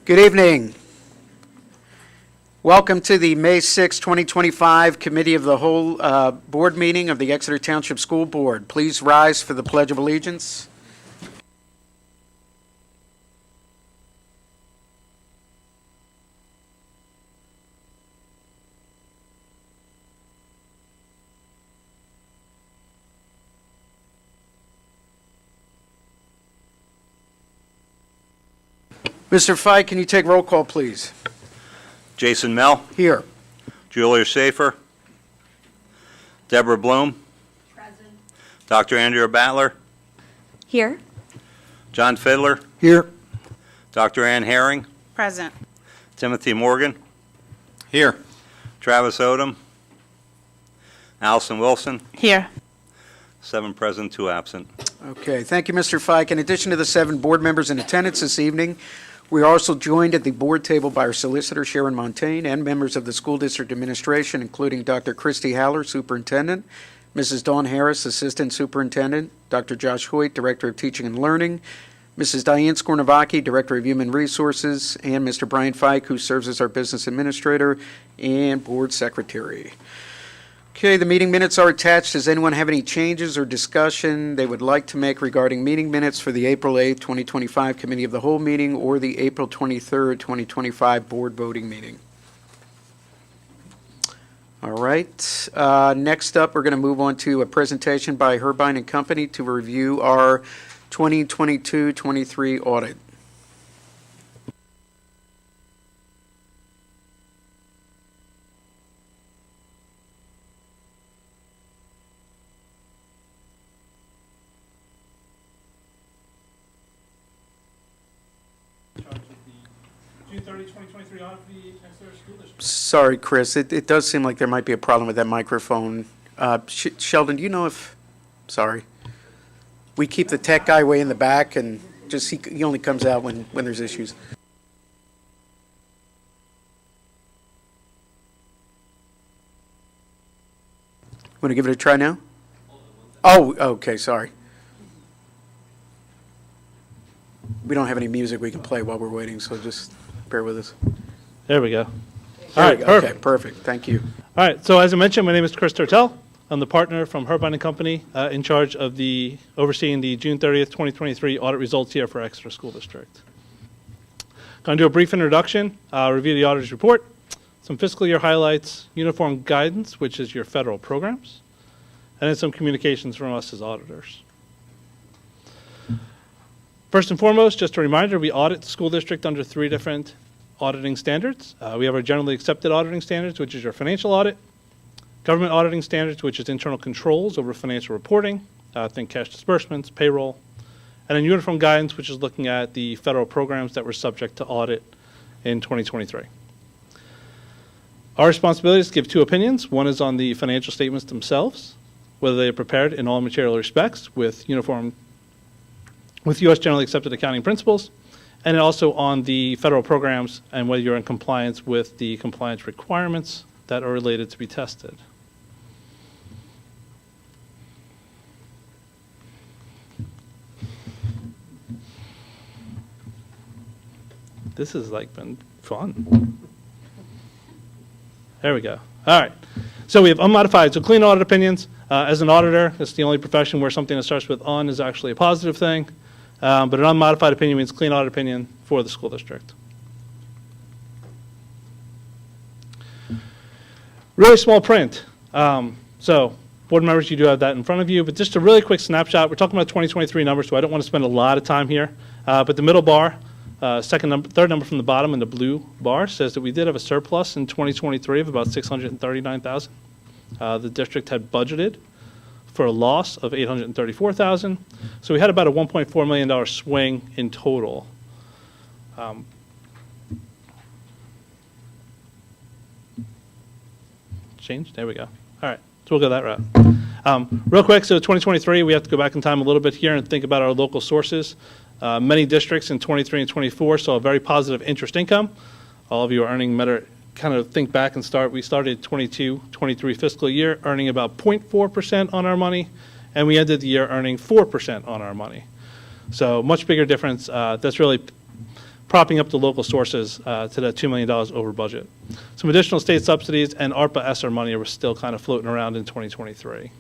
Good evening. Welcome to the May 6, 2025 Committee of the Whole Board meeting of the Exeter Township School Board. Please rise for the Pledge of Allegiance. Mr. Fike, can you take roll call, please? Jason Mell, Here. Julia Schaefer, Deborah Bloom, Present. Dr. Andrea Battler, Here. John Fiddler, Here. Dr. Ann Herring, Present. Timothy Morgan, Here. Travis Odom, Allison Wilson, Here. 7 present, 2 absent. Okay, thank you, Mr. Fike. In addition to the 7 board members in attendance this evening, we are also joined at the board table by our solicitor, Sharon Montaigne, and members of the school district administration, including Dr. Christy Haller, superintendent, Mrs. Dawn Harris, assistant superintendent, Dr. Josh Hoyt, director of teaching and learning, Mrs. Diane Skornovaki, director of human resources, and Mr. Brian Fike, who serves as our business administrator and board secretary. Okay, the meeting minutes are attached. Does anyone have any changes or discussion they would like to make regarding meeting minutes for the April 8, 2025 Committee of the Whole meeting or the April 23, 2025 board voting meeting? All right. Next up, we're going to move on to a presentation by Herbine and Company to review our 2022-23 audit. June 30, 2023 audit for the Exeter School District. Sorry, Chris. It does seem like there might be a problem with that microphone. Sheldon, do you know if, sorry, we keep the tech guy way in the back and just he only comes out when there's issues. Want to give it a try now? Oh, okay, sorry. We don't have any music we can play while we're waiting, so just bear with us. There we go. There All we right, go. perfect. Okay, perfect. Thank you. All right, so as I mentioned, my name is Chris Turtell. I'm the partner from Herbine and Company in charge of overseeing the June 30th, 2023 audit results here for Exeter School District. Going to do a brief introduction, review the auditor's report, some fiscal year highlights, uniform guidance, which is your federal programs, and then some communications from us as auditors. First and foremost, just a reminder, we audit the school district under 3 different auditing standards. We have our generally accepted auditing standards, which is your financial audit, government auditing standards, which is internal controls over financial reporting, think cash disbursements, payroll, and then uniform guidance, which is looking at the federal programs that were subject to audit in 2023. Our responsibility is to give 2 opinions. One is on the financial statements themselves, whether they are prepared in all material respects with U.S. generally accepted accounting principles, and also on the federal programs and whether you're in compliance with the compliance requirements that are related to be tested. This has been fun. There we go. All right. So we have unmodified, so clean audit opinions. As an auditor, it's the only profession where something that starts with "un" is actually a positive thing. But an unmodified opinion means clean audit opinion for the school district. Really small print. So board members, you do have that in front of you. But just a really quick snapshot. We're talking about 2023 numbers, so I don't want to spend a lot of time here. But the middle bar, third number from the bottom in the blue bar says that we did have a surplus in 2023 of about $639,000. The district had budgeted for a loss of $834,000. So we had about a $1.4 million swing in total. Change? There we go. All right, so we'll go that route. Real quick, so 2023, we have to go back in time a little bit here and think about our local sources. Many districts in 23 and 24 saw a very positive interest income. All of you are earning better. Kind of think back and we started 22-23 fiscal year earning about 0.4% on our money, and we ended the year earning 4% on our money. So much bigger difference. That's really propping up the local sources to that $2 million over budget. Some additional state subsidies and ARPA ESSER money were still kind of floating around in 2023.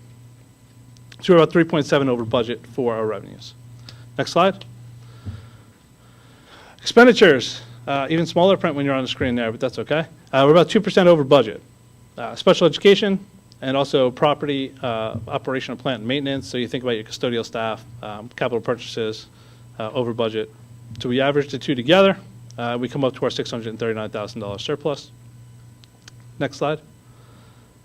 So we're about 3.7 over budget for our revenues. Next slide. Expenditures, even smaller print when you're on the screen there, but that's okay. We're about 2% over budget. Special education and also property, operational plant and maintenance. So you think about your custodial staff, capital purchases, over budget. So we average the two together. We come up to our $639,000 surplus. Next slide.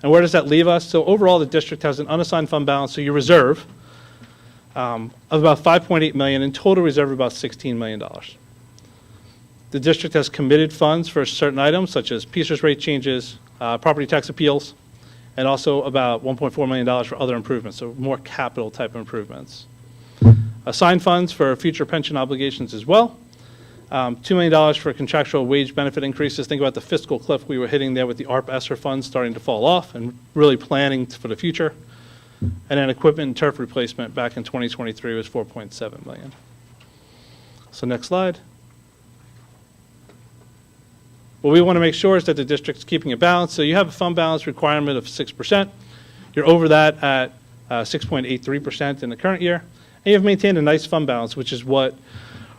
And where does that leave us? So overall, the district has an unassigned fund balance, so your reserve, of about $5.8 million, in total reserve of about $16 million. The district has committed funds for certain items, such as PSERS rate changes, property tax appeals, and also about $1.4 million for other improvements, so more capital type improvements. Assigned funds for future pension obligations as well. $2 million for contractual wage benefit increases. Think about the fiscal cliff we were hitting there with the ARP ESSER funds starting to fall off and really planning for the future. And then equipment and turf replacement back in 2023 was $4.7 million. So next slide. What we want to make sure is that the district's keeping a balance. So you have a fund balance requirement of 6%. You're over that at 6.83% in the current year. And you've maintained a nice fund balance, which is what,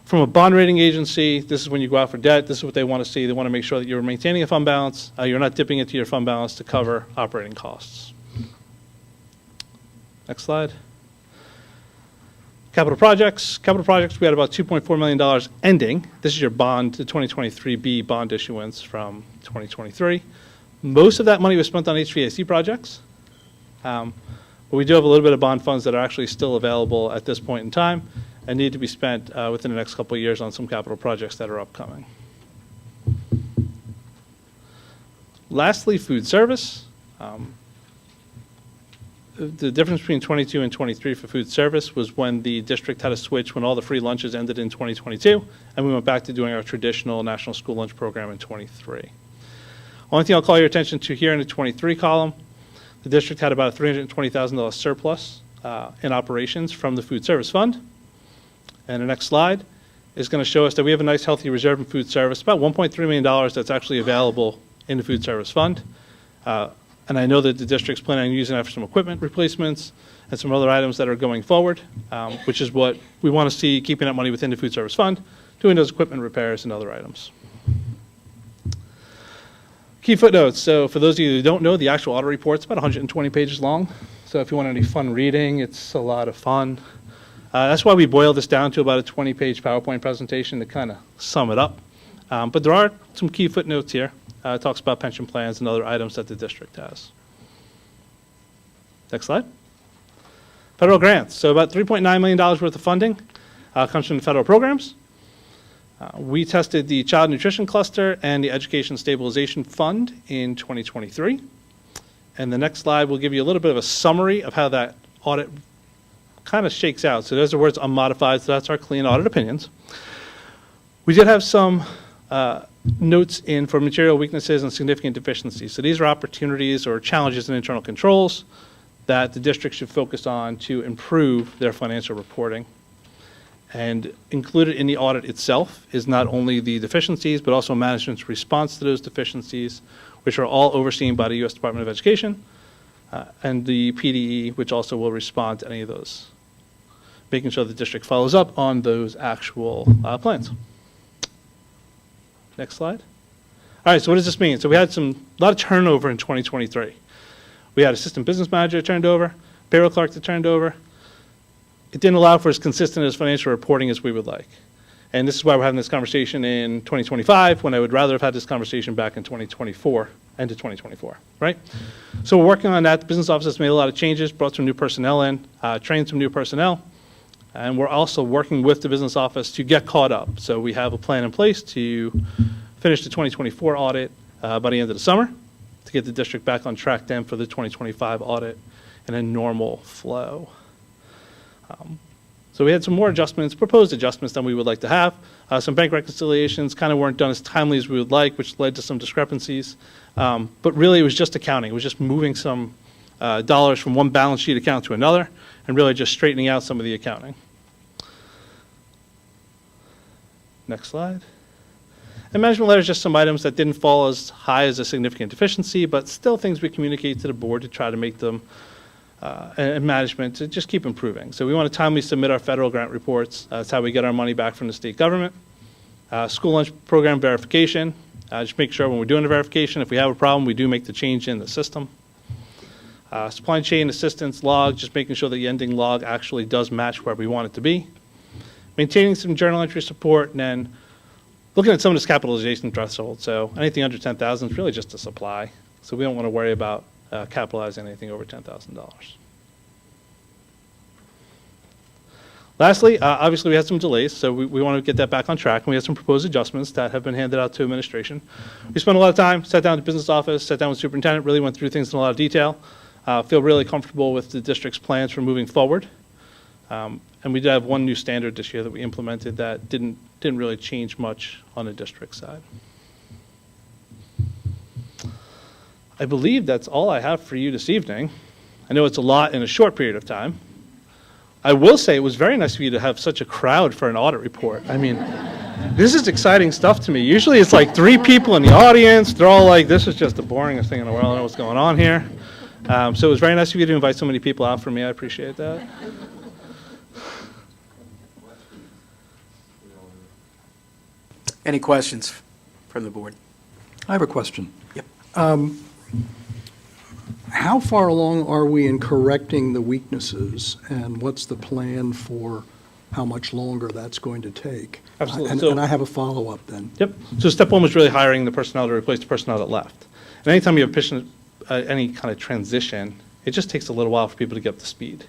from a bond rating agency, this is when you go out for debt, this is what they want to see. They want to make sure that you're maintaining a fund balance. You're not dipping into your fund balance to cover operating costs. Next slide. Capital projects. Capital projects, we had about $2.4 million ending. This is your bond, the 2023B bond issuance from 2023. Most of that money was spent on HVAC projects. But we do have a little bit of bond funds that are actually still available at this point in time and need to be spent within the next couple of years on some capital projects that are upcoming. Lastly, food service. The difference between 22 and 23 for food service was when the district had a switch when all the free lunches ended in 2022, and we went back to doing our traditional national school lunch program in 23. Only thing I'll call your attention to here in the 23 column, the district had about a $320,000 surplus in operations from the food service fund. And the next slide is going to show us that we have a nice healthy reserve in food service, about $1.3 million that's actually available in the food service fund. And I know that the district's planning on using that for some equipment replacements and some other items that are going forward, which is what we want to see, keeping that money within the food service fund, doing those equipment repairs and other items. Key footnotes. So for those of you who don't know, the actual audit report's about 120 pages long. So if you want any fun reading, it's a lot of fun. That's why we boiled this down to about a 20-page PowerPoint presentation to kind of sum it up. But there are some key footnotes here. It talks about pension plans and other items that the district has. Next slide. Federal grants. So about $3.9 million worth of funding comes from the federal programs. We tested the Child Nutrition Cluster and the Education Stabilization Fund in 2023. And the next slide will give you a little bit of a summary of how that audit kind of shakes out. So those are words unmodified, so that's our clean audit opinions. We did have some notes in for material weaknesses and significant deficiencies. So these are opportunities or challenges in internal controls that the district should focus on to improve their financial reporting. And included in the audit itself is not only the deficiencies, but also management's response to those deficiencies, which are all overseen by the U.S. Department of Education, and the PDE, which also will respond to any of those, making sure the district follows up on those actual plans. Next slide. All right, so what does this mean? So we had a lot of turnover in 2023. We had assistant business manager turned over, payroll clerk that turned over. It didn't allow for as consistent as financial reporting as we would like. And this is why we're having this conversation in 2025, when I would rather have had this conversation back in 2024, end of 2024, right? So we're working on that. The business office has made a lot of changes, brought some new personnel in, trained some new personnel. And we're also working with the business office to get caught up. So we have a plan in place to finish the 2024 audit by the end of the summer to get the district back on track then for the 2025 audit in a normal flow. So we had some more adjustments, proposed adjustments than we would like to have. Some bank reconciliations kind of weren't done as timely as we would like, which led to some discrepancies. But really it was just accounting. It was just moving some dollars from one balance sheet account to another and really just straightening out some of the accounting. Next slide. And management letters, just some items that didn't fall as high as a significant deficiency, but still things we communicate to the board to try to make them, and management to just keep improving. So we want to timely submit our federal grant reports. That's how we get our money back from the state government. School lunch program verification. Just make sure when we're doing the verification, if we have a problem, we do make the change in the system. Supply chain assistance log, just making sure the ending log actually does match where we want it to be. Maintaining some journal entry support, and then looking at some of this capitalization threshold. So anything under $10,000 is really just a supply. So we don't want to worry about capitalizing anything over $10,000. Lastly, obviously we had some delays, so we want to get that back on track, and we have some proposed adjustments that have been handed out to administration. We spent a lot of time, sat down with the business office, sat down with the superintendent, really went through things in a lot of detail. Feel really comfortable with the district's plans for moving forward. And we did have one new standard this year that we implemented that didn't really change much on the district side. I believe that's all I have for you this evening. I know it's a lot in a short period of time. I will say it was very nice of you to have such a crowd for an audit report. I mean, this is exciting stuff to me. Usually it's like 3 people in the audience. They're all like, this is just the boringest thing in the world. I don't know what's going on here. So it was very nice of you to invite so many people out for me. I appreciate that. Any questions from the board? I have a question. Yep. How far along are we in correcting the weaknesses, and what's the plan for how much longer that's going to take? Absolutely. And I have a follow-up then. Yep. So step 1 was really hiring the personnel to replace the personnel that left. And anytime you have any kind of transition, it just takes a little while for people to get up to speed.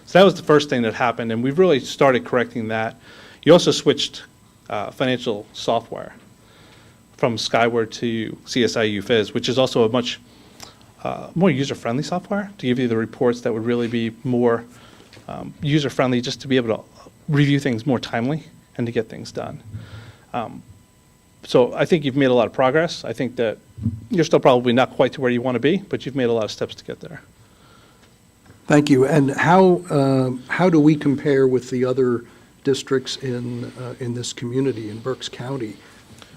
So that was the first thing that happened, and we've really started correcting that. You also switched financial software from Skyward to CSIU Phys, which is also a much more user-friendly software to give you the reports that would really be more user-friendly, just to be able to review things more timely and to get things done. So I think you've made a lot of progress. I think that you're still probably not quite to where you want to be, but you've made a lot of steps to get there. Thank you. And how do we compare with the other districts in this community, in Berks County?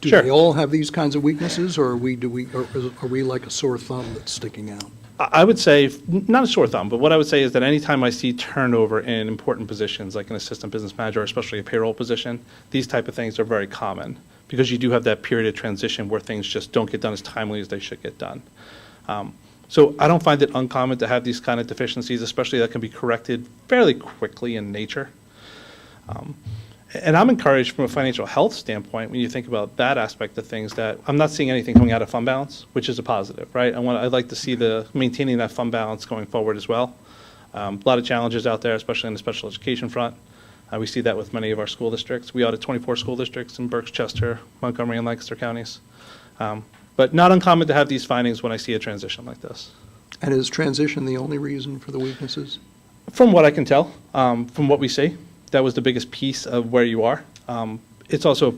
Do Sure. they all have these kinds of weaknesses, or are we like a sore thumb that's sticking out? I would say, not a sore thumb, but what I would say is that anytime I see turnover in important positions, like an assistant business manager, or especially a payroll position, these type of things are very common, because you do have that period of transition where things just don't get done as timely as they should get done. So I don't find it uncommon to have these kind of deficiencies, especially that can be corrected fairly quickly in nature. And I'm encouraged from a financial health standpoint, when you think about that aspect of things, that I'm not seeing anything coming out of fund balance, which is a positive, right? I'd like to see maintaining that fund balance going forward as well. A lot of challenges out there, especially in the special education front. We see that with many of our school districts. We audit 24 school districts in Berks, Chester, Montgomery, and Lancaster counties. But not uncommon to have these findings when I see a transition like this. And is transition the only reason for the weaknesses? From what I can tell, from what we see, that was the biggest piece of where you are. It's also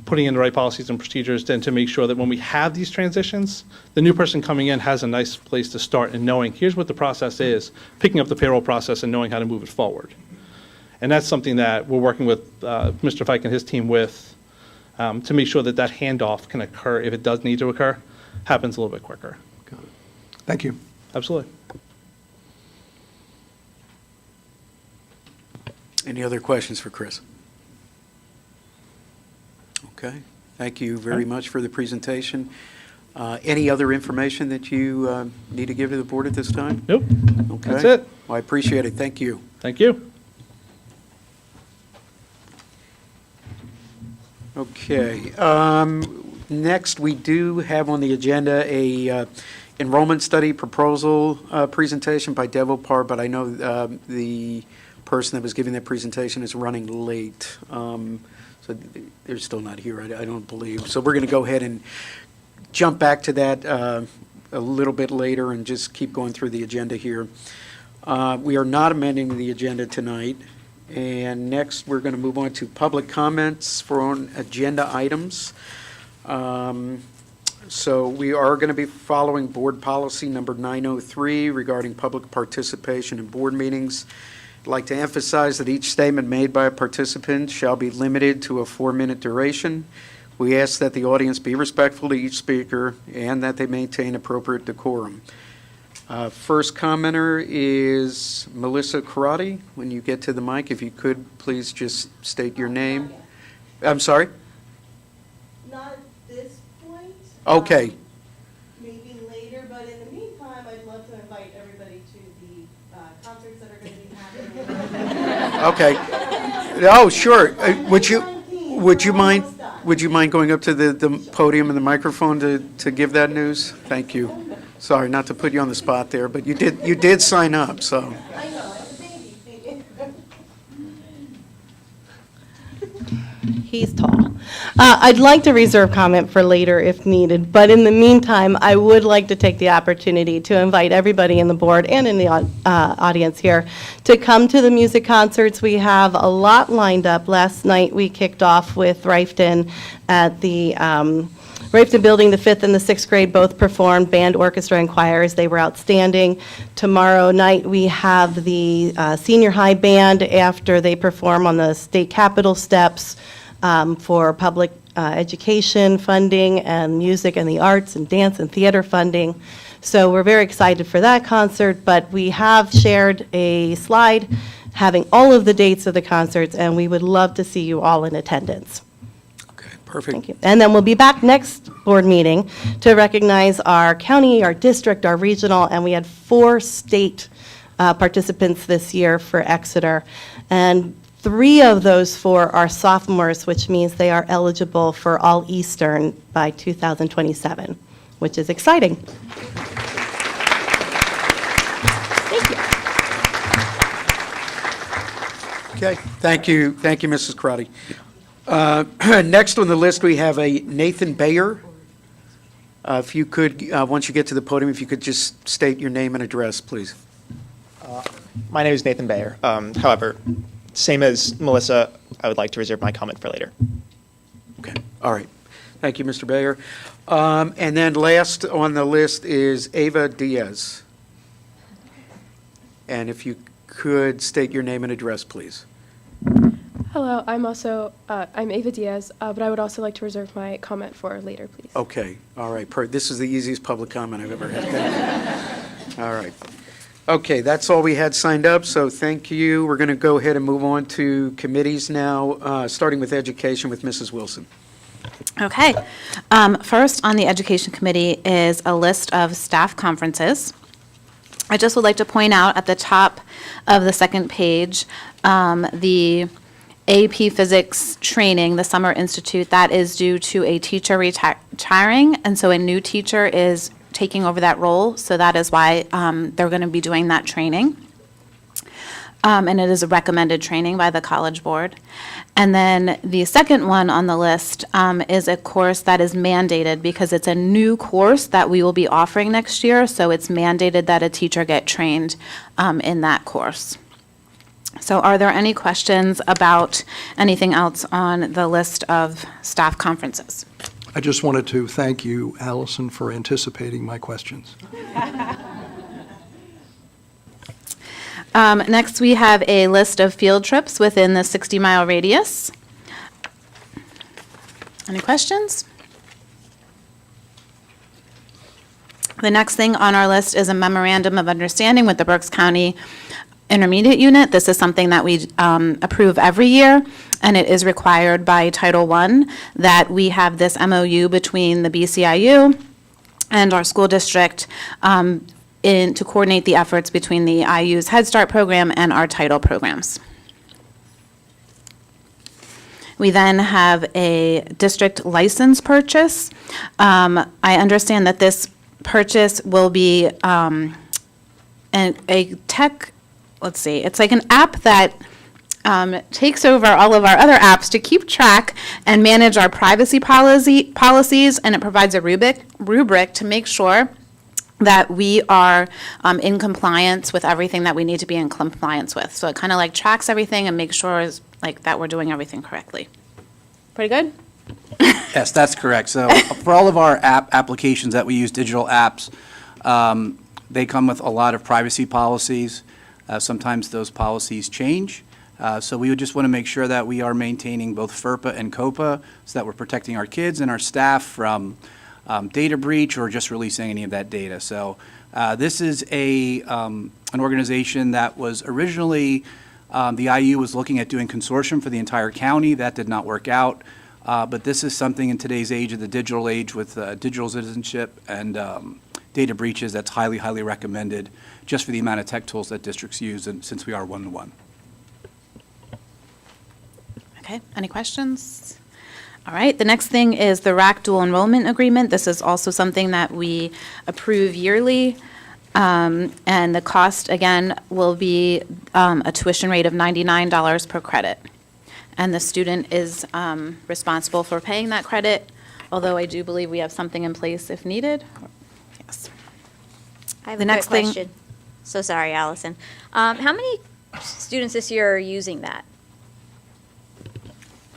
putting in the right policies and procedures then to make sure that when we have these transitions, the new person coming in has a nice place to start and knowing, here's what the process is, picking up the payroll process and knowing how to move it forward. And that's something that we're working with Mr. Fike and his team with to make sure that that handoff can occur, if it does need to occur, happens a little bit quicker. Got it. Thank you. Absolutely. Any other questions for Chris? Okay, thank you very much for the presentation. Any other information that you need to give to the board at this time? Nope. Okay. That's it. Well, I appreciate it. Thank you. Thank you. Okay. Next, we do have on the agenda a enrollment study proposal presentation by Developar, but I know the person that was giving that presentation is running late. So they're still not here, I don't believe. So we're going to go ahead and jump back to that a little bit later and just keep going through the agenda here. We are not amending the agenda tonight. And next, we're going to move on to public comments for on agenda items. So we are going to be following board policy number 903 regarding public participation in board meetings. I'd like to emphasize that each statement made by a participant shall be limited to a 4-minute duration. We ask that the audience be respectful to each speaker and that they maintain appropriate decorum. First commenter is Melissa Karate. When you get to the mic, if you could, please just state your name. I'm sorry? Not at this point. Okay. Maybe later, but in the meantime, I'd love to invite everybody to the concerts that are going to be happening. Okay. Oh, sure. Would you mind going up to the podium and the microphone to give that news? Thank you. Sorry, not to put you on the spot there, but you did sign up, so. I know, it's a baby. He's tall. I'd like to reserve comment for later if needed, but in the meantime, I would like to take the opportunity to invite everybody in the board and in the audience here to come to the music concerts. We have a lot lined up. Last night, we kicked off with Rifton at the Rifton Building. The 5th and the 6th grade both performed, band, orchestra, and choirs. They were outstanding. Tomorrow night, we have the senior high band after they perform on the state capitol steps for public education funding and music and the arts and dance and theater funding. So we're very excited for that concert, but we have shared a slide having all of the dates of the concerts, and we would love to see you all in attendance. Okay, perfect. Thank you. And then we'll be back next board meeting to recognize our county, our district, our regional, and we had 4 state participants this year for Exeter. And 3 of those 4 are sophomores, which means they are eligible for all Eastern by 2027, which is exciting. Thank you. Okay, thank you, Mrs. Karate. Next on the list, we have a Nathan Bayer. If you could, once you get to the podium, if you could just state your name and address, please. My name is Nathan Bayer. However, same as Melissa, I would like to reserve my comment for later. Okay, all right. Thank you, Mr. Bayer. And then last on the list is Ava Diaz. And if you could state your name and address, please. Hello, I'm Ava Diaz, but I would also like to reserve my comment for later, please. Okay, all right. This is the easiest public comment I've ever had. All right. Okay, that's all we had signed up, so thank you. We're going to go ahead and move on to committees now, starting with education with Mrs. Wilson. Okay. First on the Education Committee is a list of staff conferences. I just would like to point out at the top of the second page, the AP Physics training, the Summer Institute, that is due to a teacher retiring, and so a new teacher is taking over that role, so that is why they're going to be doing that training. And it is a recommended training by the College Board. And then the second one on the list is a course that is mandated because it's a new course that we will be offering next year, so it's mandated that a teacher get trained in that course. So are there any questions about anything else on the list of staff conferences? I just wanted to thank you, Allison, for anticipating my questions. Next, we have a list of field trips within the 60-mile radius. Any questions? The next thing on our list is a memorandum of understanding with the Berks County Intermediate Unit. This is something that we approve every year, and it is required by Title I that we have this MOU between the BCIU and our school district to coordinate the efforts between the IU's Head Start program and our Title programs. We then have a district license purchase. I understand that this purchase will be a tech, let's see, it's like an app that takes over all of our other apps to keep track and manage our privacy policies, and it provides a rubric to make sure that we are in compliance with everything that we need to be in compliance with. So it kind of like tracks everything and makes sure like that we're doing everything correctly. Pretty good? Yes, that's correct. So for all of our applications that we use, digital apps, they come with a lot of privacy policies. Sometimes those policies change. So we would just want to make sure that we are maintaining both FERPA and COPA so that we're protecting our kids and our staff from data breach or just releasing any of that data. So this is an organization that was originally, the IU was looking at doing consortium for the entire county. That did not work out. But this is something in today's age, of the digital age, with digital citizenship and data breaches, that's highly, highly recommended just for the amount of tech tools that districts use, and since we are one-to-one. Okay, any questions? All right, the next thing is the RAC dual enrollment agreement. This is also something that we approve yearly. And the cost, again, will be a tuition rate of $99 per credit. And the student is responsible for paying that credit, although I do believe we have something in place if needed. Yes. I have The a next quick thing- question. So sorry, Allison. How many students this year are using that?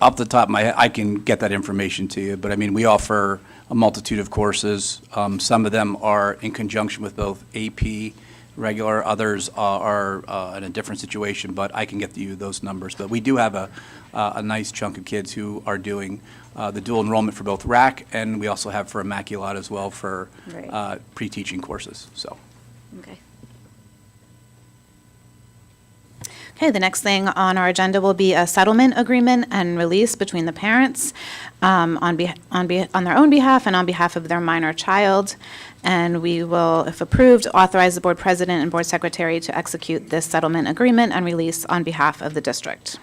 Off the top of my head, I can get that information to you, but I mean, we offer a multitude of courses. Some of them are in conjunction with both AP, regular, others are in a different situation, but I can get you those numbers. But we do have a nice chunk of kids who are doing the dual enrollment for both RAC, and we also have for Immaculate as well for Right. pre-teaching courses, so. Okay. Okay, the next thing on our agenda will be a settlement agreement and release between the parents on their own behalf and on behalf of their minor child. And we will, if approved, authorize the board president and board secretary to execute this settlement agreement and release on behalf of the district.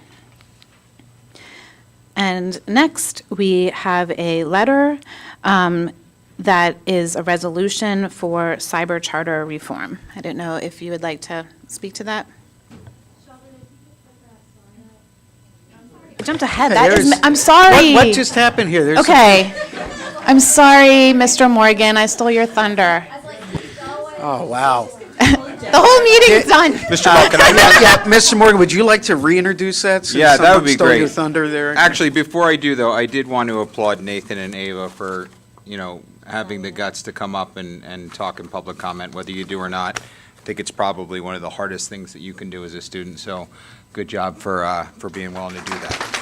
And next, we have a letter that is a resolution for cyber charter reform. I don't know if you would like to speak to that? I jumped ahead. That is, There's- I'm sorry. What just happened here? There's Okay. I'm sorry, Mr. Morgan. I stole your thunder. Oh, wow. The whole meeting's done. Mr. Morgan, Yeah, Mr. Morgan, would you like to reintroduce that? since Yeah, that would someone be stole your great. thunder there? Actually, before I do, though, I did want to applaud Nathan and Ava for, having the guts to come up and talk in public comment, whether you do or not. I think it's probably one of the hardest things that you can do as a student, so good job for being willing to do that.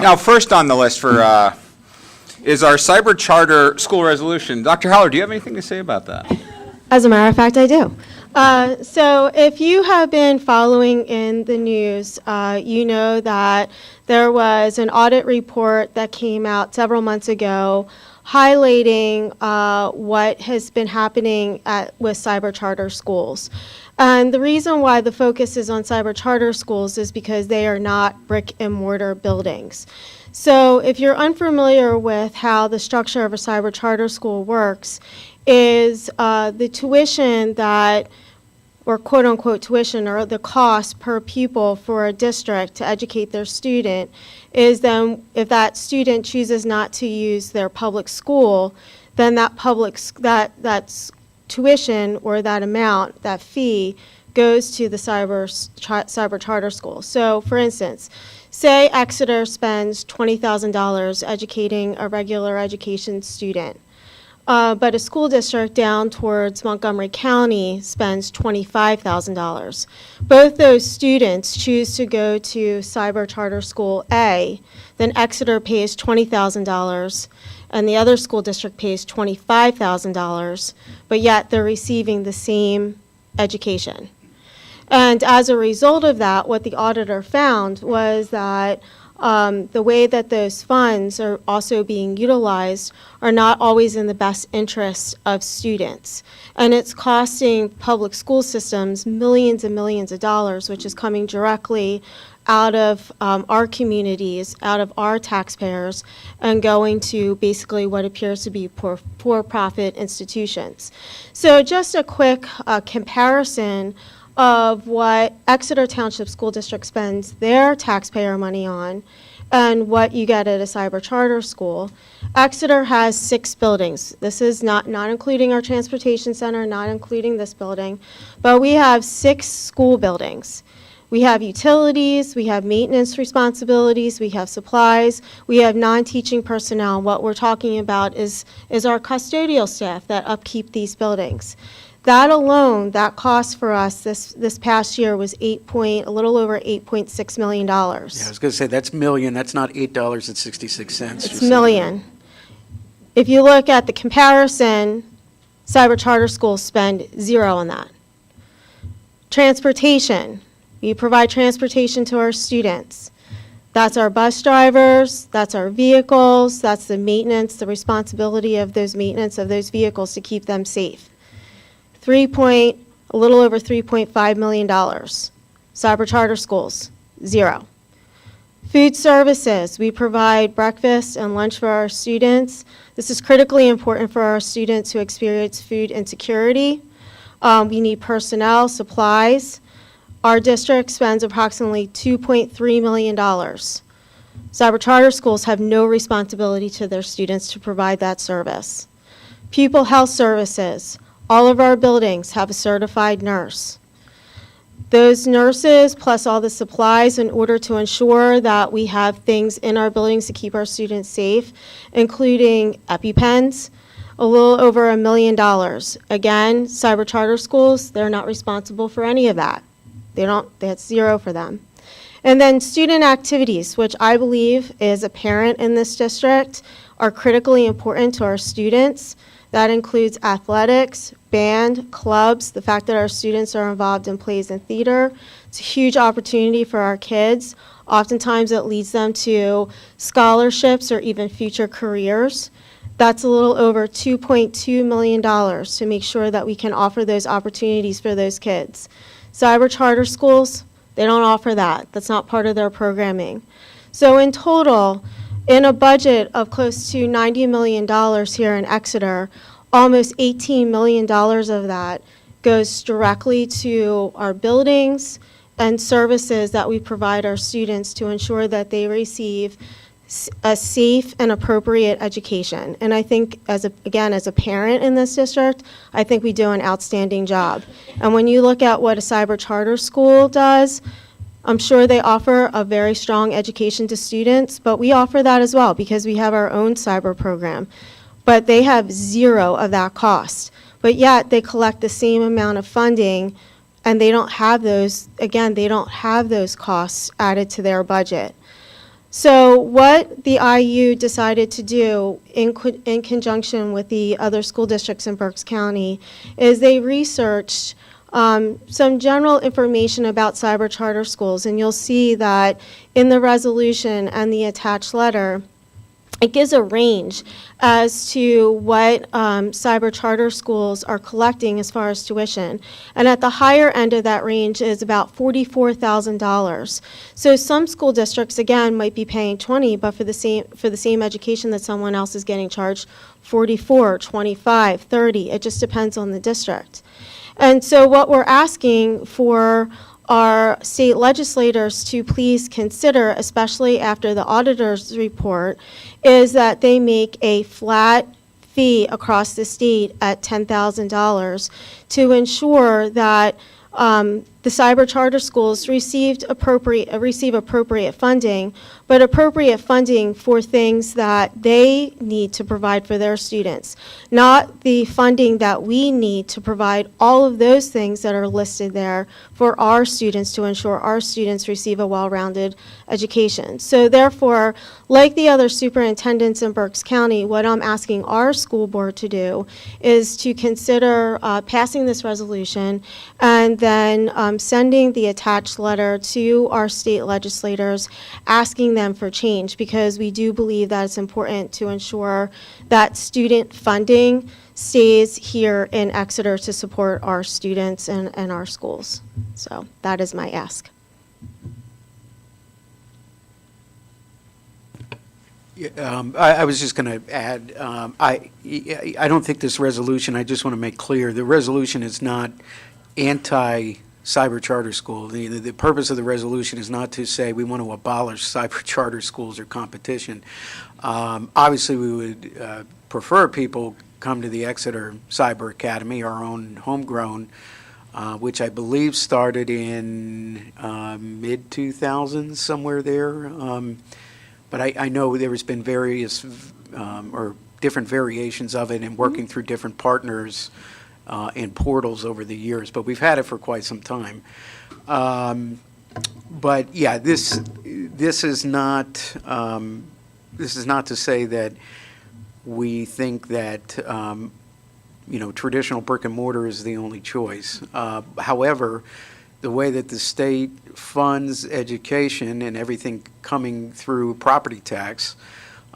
Now, first on the list is our cyber charter school resolution. Dr. Haller, do you have anything to say about that? As a matter of fact, I do. So if you have been following in the news, you know that there was an audit report that came out several months ago highlighting what has been happening with cyber charter schools. And the reason why the focus is on cyber charter schools is because they are not brick and mortar buildings. So if you're unfamiliar with how the structure of a cyber charter school works, is the tuition that, or quote unquote tuition, or the cost per pupil for a district to educate their student, is then if that student chooses not to use their public school, then that's tuition, or that amount, that fee, goes to the cyber charter school. So for instance, say Exeter spends $20,000 educating a regular education student, but a school district down towards Montgomery County spends $25,000. Both those students choose to go to cyber charter school A, then Exeter pays $20,000, and the other school district pays $25,000, but yet they're receiving the same education. And as a result of that, what the auditor found was that the way that those funds are also being utilized are not always in the best interest of students. And it's costing public school systems millions and millions of dollars, which is coming directly out of our communities, out of our taxpayers, and going to basically what appears to be for-profit institutions. So just a quick comparison of what Exeter Township School District spends their taxpayer money on and what you get at a cyber charter school. Exeter has 6 buildings. This is not including our transportation center, not including this building, but we have 6 school buildings. We have utilities, we have maintenance responsibilities, we have supplies, we have non-teaching personnel. What we're talking about is our custodial staff that upkeep these buildings. That alone, that cost for us this past year was a little over $8.6 million. Yeah, I was going to say, that's million, that's not $8.66. It's million. If you look at the comparison, cyber charter schools spend zero on that. Transportation, we provide transportation to our students. That's our bus drivers, that's our vehicles, that's the maintenance, the responsibility of those maintenance of those vehicles to keep them safe. A little over $3.5 million. Cyber charter schools, zero. Food services, we provide breakfast and lunch for our students. This is critically important for our students who experience food insecurity. We need personnel, supplies. Our district spends approximately $2.3 million. Cyber charter schools have no responsibility to their students to provide that service. Pupil health services, all of our buildings have a certified nurse. Those nurses, plus all the supplies in order to ensure that we have things in our buildings to keep our students safe, including EpiPens, a little over $1 million. Again, cyber charter schools, they're not responsible for any of that. That's zero for them. And then student activities, which I believe is apparent in this district, are critically important to our students. That includes athletics, band, clubs, the fact that our students are involved in plays and theater. It's a huge opportunity for our kids. Oftentimes it leads them to scholarships or even future careers. That's a little over $2.2 million to make sure that we can offer those opportunities for those kids. Cyber charter schools, they don't offer that. That's not part of their programming. So in total, in a budget of close to $90 million here in Exeter, almost $18 million of that goes directly to our buildings and services that we provide our students to ensure that they receive a safe and appropriate education. And I think, as a parent in this district, I think we do an outstanding job. And when you look at what a cyber charter school does, I'm sure they offer a very strong education to students, but we offer that as well because we have our own cyber program. But they have zero of that cost. But yet they collect the same amount of funding and they don't have those, they don't have those costs added to their budget. So what the IU decided to do in conjunction with the other school districts in Berks County is they researched some general information about cyber charter schools, and you'll see that in the resolution and the attached letter, it gives a range as to what cyber charter schools are collecting as far as tuition. And at the higher end of that range is about $44,000. So some school districts, again, might be paying $20,000, but for the same education that someone else is getting charged, $44,000, $25,000, $30,000. It just depends on the district. And so what we're asking for our state legislators to please consider, especially after the auditor's report, is that they make a flat fee across the state at $10,000 to ensure that the cyber charter schools receive appropriate funding, but appropriate funding for things that they need to provide for their students, not the funding that we need to provide all of those things that are listed there for our students to ensure our students receive a well-rounded education. So therefore, like the other superintendents in Berks County, what I'm asking our school board to do is to consider passing this resolution and then sending the attached letter to our state legislators, asking them for change, because we do believe that it's important to ensure that student funding stays here in Exeter to support our students and our schools. So that is my ask. I was just going to add, I don't think this resolution, I just want to make clear, the resolution is not anti-cyber charter school. The purpose of the resolution is not to say we want to abolish cyber charter schools or competition. Obviously, we would prefer people come to the Exeter Cyber Academy, our own homegrown, which I believe started in mid-2000s, somewhere there. But I know there's been various or different variations of it and working through different partners. in portals over the years, but we've had it for quite some time. But yeah, this is not to say that we think that traditional brick and mortar is the only choice. However, the way that the state funds education and everything coming through property tax,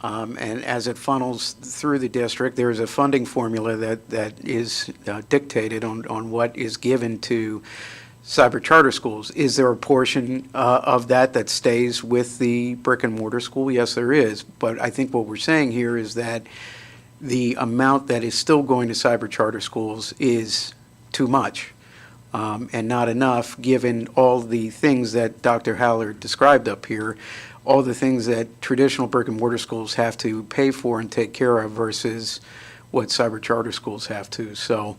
and as it funnels through the district, there's a funding formula that is dictated on what is given to cyber charter schools. Is there a portion of that stays with the brick and mortar school? Yes, there is. But I think what we're saying here is that the amount that is still going to cyber charter schools is too much. And not enough, given all the things that Dr. Haller described up here, all the things that traditional brick and mortar schools have to pay for and take care of versus what cyber charter schools have to. So,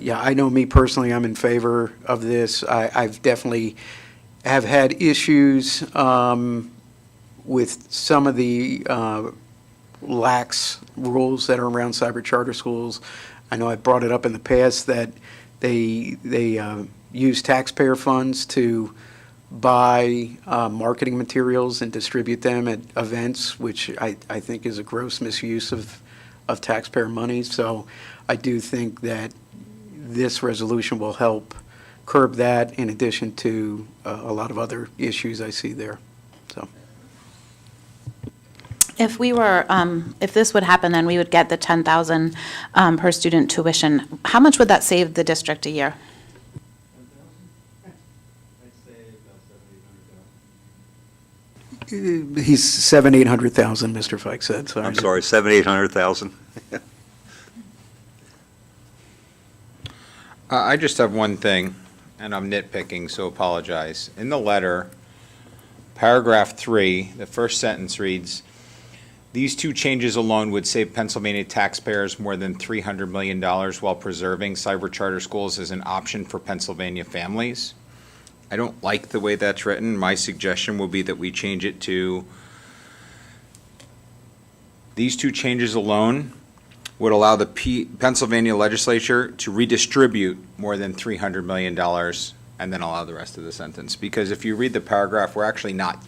yeah, I know me personally, I'm in favor of this. I've definitely have had issues with some of the lax rules that are around cyber charter schools. I know I brought it up in the past that they use taxpayer funds to buy marketing materials and distribute them at events, which I think is a gross misuse of taxpayer money. So I do think that this resolution will help curb that in addition to a lot of other issues I see there. So. If we were, if this would happen, then we would get the $10,000 per student tuition. How much would that save the district a year? He's 700,000, 800,000, Mr. Fike said. Sorry. I'm sorry, 700,000-800,000. I just have one thing, and I'm nitpicking, so apologize. In the letter, paragraph 3, the first sentence reads, "These two changes alone would save Pennsylvania taxpayers more than $300 million while preserving cyber charter schools as an option for Pennsylvania families." I don't like the way that's written. My suggestion will be that we change it to, "These two changes alone would allow the Pennsylvania legislature to redistribute more than $300 million," and then allow the rest of the sentence. Because if you read the paragraph, we're actually not,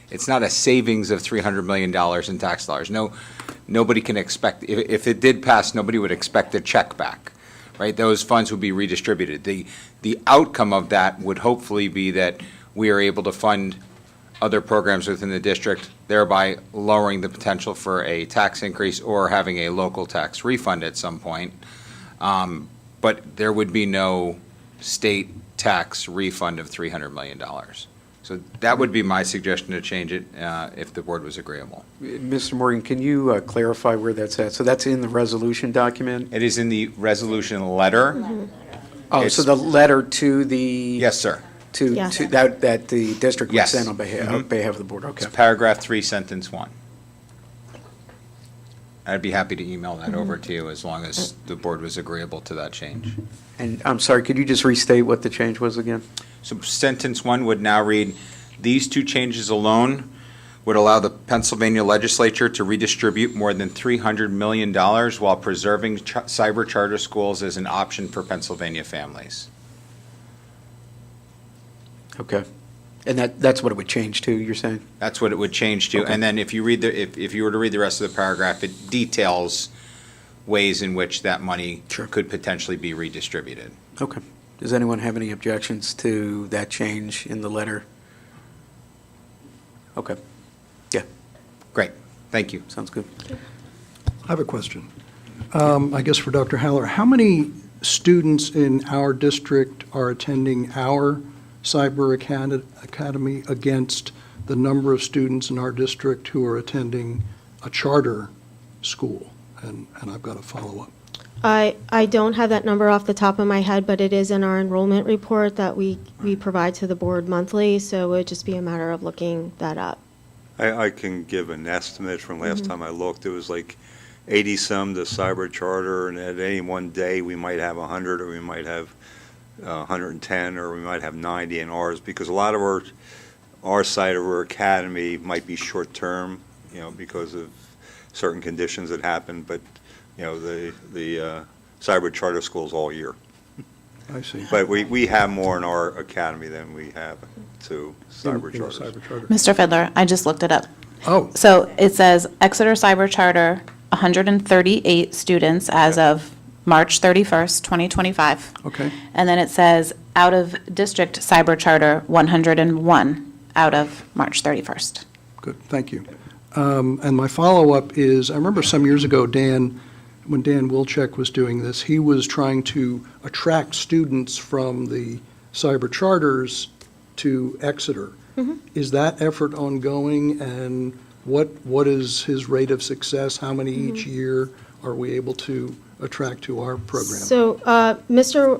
it's not a savings of $300 million in tax dollars. No, nobody can expect, if it did pass, nobody would expect a check back, right? Those funds would be redistributed. The outcome of that would hopefully be that we are able to fund other programs within the district, thereby lowering the potential for a tax increase or having a local tax refund at some point. But there would be no state tax refund of $300 million. So that would be my suggestion to change it if the board was agreeable. Mr. Morgan, can you clarify where that's at? So that's in the resolution document? It is in the resolution letter. Oh, so the letter to the... Yes, sir. Yes. That the district would Yes. send on behalf of the board, okay. It's paragraph 3, sentence 1. I'd be happy to email that over to you as long as the board was agreeable to that change. And I'm sorry, could you just restate what the change was again? So sentence 1 would now read, "These two changes alone would allow the Pennsylvania legislature to redistribute more than $300 million while preserving cyber charter schools as an option for Pennsylvania families." Okay. And that's what it would change to, you're saying? That's what it would change to. Okay. And then if you read if you were to read the rest of the paragraph, it details ways in which that money Sure. could potentially be redistributed. Okay. Does anyone have any objections to that change in the letter? Okay. Yeah, Great, thank you. sounds good. I have a question. I guess for Dr. Haller, how many students in our district are attending our cyber academy against the number of students in our district who are attending a charter school? And I've got a follow-up. I don't have that number off the top of my head, but it is in our enrollment report that we provide to the board monthly, so it would just be a matter of looking that up. I can give an estimate from last time I looked. It was like 80-some to cyber charter, and at any one day, we might have 100, or we might have 110, or we might have 90 in ours, because a lot of our side of our academy might be short-term, because of certain conditions that happen, but, the cyber charter schools all year. I see. But we have more in our academy than we have to cyber In charters. cyber charter. Mr. Fiddler, I just looked it up. Oh, So it says Exeter Cyber Charter, 138 students as of March 31st, 2025. okay. And then it says out-of-district cyber charter, 101 out of March 31st. Good, thank you. And my follow-up is, I remember some years ago, when Dan Wilczek was doing this, he was trying to attract students from the cyber charters to Exeter. Is that effort ongoing, and what is his rate of success? How many each year are we able to attract to our program? So Mr.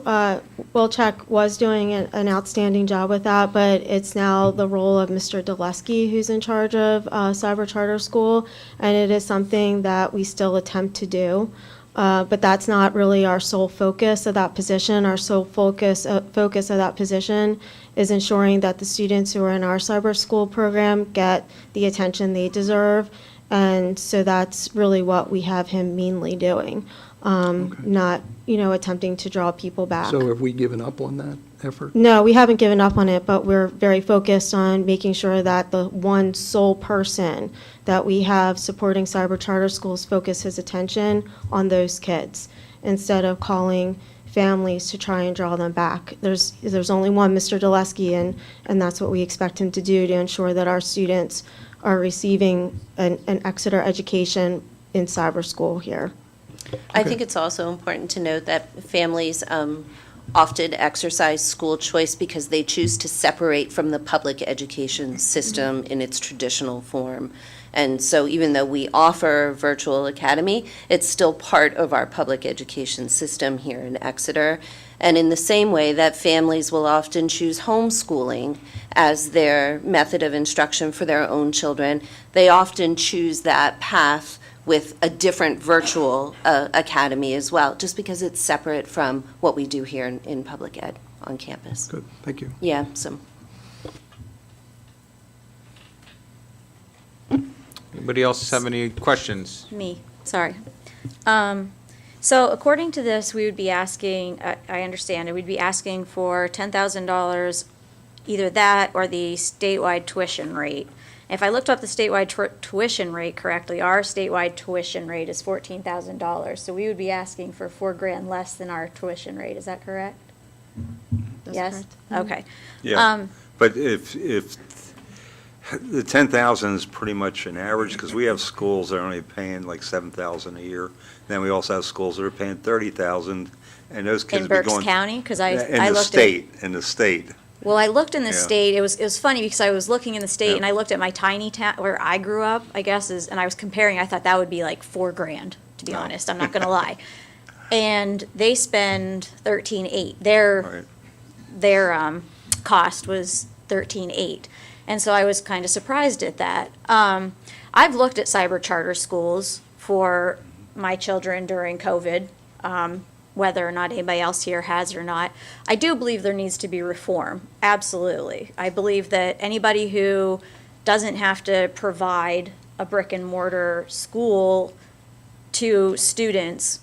Wilczek was doing an outstanding job with that, but it's now the role of Mr. Dulesky, who's in charge of Cyber Charter School, and it is something that we still attempt to do. But that's not really our sole focus of that position. Our sole focus of that position is ensuring that the students who are in our cyber school program get the attention they deserve. And so that's really what we have him mainly doing, not, attempting to draw people back. So have we given up on that effort? No, we haven't given up on it, but we're very focused on making sure that the one sole person that we have supporting cyber charter schools focus his attention on those kids instead of calling families to try and draw them back. There's only one, Mr. Dulesky, and that's what we expect him to do to ensure that our students are receiving an Exeter education in cyber school here. I think it's also important to note that families often exercise school choice because they choose to separate from the public education system in its traditional form. And so even though we offer virtual academy, it's still part of our public education system here in Exeter. And in the same way that families will often choose homeschooling as their method of instruction for their own children, they often choose that path with a different virtual academy as well, just because it's separate from what we do here in public ed on campus. Good, thank you. Yeah, so. Anybody else have any questions? Me, sorry. So according to this, we would be asking, I understand, we'd be asking for $10,000, either that or the statewide tuition rate. If I looked up the statewide tuition rate correctly, our statewide tuition rate is $14,000. So we would be asking for $4,000 less than our tuition rate. Is that correct? That's Yes? correct. Okay. Yeah, but if the 10,000 is pretty much an average, because we have schools that are only paying like 7,000 a year. Then we also have schools that are paying 30,000, and those kids In be Berks going. County? Because I In looked the at. state, in the state. Well, I looked in the Yeah. state, it was funny because I was looking in the state Yeah. and I looked at my tiny town, where I grew up, I guess, and I was comparing, I thought that would be like $4,000, to be No. honest, I'm not gonna lie. And they spend 13,800, Right. their cost was 13,800. And so I was kind of surprised at that. I've looked at cyber charter schools for my children during COVID, whether or not anybody else here has or not. I do believe there needs to be reform, absolutely. I believe that anybody who doesn't have to provide a brick and mortar school to students,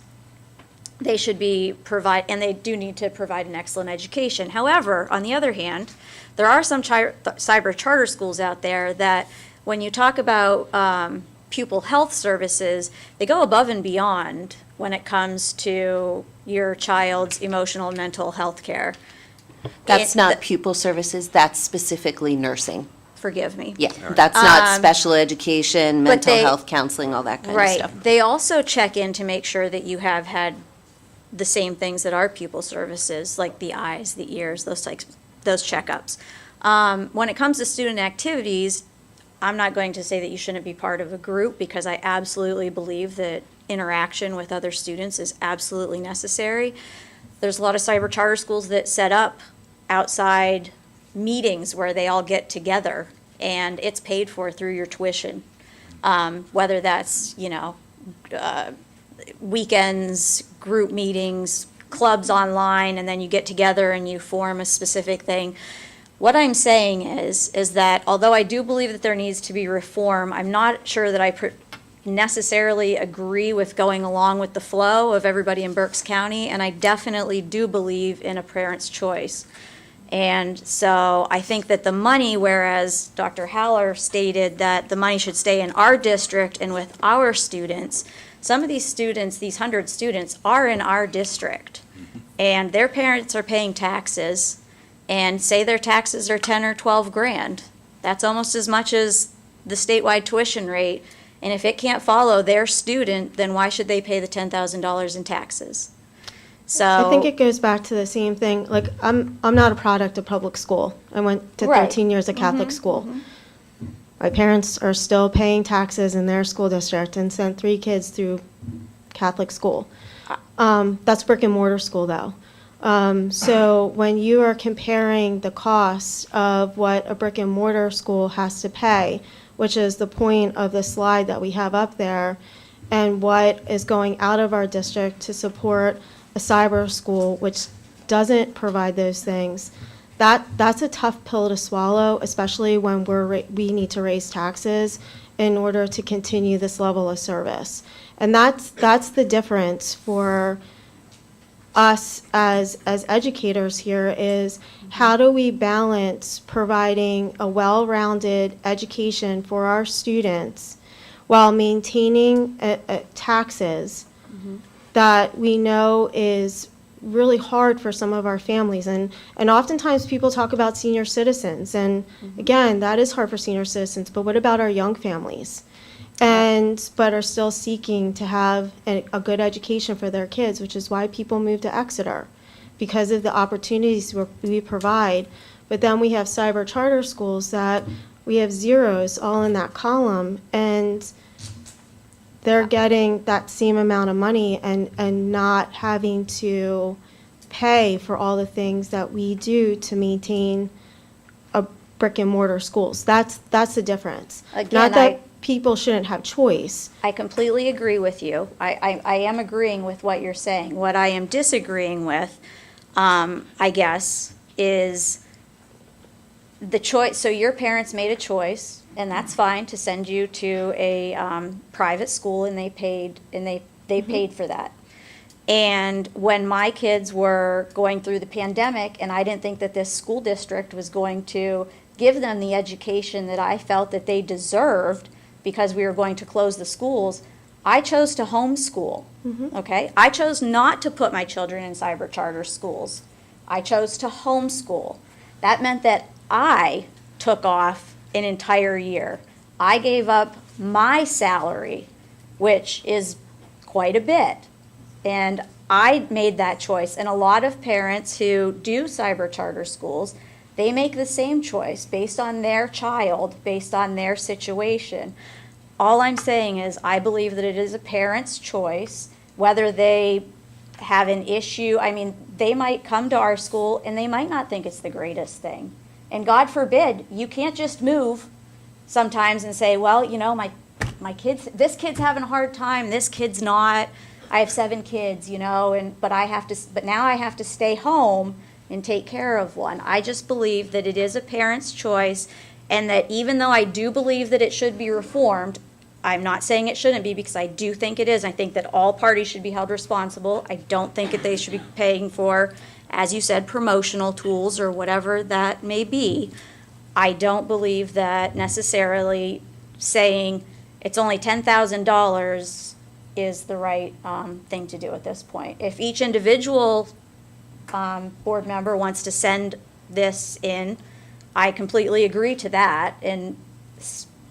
they should be and they do need to provide an excellent education. However, on the other hand, there are some cyber charter schools out there that, when you talk about pupil health services, they go above and beyond when it comes to your child's emotional and mental health care. That's not pupil services, that's specifically nursing. Forgive me. Yeah, that's not special education, but mental they- health counseling, all that kind of Right. stuff. They also check in to make sure that you have had the same things that our pupil services, like the eyes, the ears, those checkups. When it comes to student activities, I'm not going to say that you shouldn't be part of a group, because I absolutely believe that interaction with other students is absolutely necessary. There's a lot of cyber charter schools that set up outside meetings where they all get together, and it's paid for through your tuition. Whether that's, weekends, group meetings, clubs online, and then you get together and you form a specific thing. What I'm saying is that although I do believe that there needs to be reform, I'm not sure that I necessarily agree with going along with the flow of everybody in Berks County, and I definitely do believe in a parent's choice. And so I think that the money, whereas Dr. Haller stated that the money should stay in our district and with our students, some of these students, these 100 students, are in our district. And their parents are paying taxes, and say their taxes are 10 or 12 grand. That's almost as much as the statewide tuition rate. And if it can't follow their student, then why should they pay the $10,000 in taxes? So I think it goes back to the same thing. Like, I'm not a product of public school. I went to Right. 13 years of Catholic school. My parents are still paying taxes in their school district and sent 3 kids through Catholic school. That's brick and mortar school, though. So when you are comparing the cost of what a brick and mortar school has to pay, which is the point of the slide that we have up there, and what is going out of our district to support a cyber school, which doesn't provide those things, that's a tough pill to swallow, especially when we need to raise taxes in order to continue this level of service. And that's the difference for us as educators here, is how do we balance providing a well-rounded education for our students while maintaining taxes that we know is really hard for some of our families. And oftentimes people talk about senior citizens, and again, that is hard for senior citizens, but what about our young families? But are still seeking to have a good education for their kids, which is why people move to Exeter, because of the opportunities we provide. But then we have cyber charter schools that we have zeros all in that column, and they're getting that same amount of money and not having to pay for all the things that we do to maintain a brick and mortar schools. That's the difference. Again, Not that people shouldn't have choice. I completely agree with you. I am agreeing with what you're saying. What I am disagreeing with, I guess, is the choice. So your parents made a choice, and that's fine, to send you to a private school, and they paid paid for that. And when my kids were going through the pandemic, and I didn't think that this school district was going to give them the education that I felt that they deserved, because we were going to close the schools, I chose to homeschool, okay? I chose not to put my children in cyber charter schools. I chose to homeschool. That meant that I took off an entire year. I gave up my salary, which is quite a bit, and I made that choice. And a lot of parents who do cyber charter schools, they make the same choice based on their child, based on their situation. All I'm saying is I believe that it is a parent's choice, whether they have an issue. I mean, they might come to our school and they might not think it's the greatest thing. And God forbid, you can't just move sometimes and say, well, you know, my kids, this kid's having a hard time, this kid's not. I have 7 kids, you know, but now I have to stay home and take care of one. I just believe that it is a parent's choice, and that even though I do believe that it should be reformed, I'm not saying it shouldn't be, because I do think it is. I think that all parties should be held responsible. I don't think that they should be paying for, as you said, promotional tools or whatever that may be. I don't believe that necessarily saying it's only $10,000 is the right thing to do at this point. If each individual board member wants to send this in, I completely agree to that. And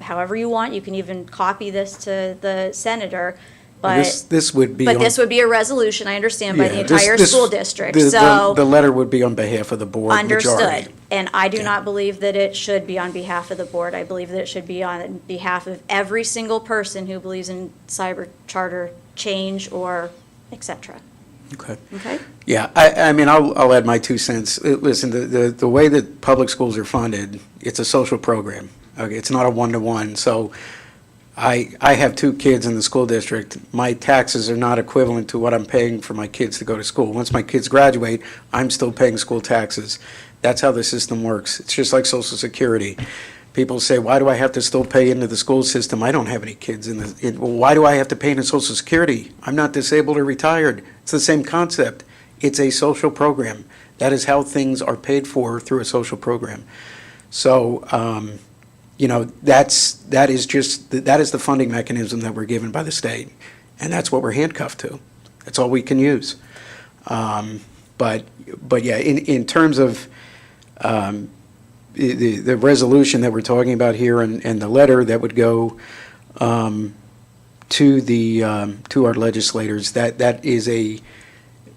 however you want, you can even copy this to the senator. But This would be. But this would be a resolution, I understand, by the Yeah, this- entire this- school district, the- so. The letter would be on behalf of the board majority. Understood. And I do Yeah. not believe that it should be on behalf of the board. I believe that it should be on behalf of every single person who believes in cyber charter change or et cetera. Okay. Okay? Yeah, I mean, I'll add my 2 cents. Listen, the way that public schools are funded, it's a social program. Okay, it's not a one-to-one. So I have 2 kids in the school district. My taxes are not equivalent to what I'm paying for my kids to go to school. Once my kids graduate, I'm still paying school taxes. That's how the system works. It's just like Social Security. People say, why do I have to still pay into the school system? I don't have any kids well, why do I have to pay into Social Security? I'm not disabled or retired. It's the same concept. It's a social program. That is how things are paid for through a social program. So, that is the funding mechanism that we're given by the state, and that's what we're handcuffed to. That's all we can use. But yeah, in terms of the resolution that we're talking about here and the letter that would go to our legislators, that is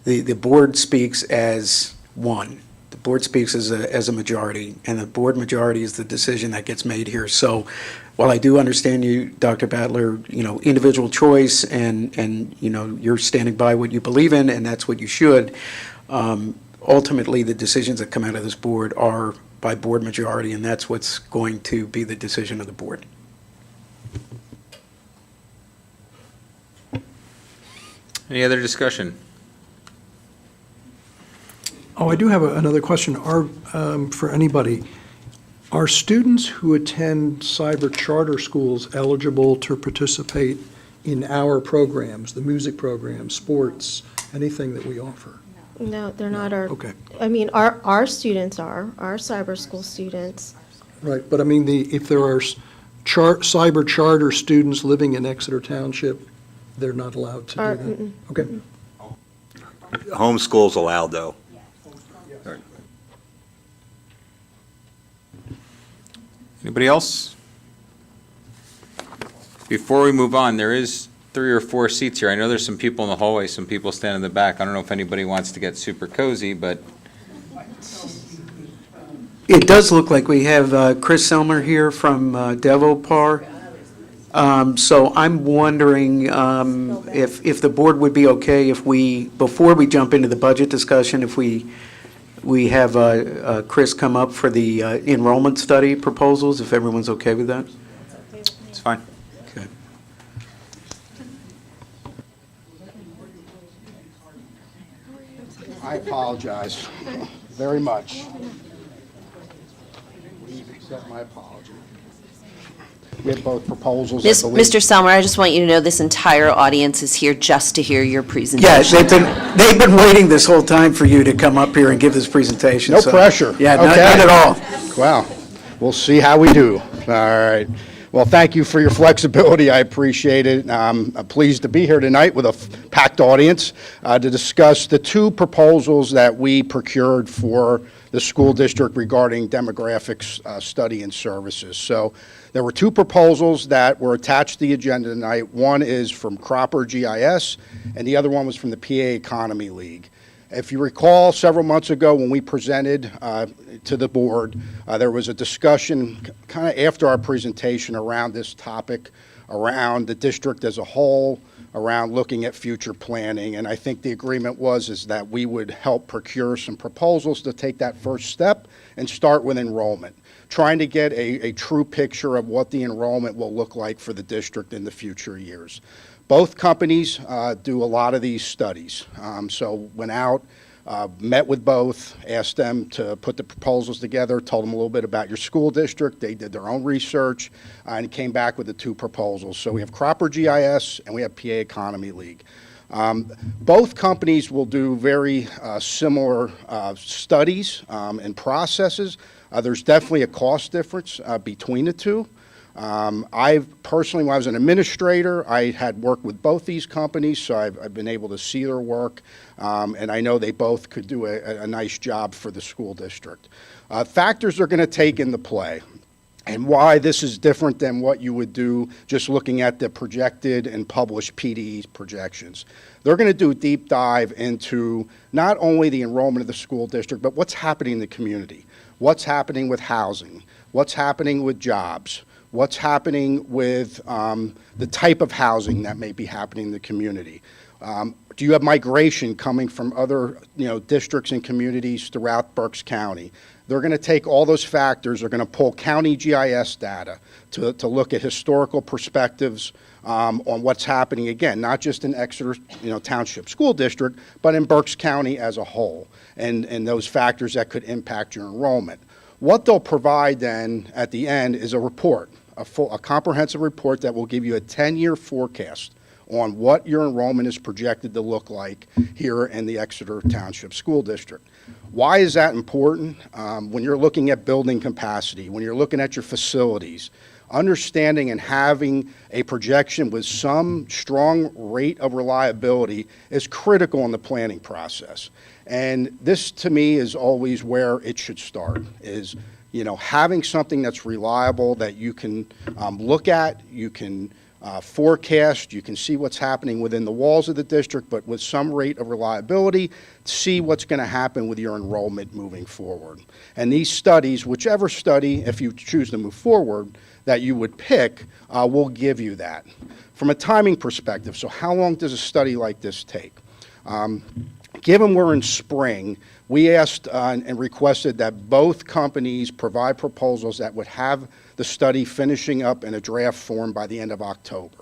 the board speaks as one. The board speaks as a majority, and the board majority is the decision that gets made here. So while I do understand you, Dr. Battler, individual choice and you're standing by what you believe in, and that's what you should, ultimately the decisions that come out of this board are by board majority, and that's what's going to be the decision of the board. Any other discussion? Oh, I do have another question. For anybody, are students who attend cyber charter schools eligible to participate in our programs, the music programs, sports, anything that we offer? No, they're not our. Okay. I mean, our students are, our cyber school students. Right, but I mean, if there are cyber charter students living in Exeter Township, they're not allowed to do that? Okay. Homeschool's allowed, though. Anybody else? Before we move on, there is 3 or 4 seats here. I know there's some people in the hallway, some people stand in the back. I don't know if anybody wants to get super cozy, but It does look like we have Chris Selmer here from Devopar. So I'm wondering if the board would be okay if before we jump into the budget discussion, if we have Chris come up for the enrollment study proposals, if everyone's okay with that? it's fine. Okay. I apologize very much. Please accept my apology. We have both proposals, I believe. Mr. Selmer, I just want you to know this entire audience is here just to hear your Yeah, presentation. they've been waiting this whole time for you to come up here and give this presentation. No so- pressure. Yeah, not Okay. at all. Well, we'll see how we do. All right. Well, thank you for your flexibility. I appreciate it. I'm pleased to be here tonight with a packed audience to discuss the 2 proposals that we procured for the school district regarding demographics study and services. So there were 2 proposals that were attached to the agenda tonight. One is from Cropper GIS, and the other one was from the PA Economy League. If you recall, several months ago when we presented to the board, there was a discussion kind of after our presentation around this topic, around the district as a whole, around looking at future planning. And I think the agreement is that we would help procure some proposals to take that first step and start with enrollment, trying to get a true picture of what the enrollment will look like for the district in the future years. Both companies do a lot of these studies. So went out, met with both, asked them to put the proposals together, told them a little bit about your school district. They did their own research and came back with the 2 proposals. So we have Cropper GIS and we have PA Economy League. Both companies will do very similar studies and processes. There's definitely a cost difference between the 2. I personally, when I was an administrator, I had worked with both these companies, so I've been able to see their work, and I know they both could do a nice job for the school district. Factors are going to take into play, and why this is different than what you would do just looking at the projected and published PDE projections. They're going to do a deep dive into not only the enrollment of the school district, but what's happening in the community, what's happening with housing, what's happening with jobs, what's happening with the type of housing that may be happening in the community. Do you have migration coming from other districts and communities throughout Berks County? They're going to take all those factors. They're going to pull county GIS data to look at historical perspectives on what's happening, again, not just in Exeter Township School District, but in Berks County as a whole, and those factors that could impact your enrollment. What they'll provide then at the end is a report, a comprehensive report that will give you a 10-year forecast on what your enrollment is projected to look like here in the Exeter Township School District. Why is that important? When you're looking at building capacity, when you're looking at your facilities, understanding and having a projection with some strong rate of reliability is critical in the planning process. And this, to me, is always where it should start, is, having something that's reliable that you can look at, you can forecast, you can see what's happening within the walls of the district, but with some rate of reliability, see what's going to happen with your enrollment moving forward. And these studies, whichever study, if you choose to move forward, that you would pick, will give you that. From a timing perspective, so how long does a study like this take? Given we're in spring, we asked and requested that both companies provide proposals that would have the study finishing up in a draft form by the end of October.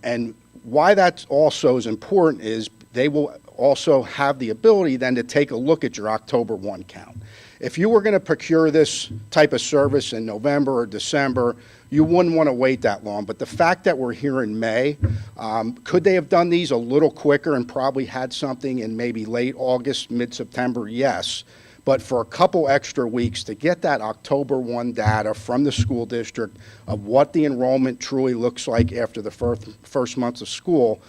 And why that also is important is they will also have the ability then to take a look at your October 1 count. If you were going to procure this type of service in November or December, you wouldn't want to wait that long. But the fact that we're here in May, could they have done these a little quicker and probably had something in maybe late August, mid-September? Yes. But for a couple extra weeks to get that October 1 data from the school district of what the enrollment truly looks like after the first months of school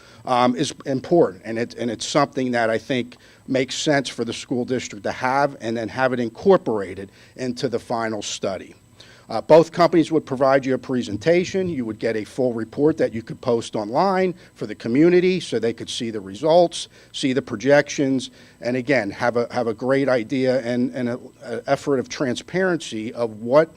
is important. And it's something that I think makes sense for the school district to have and then have it incorporated into the final study. Both companies would provide you a presentation. You would get a full report that you could post online for the community so they could see the results, see the projections, and again, have a great idea and an effort of transparency of what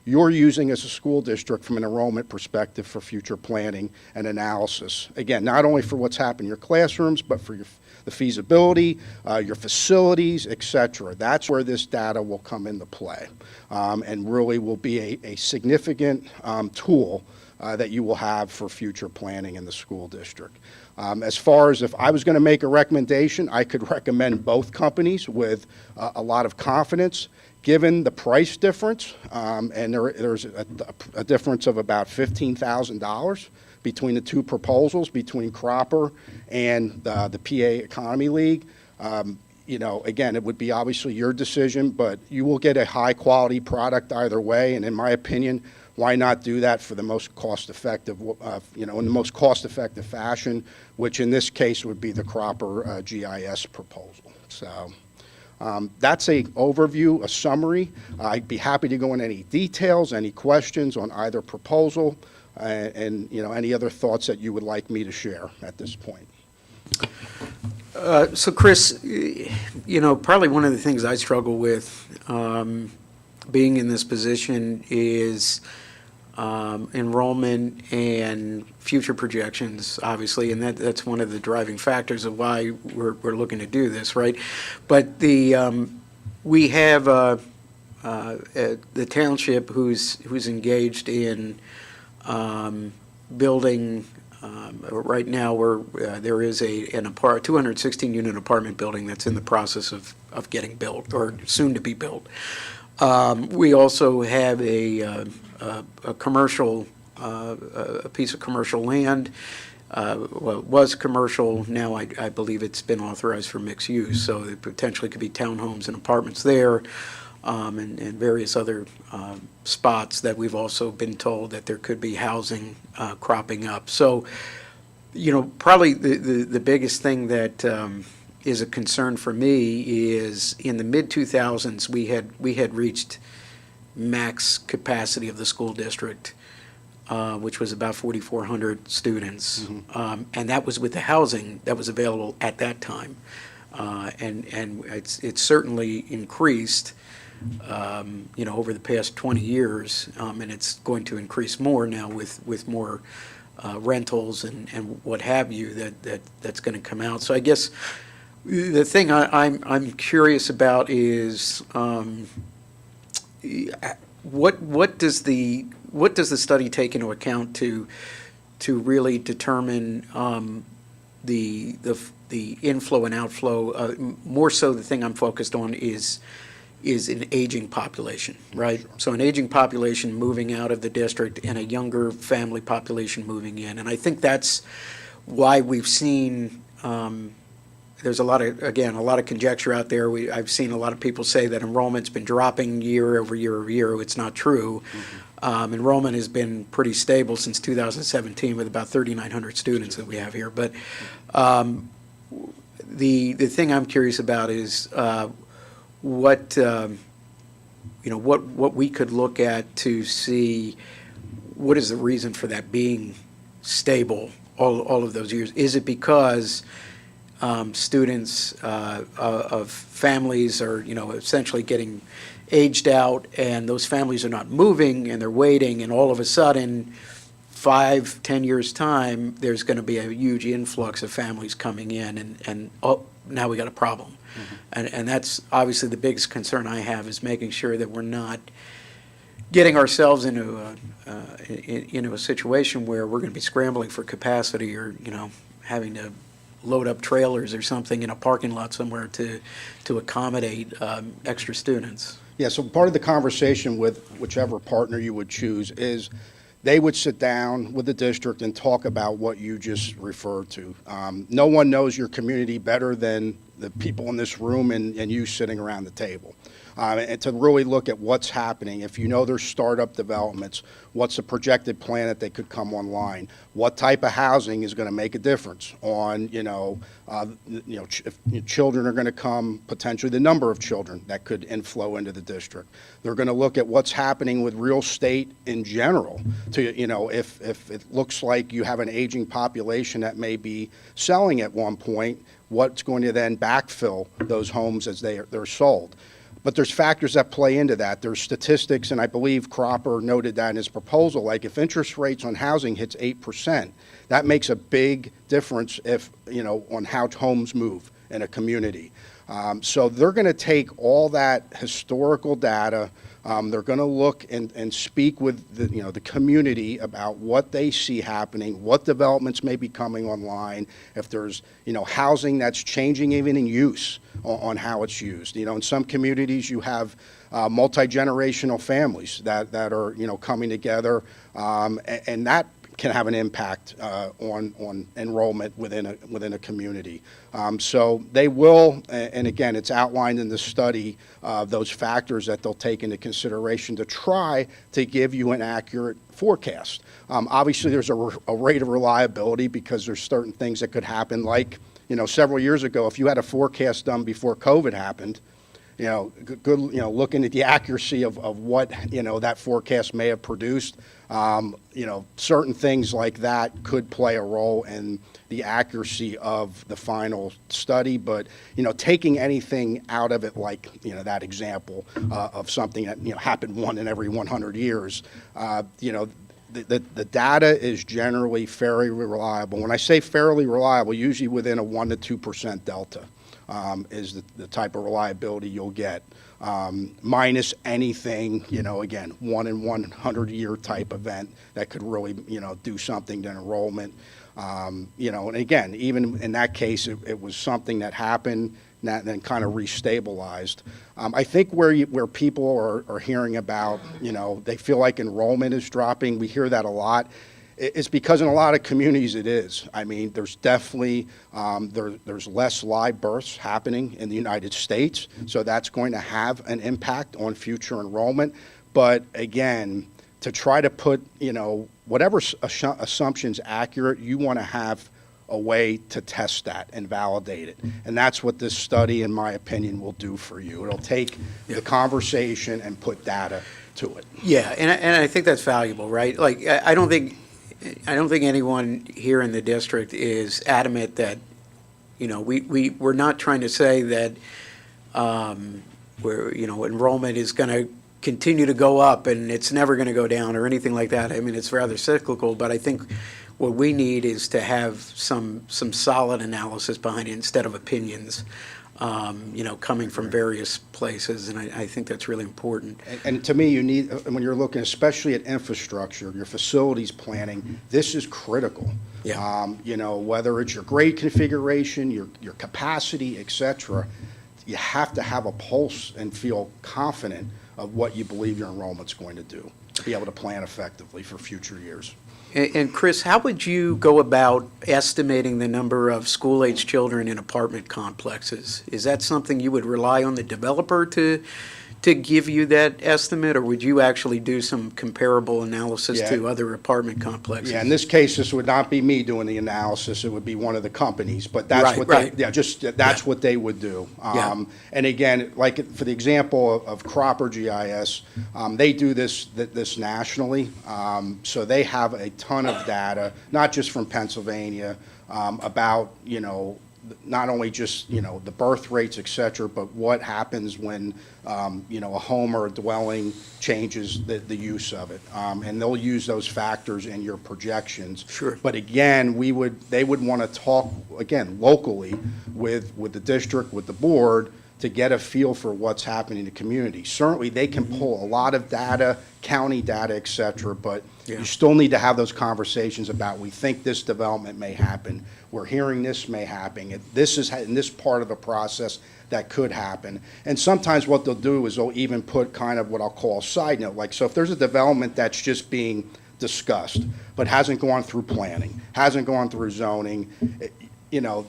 you're using as a school district from an enrollment perspective for future planning and analysis. Again, not only for what's happened in your classrooms, but for the feasibility, your facilities, et cetera. That's where this data will come into play and really will be a significant tool that you will have for future planning in the school district. As far as if I was going to make a recommendation, I could recommend both companies with a lot of confidence. Given the price difference, and there's a difference of about $15,000 between the two proposals, between Cropper and the PA Economy League. Again, it would be obviously your decision, but you will get a high-quality product either way, and in my opinion, why not do that for the most cost-effective, in the most cost-effective fashion, which in this case would be the Cropper GIS proposal. So. That's an overview, a summary. I'd be happy to go into any details, any questions on either proposal, and any other thoughts that you would like me to share at this point. So Chris, probably one of the things I struggle with being in this position is enrollment and future projections, obviously, and that's one of the driving factors of why we're looking to do this, right? But we have the township who's engaged in building. Right now, there is a 216-unit apartment building that's in the process of getting built or soon to be built. We also have a commercial, a piece of commercial land. Well, it was commercial. Now I believe it's been authorized for mixed use, so it potentially could be townhomes and apartments there, and various other spots that we've also been told that there could be housing cropping up. So, probably the biggest thing that is a concern for me is in the mid-2000s we had reached max capacity of the school district, which was about 4,400 students, and that was with the housing that was available at that time, and it's certainly increased, over the past 20 years, and it's going to increase more now with more rentals and what have you that's going to come out. So I guess the thing I'm curious about is what does the study take into account to really determine the inflow and outflow? More so, the thing I'm focused on is is an aging population, right? So an aging population moving out of the district and a younger family population moving in. And I think that's why we've seen, there's a lot of conjecture out there. I've seen a lot of people say that enrollment's been dropping year over year over year. It's not true. Enrollment has been pretty stable since 2017 with about 3,900 students that we have here. But the thing I'm curious about is what we could look at to see what is the reason for that being stable all of those years. Is it because students of families are, essentially getting aged out, and those families are not moving, and they're waiting, and all of a sudden, 5-10 years' time, there's going to be a huge influx of families coming in, and now we got a problem. And that's obviously the biggest concern I have, is making sure that we're not getting ourselves into a situation where we're going to be scrambling for capacity, or having to load up trailers or something in a parking lot somewhere to accommodate extra students. Yeah, so part of the conversation with whichever partner you would choose is they would sit down with the district and talk about what you just referred to. No one knows your community better than the people in this room and you sitting around the table. And to really look at what's happening. If you know there's startup developments, what's the projected plan that they could come online? What type of housing is going to make a difference on, if children are going to come, potentially the number of children that could inflow into the district. They're going to look at what's happening with real estate in general. To if it looks like you have an aging population that may be selling at one point, what's going to then backfill those homes as they're sold. But there's factors that play into that. There's statistics, and I believe Cropper noted that in his proposal. Like if interest rates on housing hits 8%, that makes a big difference on how homes move in a community. So they're going to take all that historical data. They're going to look and speak with the community about what they see happening, what developments may be coming online, if there's housing that's changing even in use on how it's used. In some communities you have multi-generational families that are coming together, and that can have an impact on enrollment within a community. So they will, and again, it's outlined in the study, those factors that they'll take into consideration to try to give you an accurate forecast. Obviously, there's a rate of reliability because there's certain things that could happen, like several years ago, if you had a forecast done before COVID happened, looking at the accuracy of what, that forecast may have produced, certain things like that could play a role in the accuracy of the final study. But, taking anything out of it, like, that example of something that, happened one in every 100 years, the data is generally fairly reliable. When I say fairly reliable, usually within a 1% to 2% delta. Is the type of reliability you'll get, minus anything, again, 1 in 100 year type event that could really, do something to enrollment. And again, even in that case, it was something that happened and then kind of restabilized. I think where people are hearing about, they feel like enrollment is dropping, we hear that a lot. It's because in a lot of communities it is. I mean, there's definitely, there's less live births happening in the United States, so that's going to have an impact on future enrollment. But again, to try to put, whatever assumption's accurate, you want to have a way to test that and validate it. And that's what this study, in my opinion, will do for you. It'll take the conversation and put data to it. Yeah, and I think that's valuable, right? Like, I don't think anyone here in the district is adamant that, we're not trying to say that, enrollment is going to continue to go up and it's never going to go down or anything like that. I mean, it's rather cyclical, but I think what we need is to have some solid analysis behind it instead of opinions, coming from various places, and I think that's really important. And to me, you need, when you're looking especially at infrastructure, your facilities planning, this is critical. Yeah. Whether it's your grade configuration, your capacity, et cetera, you have to have a pulse and feel confident of what you believe your enrollment's going to do, to be able to plan effectively for future years. And Chris, how would you go about estimating the number of school-age children in apartment complexes? Is that something you would rely on the developer to give you that estimate, or would you actually do some comparable analysis Yeah. to other apartment complexes? Yeah, in this case, this would not be me doing the analysis, it would be one of the companies, but that's Right, what right. that's what they would do. Yeah. And again, like for the example of Cropper GIS, they do this nationally, so they have a ton of data, not just from Pennsylvania, about, not only just, the birth rates, et cetera, but what happens when, a home or a dwelling changes the use of it. And they'll use those factors in your projections. Sure. But again, they would want to talk, again, locally with the district, with the board, to get a feel for what's happening in the community. Certainly, they can pull a lot of data, county data, et cetera, but Yeah. you still need to have those conversations about, we think this development may happen, we're hearing this may happen, this is in this part of the process that could happen. And sometimes what they'll do is they'll even put kind of what I'll call a side note, like, so if there's a development that's just being discussed, but hasn't gone through planning, hasn't gone through zoning,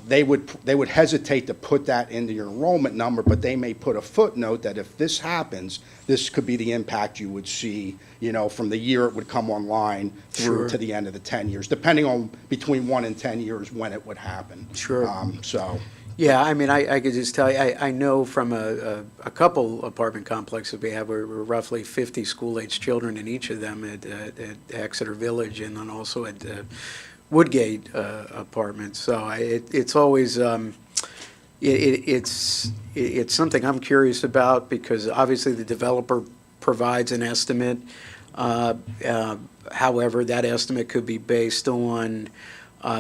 they would hesitate to put that into your enrollment number, but they may put a footnote that if this happens, this could be the impact you would see, from the year it would come online through Sure. to the end of the 10 years, depending on between 1 and 10 years when it would happen. Sure. So, Yeah, I mean, I could just tell you, I know from a couple apartment complexes we have, we're roughly 50 school-age children in each of them at Exeter Village and then also at Woodgate Apartments. So it's always, it's something I'm curious about because obviously the developer provides an estimate. However, that estimate could be based on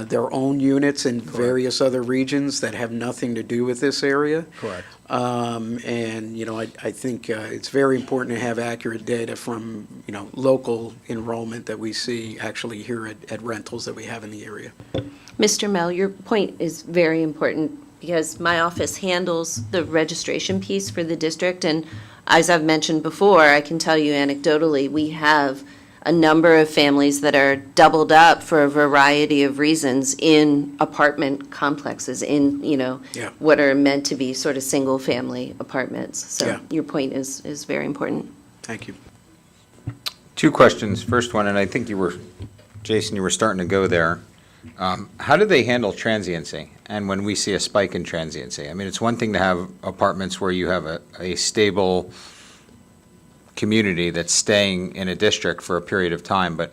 their own units in various other regions that have nothing to do with this area. correct. And, I think it's very important to have accurate data from, local enrollment that we see actually here at rentals that we have in the area. Mr. Mel, your point is very important because my office handles the registration piece for the district. And as I've mentioned before, I can tell you anecdotally, we have a number of families that are doubled up for a variety of reasons in apartment complexes, in, Yeah. what are meant to be sort of single-family apartments. So Yeah. your point is very important. Thank you. Two questions. First one, and I think Jason, you were starting to go there. How do they handle transiency? And when we see a spike in transiency? I mean, it's one thing to have apartments where you have a stable community that's staying in a district for a period of time, but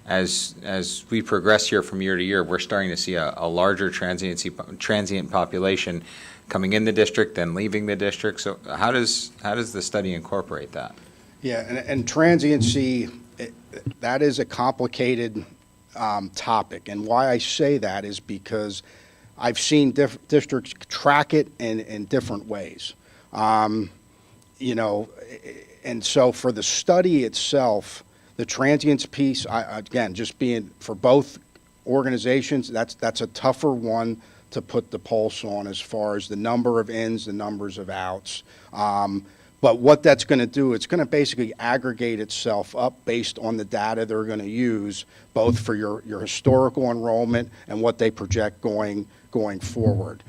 as we progress here from year to year, we're starting to see a larger transient population coming in the district, then leaving the district. So how does the study incorporate that? Yeah, and transiency, that is a complicated topic. And why I say that is because I've seen districts track it in different ways. And so for the study itself, the transients piece, again, just being for both organizations, that's a tougher one to put the pulse on as far as the number of ins, the numbers of outs. But what that's going to do, it's going to basically aggregate itself up based on the data they're going to use, both for your historical enrollment and what they project going forward.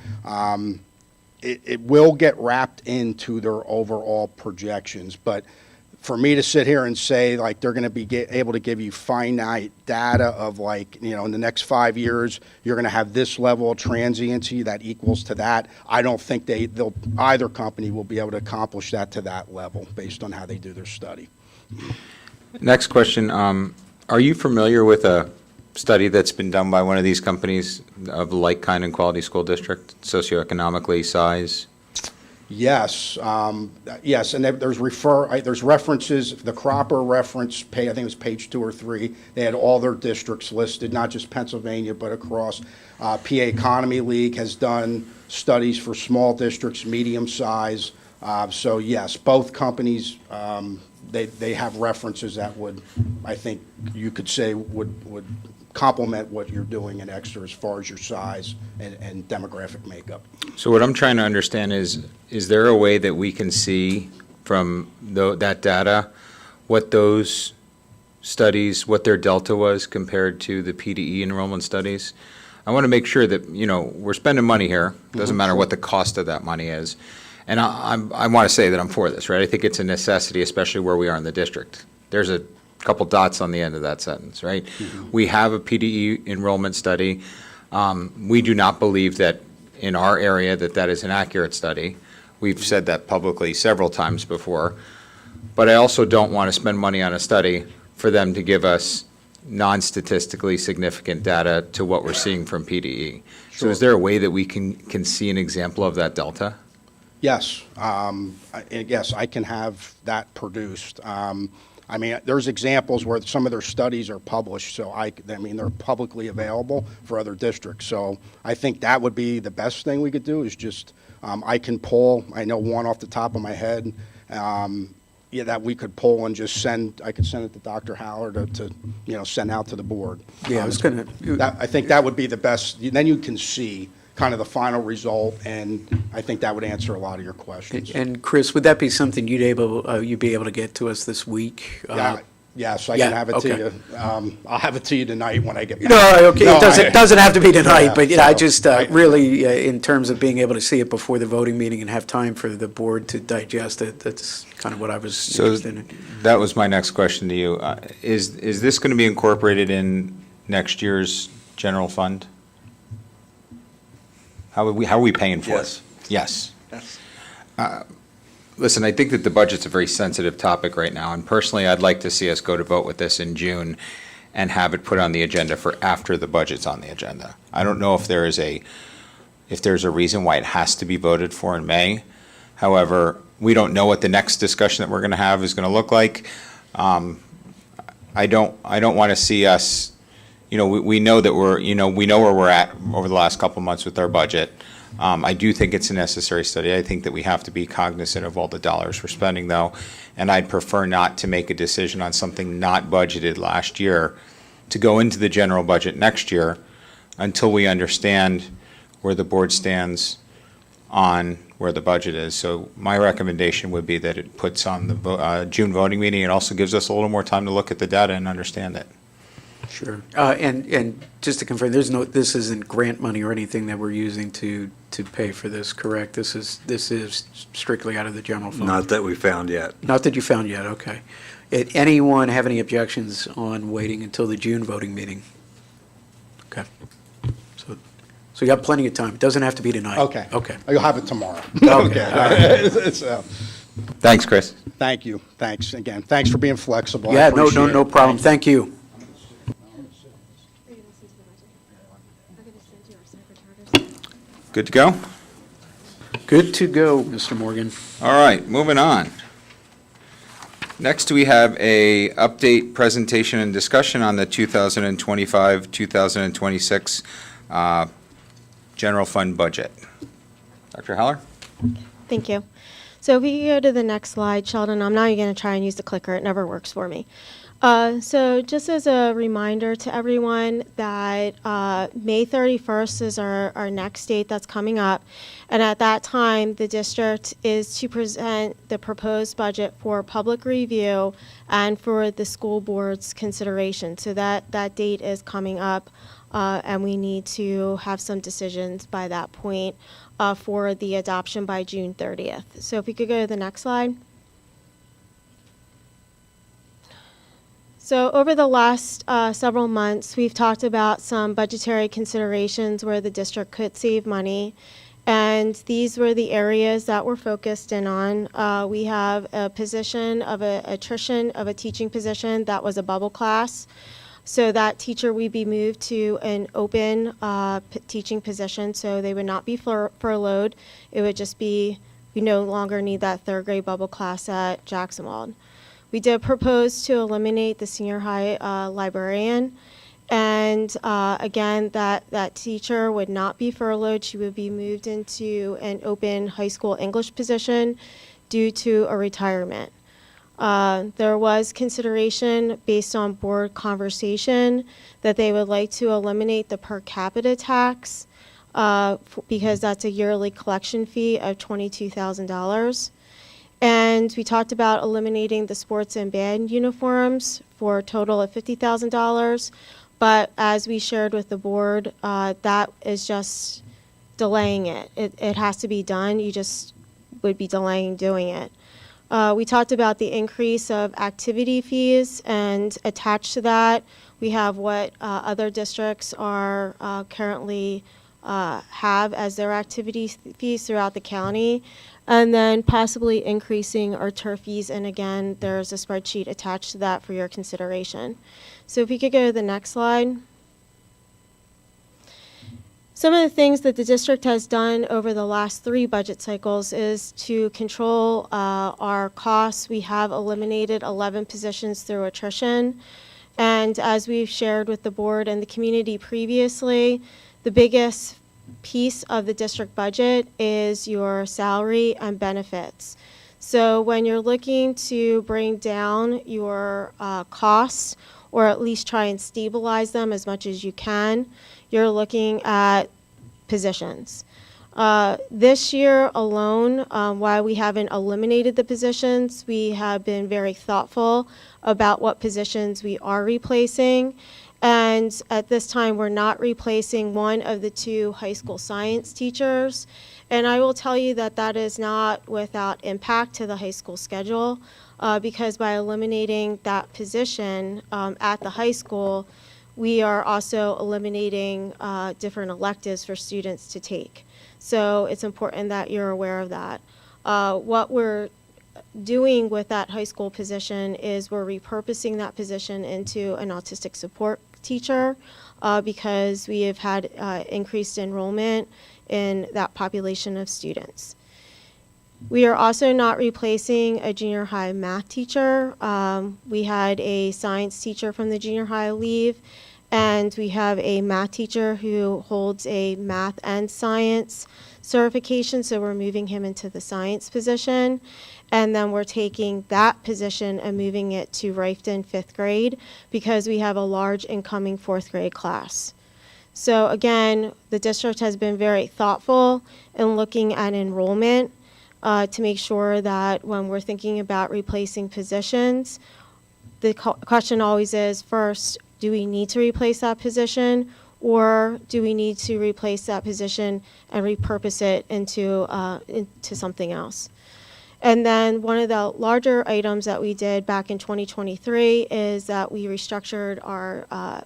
It will get wrapped into their overall projections, but for me to sit here and say, like, they're going to be able to give you finite data of, like, in the next 5 years, you're going to have this level of transiency that equals to that, I don't think either company will be able to accomplish that to that level based on how they do their study. Next question, are you familiar with a study that's been done by one of these companies of like kind and quality school district, socioeconomically size? Yes, yes, and there's references, the Cropper reference, I think it was page 2 or 3, they had all their districts listed, not just Pennsylvania, but across. PA Economy League has done studies for small districts, medium size. So yes, both companies, they have references that would, I think you could say would complement what you're doing in Exeter as far as your size and demographic makeup. So what I'm trying to understand is there a way that we can see from that data what those studies, what their delta was compared to the PDE enrollment studies? I want to make sure that, we're spending money here. Doesn't matter what the cost of that money is. And I want to say that I'm for this, right? I think it's a necessity, especially where we are in the district. There's a couple dots on the end of that sentence, right? We have a PDE enrollment study. We do not believe that in our area that is an accurate study. We've said that publicly several times before. But I also don't want to spend money on a study for them to give us non-statistically significant data to what we're seeing from PDE. So is there a way that we can see an example of that delta? Yes, yes, I can have that produced. I mean, there's examples where some of their studies are published, so I mean, they're publicly available for other districts. So I think that would be the best thing we could do is just, I can pull, I know one off the top of my head, yeah, that we could pull and just I could send it to Dr. Haller to send out to the board. Yeah, I was going to. I think that would be the best. Then you can see kind of the final result, and I think that would answer a lot of your questions. And Chris, would that be something you'd be able to get to us this week? Yeah, yes, I yeah, can have it okay. to you. I'll have it to you tonight when I get back. No, okay, it doesn't have to be tonight, Yeah, but so, I just really, in terms of being able to see it before the voting meeting and have time for the board to digest it, that's kind of what I was interested in. That was my next question to you. Is this going to be incorporated in next year's general fund? How are we paying for it? Yes. Listen, I think that the budget's a very sensitive topic right now, and personally, I'd like to see us go to vote with this in June and have it put on the agenda for after the budget's on the agenda. I don't know if there's a reason why it has to be voted for in May. However, we don't know what the next discussion that we're going to have is going to look like. I don't want to see us. We know that we know where we're at over the last couple of months with our budget. I do think it's a necessary study. I think that we have to be cognizant of all the dollars we're spending, though, and I'd prefer not to make a decision on something not budgeted last year to go into the general budget next year until we understand where the board stands on where the budget is. So my recommendation would be that it puts on the June voting meeting. It also gives us a little more time to look at the data and understand it. Sure. And just to confirm, this isn't grant money or anything that we're using to pay for this, correct? This is strictly out of the general fund? Not that we found yet. Not that you found yet, okay. Anyone have any objections on waiting until the June voting meeting? Okay. So you have plenty of time. It doesn't have to be tonight. Okay. Okay. You'll have it tomorrow. Okay. All right. So, Thanks, Chris. thank you. Thanks again. Thanks for being flexible. I Yeah, no appreciate it. problem. Thank you. Good to go? Good to go, Mr. Morgan. All right, moving on. Next, we have a update, presentation, and discussion on the 2025-2026 general fund budget. Dr. Haller? Thank you. So if we could go to the next slide, Sheldon, I'm not even going to try and use the clicker. It never works for me. So just as a reminder to everyone that May 31st is our next date that's coming up. And at that time, the district is to present the proposed budget for public review and for the school board's consideration. So that date is coming up, and we need to have some decisions by that point for the adoption by June 30th. So if we could go to the next slide. So over the last several months, we've talked about some budgetary considerations where the district could save money. And these were the areas that we're focused in on. We have a position of attrition of a teaching position that was a bubble class. So that teacher would be moved to an open teaching position, so they would not be furloughed. It would just be, we no longer need that third grade bubble class at Jacksonwald. We did propose to eliminate the senior high librarian. And again, that teacher would not be furloughed. She would be moved into an open high school English position due to a retirement. There was consideration based on board conversation that they would like to eliminate the per capita tax because that's a yearly collection fee of $22,000. And we talked about eliminating the sports and band uniforms for a total of $50,000. But as we shared with the board, that is just delaying it. It has to be done. You just would be delaying doing it. We talked about the increase of activity fees, and attached to that, we have what other districts are currently have as their activity fees throughout the county, and then possibly increasing our turf fees. And again, there's a spreadsheet attached to that for your consideration. So if we could go to the next slide. Some of the things that the district has done over the last 3 budget cycles is to control our costs. We have eliminated 11 positions through attrition. And as we've shared with the board and the community previously, the biggest piece of the district budget is your salary and benefits. So when you're looking to bring down your costs, or at least try and stabilize them as much as you can, you're looking at positions. This year alone, while we haven't eliminated the positions, we have been very thoughtful about what positions we are replacing. And at this time, we're not replacing one of the 2 high school science teachers. And I will tell you that that is not without impact to the high school schedule, because by eliminating that position at the high school, we are also eliminating different electives for students to take. So it's important that you're aware of that. What we're doing with that high school position is we're repurposing that position into an autistic support teacher because we have had increased enrollment in that population of students. We are also not replacing a junior high math teacher. We had a science teacher from the junior high leave, and we have a math teacher who holds a math and science certification, so we're moving him into the science position. And then we're taking that position and moving it to Rifton 5th grade because we have a large incoming 4th grade class. So again, the district has been very thoughtful in looking at enrollment to make sure that when we're thinking about replacing positions, the question always is, first, do we need to replace that position, or do we need to replace that position and repurpose it into something else? And then one of the larger items that we did back in 2023 is that we restructured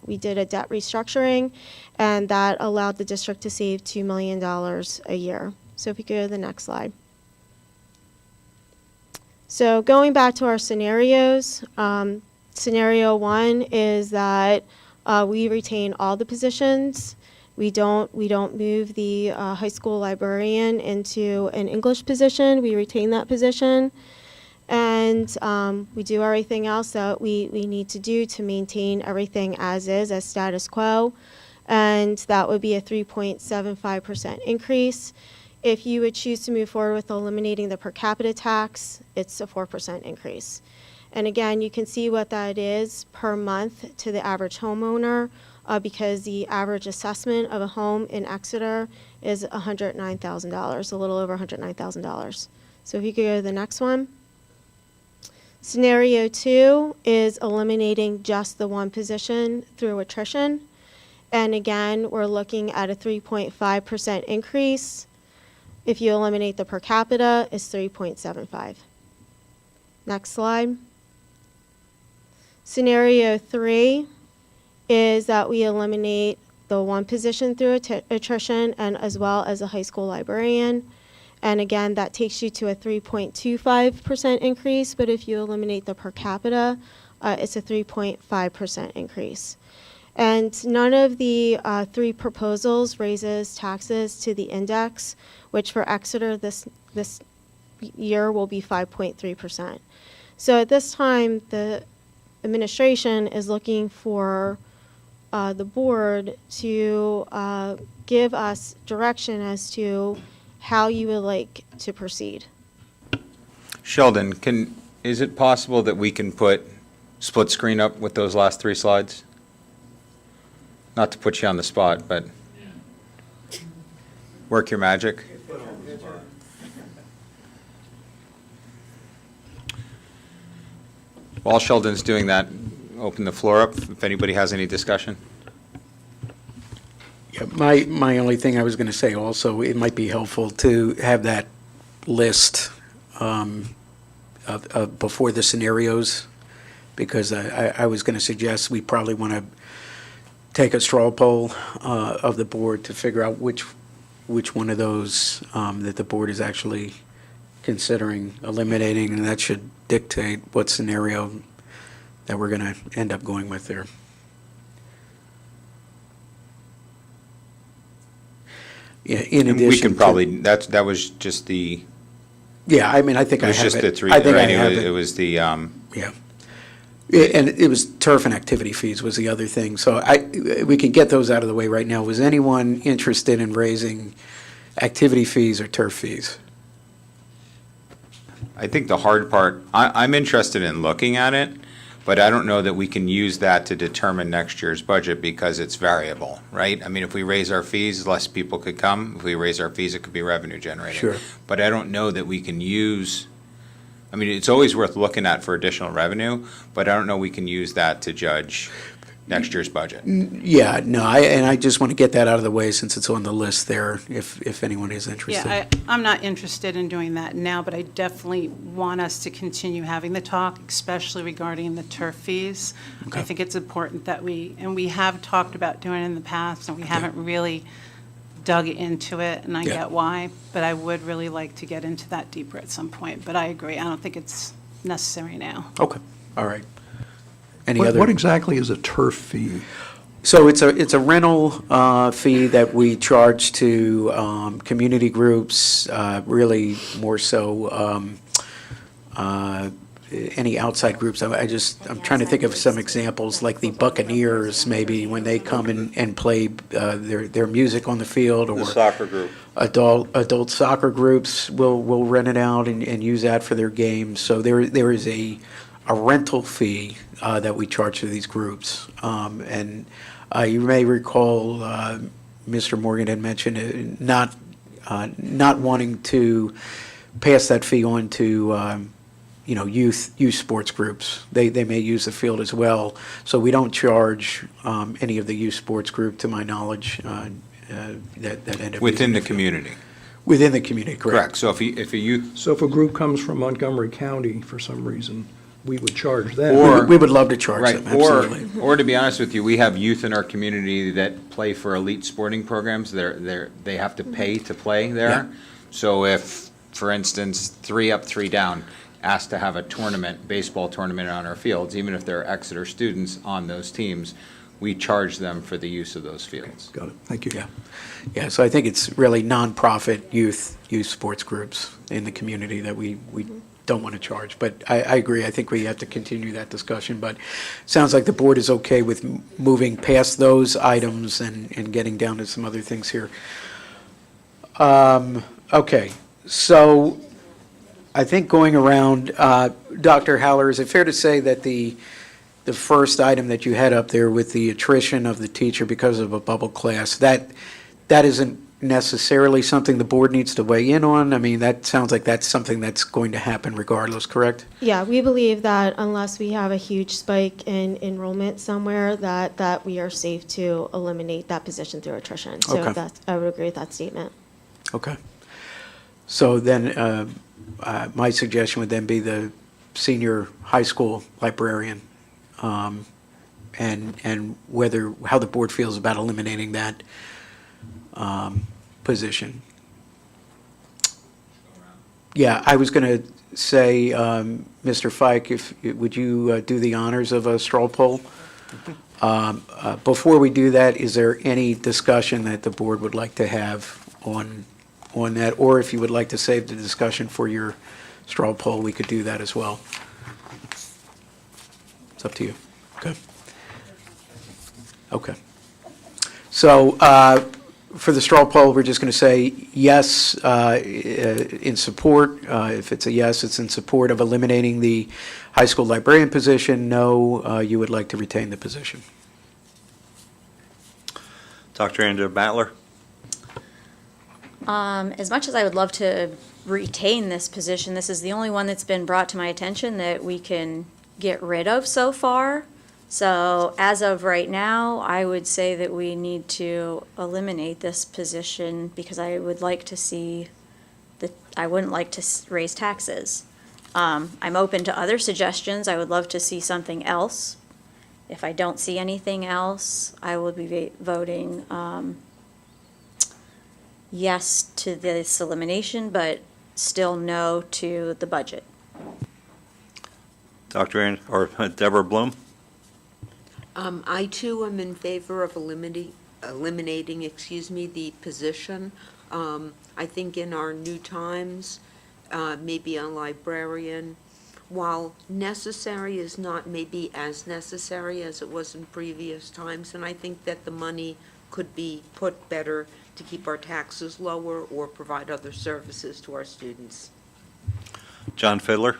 we did a debt restructuring, and that allowed the district to save $2 million a year. So if you go to the next slide. So going back to our scenarios, scenario 1 is that we retain all the positions. We don't move the high school librarian into an English position. We retain that position. And we do everything else that we need to do to maintain everything as is, as status quo. And that would be a 3.75% increase. If you would choose to move forward with eliminating the per capita tax, it's a 4% increase. And again, you can see what that is per month to the average homeowner because the average assessment of a home in Exeter is $109,000, a little over $109,000. So if you could go to the next one. Scenario 2 is eliminating just the 1 position through attrition. And again, we're looking at a 3.5% increase. If you eliminate the per capita, it's 3.75. Next slide. Scenario 3 is that we eliminate the 1 position through attrition and as well as a high school librarian. And again, that takes you to a 3.25% increase, but if you eliminate the per capita, it's a 3.5% increase. And none of the 3 proposals raises taxes to the index, which for Exeter this year will be 5.3%. So at this time, the administration is looking for the board to give us direction as to how you would like to proceed. Sheldon, can Is it possible that we can put split screen up with those last 3 slides? Not to put you on the spot, but work your magic. While Sheldon's doing that, open the floor up if anybody has any discussion. Yeah, my only thing I was going to say also, it might be helpful to have that list of before the scenarios, because I was going to suggest we probably want to take a straw poll of the board to figure out which one of those that the board is actually considering eliminating, and that should dictate what scenario that we're going to end up going with there. Yeah, in And addition we can to- probably, that was just the, Yeah, I mean, I think it I was have just it. the 3, I think I right? have It was the, Yeah. And it was turf and activity fees was the other thing. So we can get those out of the way right now. Was anyone interested in raising activity fees or turf fees? I think the hard part, I'm interested in looking at it, but I don't know that we can use that to determine next year's budget because it's variable, right? I mean, if we raise our fees, less people could come. If we raise our fees, it could be revenue generating. Sure. But I don't know that we can use, I mean, it's always worth looking at for additional revenue, but I don't know we can use that to judge next year's budget. Yeah, no, and I just want to get that out of the way since it's on the list there, if anyone is interested. Yeah, I'm not interested in doing that now, but I definitely want us to continue having the talk, especially regarding the turf fees. Okay. I think it's important that we have talked about doing it in the past, and we haven't really dug into it, and I Yeah. get why, but I would really like to get into that deeper at some point. But I agree, I don't think it's necessary now. Okay, all right. Any What other? exactly is a turf fee? So it's a rental fee that we charge to community groups, really more so any outside groups. I'm trying to think of some examples, like the Buccaneers, maybe, when they come and play their music on the field, The or soccer group. adult soccer groups will rent it out and use that for their games. So there is a rental fee that we charge to these groups. And you may recall, Mr. Morgan had mentioned not wanting to pass that fee on to, youth sports groups. They may use the field as well. So we don't charge any of the youth sports group, to my knowledge, that end up. Within using the field. community. Within the community, correct. Correct. So if a youth, So if a group comes from Montgomery County for some reason, we would charge them. Or- We would love to charge right, them, absolutely. or to be honest with you, we have youth in our community that play for elite sporting programs. They have to pay to play there. So if, for instance, 3 up, 3 down asked to have a tournament, baseball tournament on our fields, even if they're Exeter students on those teams, we charge them for the use of those fields. Got it, thank you. Yeah. Yeah, so I think it's really nonprofit youth sports groups in the community that we don't want to charge. But I agree, I think we have to continue that discussion. But it sounds like the board is okay with moving past those items and getting down to some other things here. Okay, so I think going around, Dr. Haller, is it fair to say that the first item that you had up there with the attrition of the teacher because of a bubble class, that isn't necessarily something the board needs to weigh in on? I mean, that sounds like that's something that's going to happen regardless, correct? Yeah, we believe that unless we have a huge spike in enrollment somewhere, that we are safe to eliminate that position through attrition. So Okay. I would agree with that statement. Okay. So then, my suggestion would then be the senior high school librarian, and how the board feels about eliminating that position. Yeah, I was going to say, Mr. Fike, would you do the honors of a straw poll? Before we do that, is there any discussion that the board would like to have on that? Or if you would like to save the discussion for your straw poll, we could do that as well. It's up to you. Okay. Okay. So For the straw poll, we're just going to say yes in support. If it's a yes, it's in support of eliminating the high school librarian position. No, you would like to retain the position. Dr. Andrew Battler? As much as I would love to retain this position, this is the only one that's been brought to my attention that we can get rid of so far. So as of right now, I would say that we need to eliminate this position because I would like to see I wouldn't like to raise taxes. I'm open to other suggestions. I would love to see something else. If I don't see anything else, I will be voting yes to this elimination, but still no to the budget. Deborah Bloom? I too am in favor of eliminating, the position. I think in our new times, maybe a librarian, while necessary, is not maybe as necessary as it was in previous times, and I think that the money could be put better to keep our taxes lower or provide other services to our students. John Fiddler?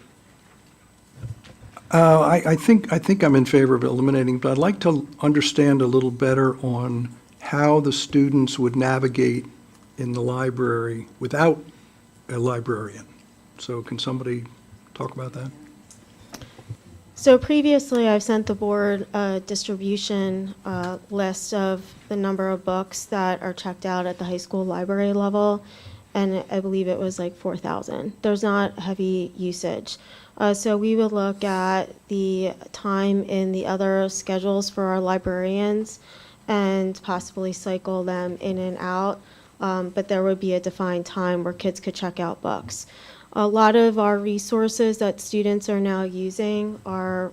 I think I'm in favor of eliminating, but I'd like to understand a little better on how the students would navigate in the library without a librarian. So can somebody talk about that? So previously, I've sent the board a distribution list of the number of books that are checked out at the high school library level, and I believe it was like 4,000. There's not heavy usage. So we would look at the time in the other schedules for our librarians and possibly cycle them in and out, but there would be a defined time where kids could check out books. A lot of our resources that students are now using are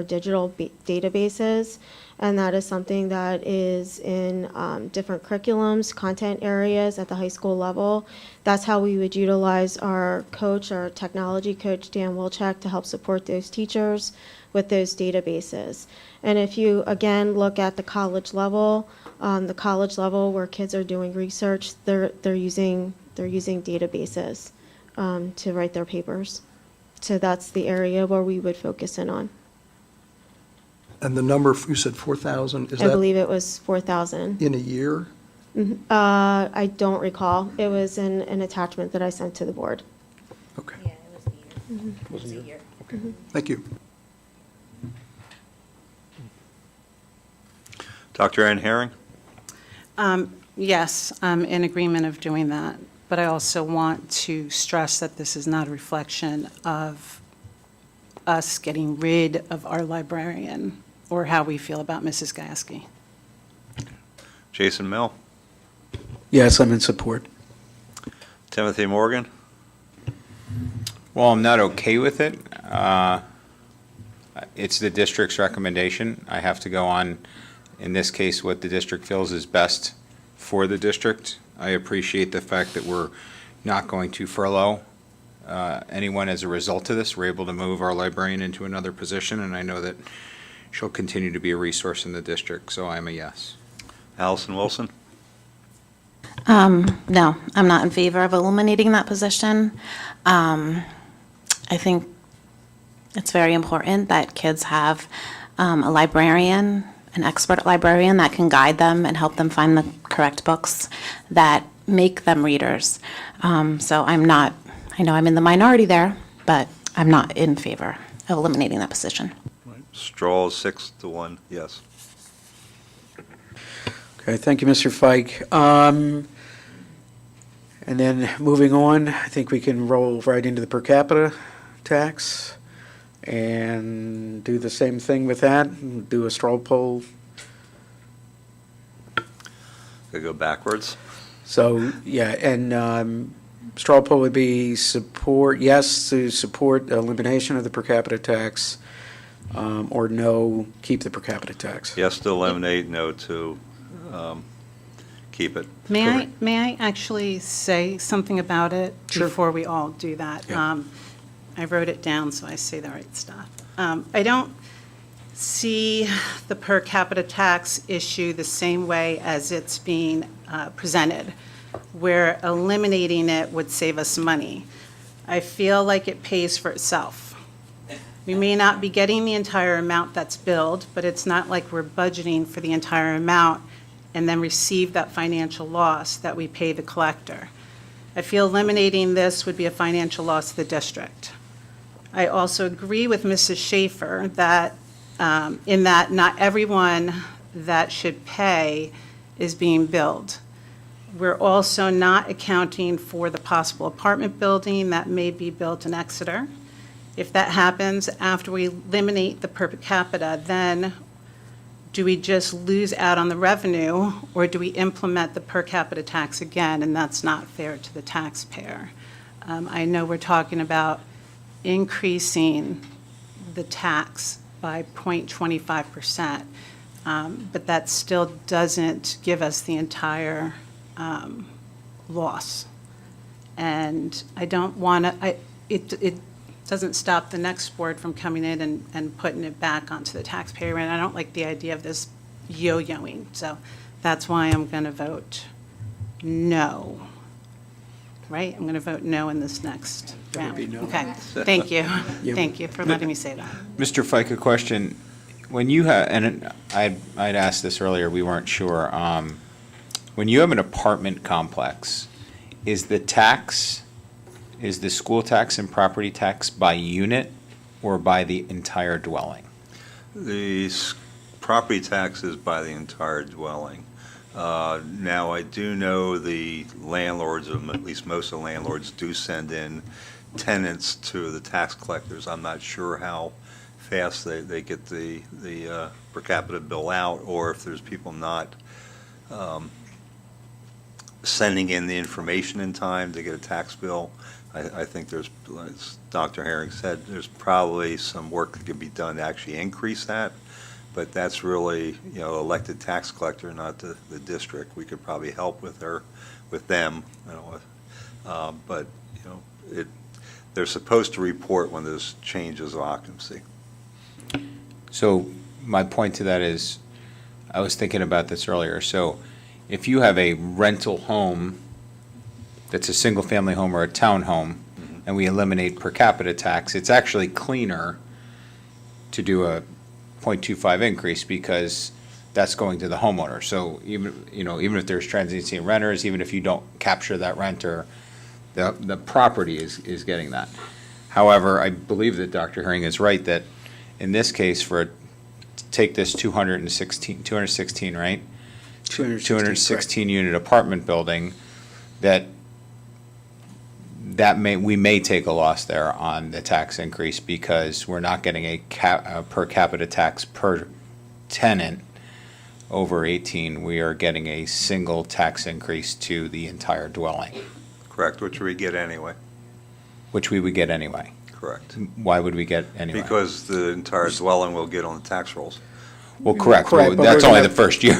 digital databases, and that is something that is in different curriculums, content areas at the high school level. That's how we would utilize our coach, our technology coach, Dan Wilczek, to help support those teachers with those databases. And if you, again, look at the college level where kids are doing research, they're using databases to write their papers. So that's the area where we would focus in on. And the number, you said 4,000, is I that believe it was 4,000. in a year? I don't recall. It was in an attachment that I sent to the board. Okay. Yeah, it was a year. It was a It's a year. year. Okay, thank you. Dr. Ann Herring? Yes, I'm in agreement of doing that, but I also want to stress that this is not a reflection of us getting rid of our librarian or how we feel about Mrs. Gasky. Jason Mill? Yes, I'm in support. Timothy Morgan? Well, I'm not okay with it. It's the district's recommendation. I have to go on, in this case, what the district feels is best for the district. I appreciate the fact that we're not going to furlough anyone as a result of this. We're able to move our librarian into another position, and I know that she'll continue to be a resource in the district, so I'm a yes. Allison Wilson? No, I'm not in favor of eliminating that position. I think it's very important that kids have a librarian, an expert librarian that can guide them and help them find the correct books that make them readers. So I know I'm in the minority there, but I'm not in favor of eliminating that position. Straw 6-1, yes. Okay, thank you, Mr. Fike. And then moving on, I think we can roll right into the per capita tax and do the same thing with that, do a straw poll. Could go backwards. So, yeah, and straw poll would be support, yes to support elimination of the per capita tax, or no, keep the per capita tax. Yes to eliminate, no to keep it. May I actually say something about it Sure. before we all do that? Yeah. I wrote it down so I say the right stuff. I don't see the per capita tax issue the same way as it's being presented, where eliminating it would save us money. I feel like it pays for itself. We may not be getting the entire amount that's billed, but it's not like we're budgeting for the entire amount and then receive that financial loss that we pay the collector. I feel eliminating this would be a financial loss to the district. I also agree with Mrs. Schaefer that, in that not everyone that should pay is being billed. We're also not accounting for the possible apartment building that may be built in Exeter. If that happens after we eliminate the per capita, then do we just lose out on the revenue, or do we implement the per capita tax again, and that's not fair to the taxpayer? I know we're talking about increasing the tax by 0.25%, but that still doesn't give us the entire loss. And I don't want to, it doesn't stop the next board from coming in and putting it back onto the taxpayer, and I don't like the idea of this yo-yoing. So that's why I'm going to vote no. Right? I'm going to vote no in this next round. be no. Okay, thank you. Yep. Thank you for letting me say that. Mr. Fike, a question. When you have, and I'd asked this earlier, we weren't sure. When you have an apartment complex, is the school tax and property tax by unit or by the entire dwelling? The property tax is by the entire dwelling. Now, I do know the landlords, or at least most of the landlords, do send in tenants to the tax collectors. I'm not sure how fast they get the per capita bill out, or if there's people not sending in the information in time to get a tax bill. I think there's, as Dr. Herring said, there's probably some work that could be done to actually increase that. But that's really, elected tax collector, not the district. We could probably help with them. But, they're supposed to report when there's changes of occupancy. So my point to that is, I was thinking about this earlier. So if you have a rental home that's a single-family home or a townhome, and we eliminate per capita tax, it's actually cleaner to do a 0.25 increase because that's going to the homeowner. So even if there's transiency and renters, even if you don't capture that renter, the property is getting that. However, I believe that Dr. Herring is right that in this case, take this 216, right? 216 unit apartment building, we may take a loss there on the tax increase because we're not getting a per capita tax per tenant over 18. We are getting a single tax increase to the entire dwelling. Correct, which we get anyway. Which we would get anyway. Correct. Why would we get anyway? Because the entire dwelling will get on the tax rolls. Well, correct. Correct, but That's we're only gonna- the first year.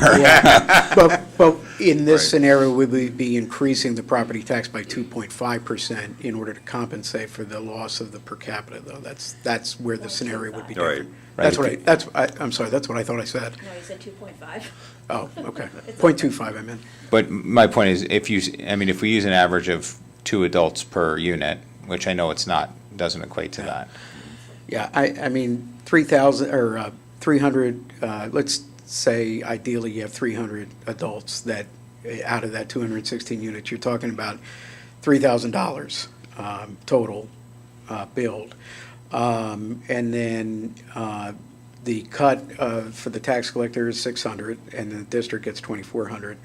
But in this Right. scenario, we would be increasing the property tax by 2.5% in order to compensate for the loss of the per capita, though. That's where the scenario would be different. Right. I'm sorry, that's what I thought I said. No, you said 2.5. Oh, okay. 0.25, I meant. But my point is, if we use an average of 2 adults per unit, which I know it's not, doesn't equate to that. Yeah, I mean, 3,000, or 300, let's say ideally you have 300 adults that, out of that 216 units, you're talking about $3,000 total billed. And then the cut for the tax collector is 600, and the district gets 2,400.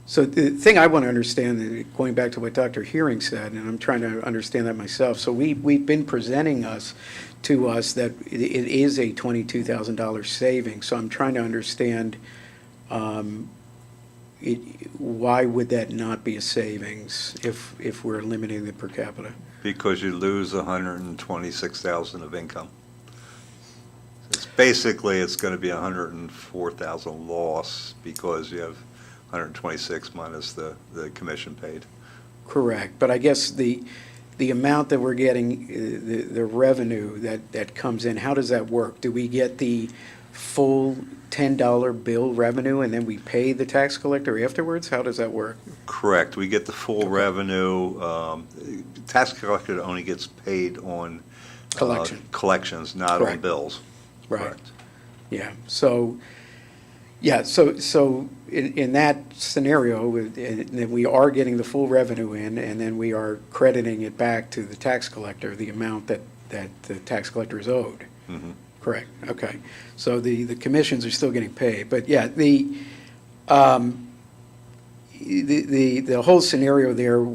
So the thing I want to understand, going back to what Dr. Herring said, and I'm trying to understand that myself, so we've been presenting to us that it is a $22,000 savings, so I'm trying to understand why would that not be a savings if we're eliminating the per capita? Because you lose 126,000 of income. It's going to be 104,000 loss because you have 126 minus the commission paid. Correct, but I guess the amount that we're getting, the revenue that comes in, how does that work? Do we get the full $10 bill revenue and then we pay the tax collector afterwards? How does that work? Correct. We get the full revenue. Tax collector only gets paid on collections, not on Correct. bills. Right. Correct. Yeah, so in that scenario, and then we are getting the full revenue in, and then we are crediting it back to the tax collector, the amount that the tax collector is owed. Mhm. Correct, okay. So the commissions are still getting paid, but yeah, the whole scenario there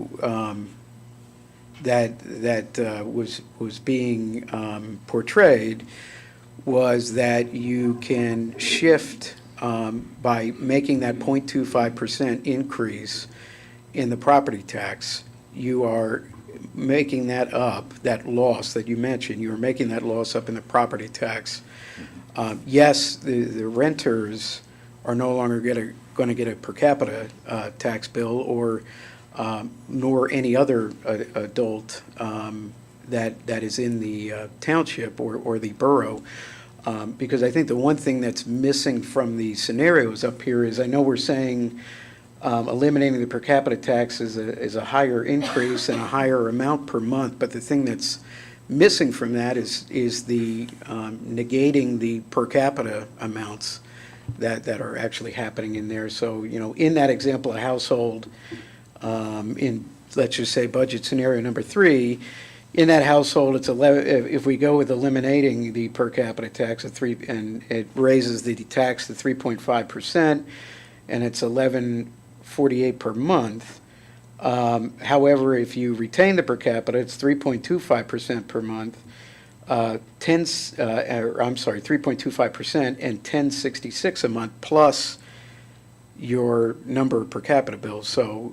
that was being portrayed was that you can shift by making that 0.25% increase in the property tax. You are making that up, that loss that you mentioned, you are making that loss up in the property tax. Yes, the renters are no longer going to get a per capita tax bill or nor any other adult that is in the township or the borough. Because I think the one thing that's missing from the scenarios up here is, I know we're saying eliminating the per capita tax is a higher increase and a higher amount per month, but the thing that's missing from that is the negating the per capita amounts that are actually happening in there. So, in that example, a household, in, let's just say, budget scenario number 3, in that household, it's 11, if we go with eliminating the per capita tax at 3, and it raises the tax to 3.5%, and it's $11.48 per month. However, if you retain the per capita, it's 3.25% per month, 3.25% and $10.66 a month plus your number per capita bills. So,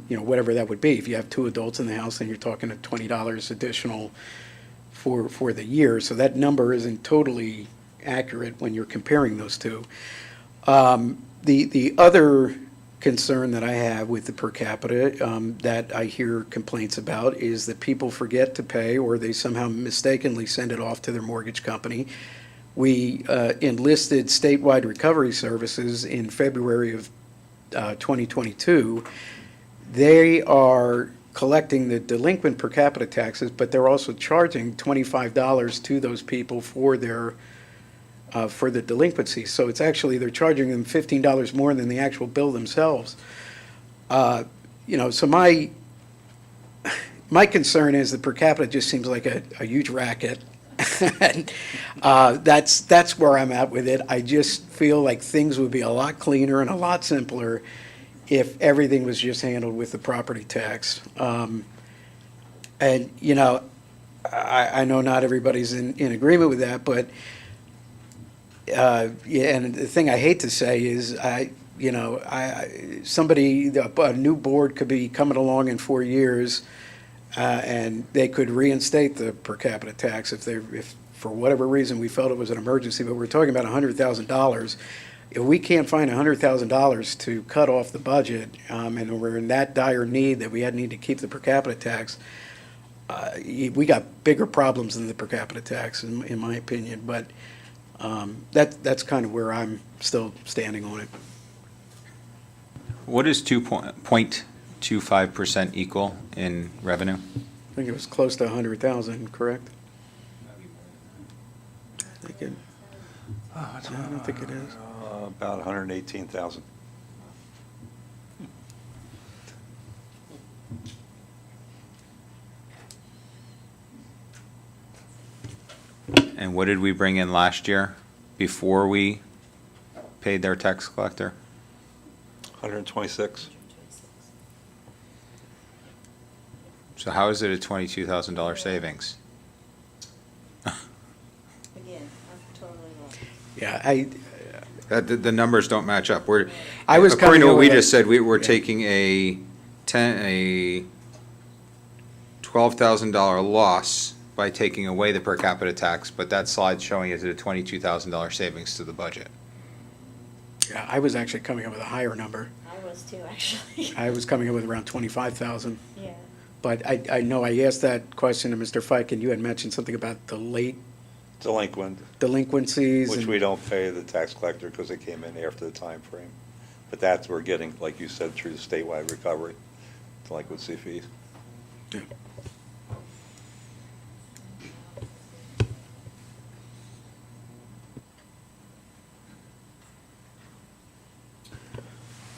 whatever that would be. If you have 2 adults in the house, then you're talking at $20 additional for the year. So that number isn't totally accurate when you're comparing those two. The other concern that I have with the per capita that I hear complaints about is that people forget to pay, or they somehow mistakenly send it off to their mortgage company. We enlisted statewide recovery services in February of 2022. They are collecting the delinquent per capita taxes, but they're also charging $25 to those people for their for the delinquency. So it's actually, they're charging them $15 more than the actual bill themselves. So my concern is the per capita just seems like a huge racket. And that's where I'm at with it. I just feel like things would be a lot cleaner and a lot simpler if everything was just handled with the property tax. I know not everybody's in agreement with that, but and the thing I hate to say is a new board could be coming along in 4 years, and they could reinstate the per capita tax if for whatever reason we felt it was an emergency. But we're talking about $100,000. If we can't find $100,000 to cut off the budget, and we're in that dire need that we need to keep the per capita tax, we got bigger problems than the per capita tax, in my opinion. But that's kind of where I'm still standing on it. What is 2.25% equal in revenue? I think it was close to 100,000, correct? I don't think it is. About 118,000. And what did we bring in last year before we paid their tax collector? 126. So how is it a $22,000 savings? Again, I'm totally wrong. Yeah, The numbers don't match up. I was according to coming what we up with just said, we're taking a $12,000 loss by taking away the per capita tax, but that slide's showing it as a $22,000 savings to the budget. yeah, I was actually coming up with a higher number. I was too, actually. I was coming up with around 25,000. Yeah. But I know I asked that question to Mr. Fike, and you had mentioned something about the late delinquencies. Which and- we don't pay the tax collector because it came in after the time frame. But that's, we're getting, like you said, through the statewide recovery, delinquency fees. Yeah.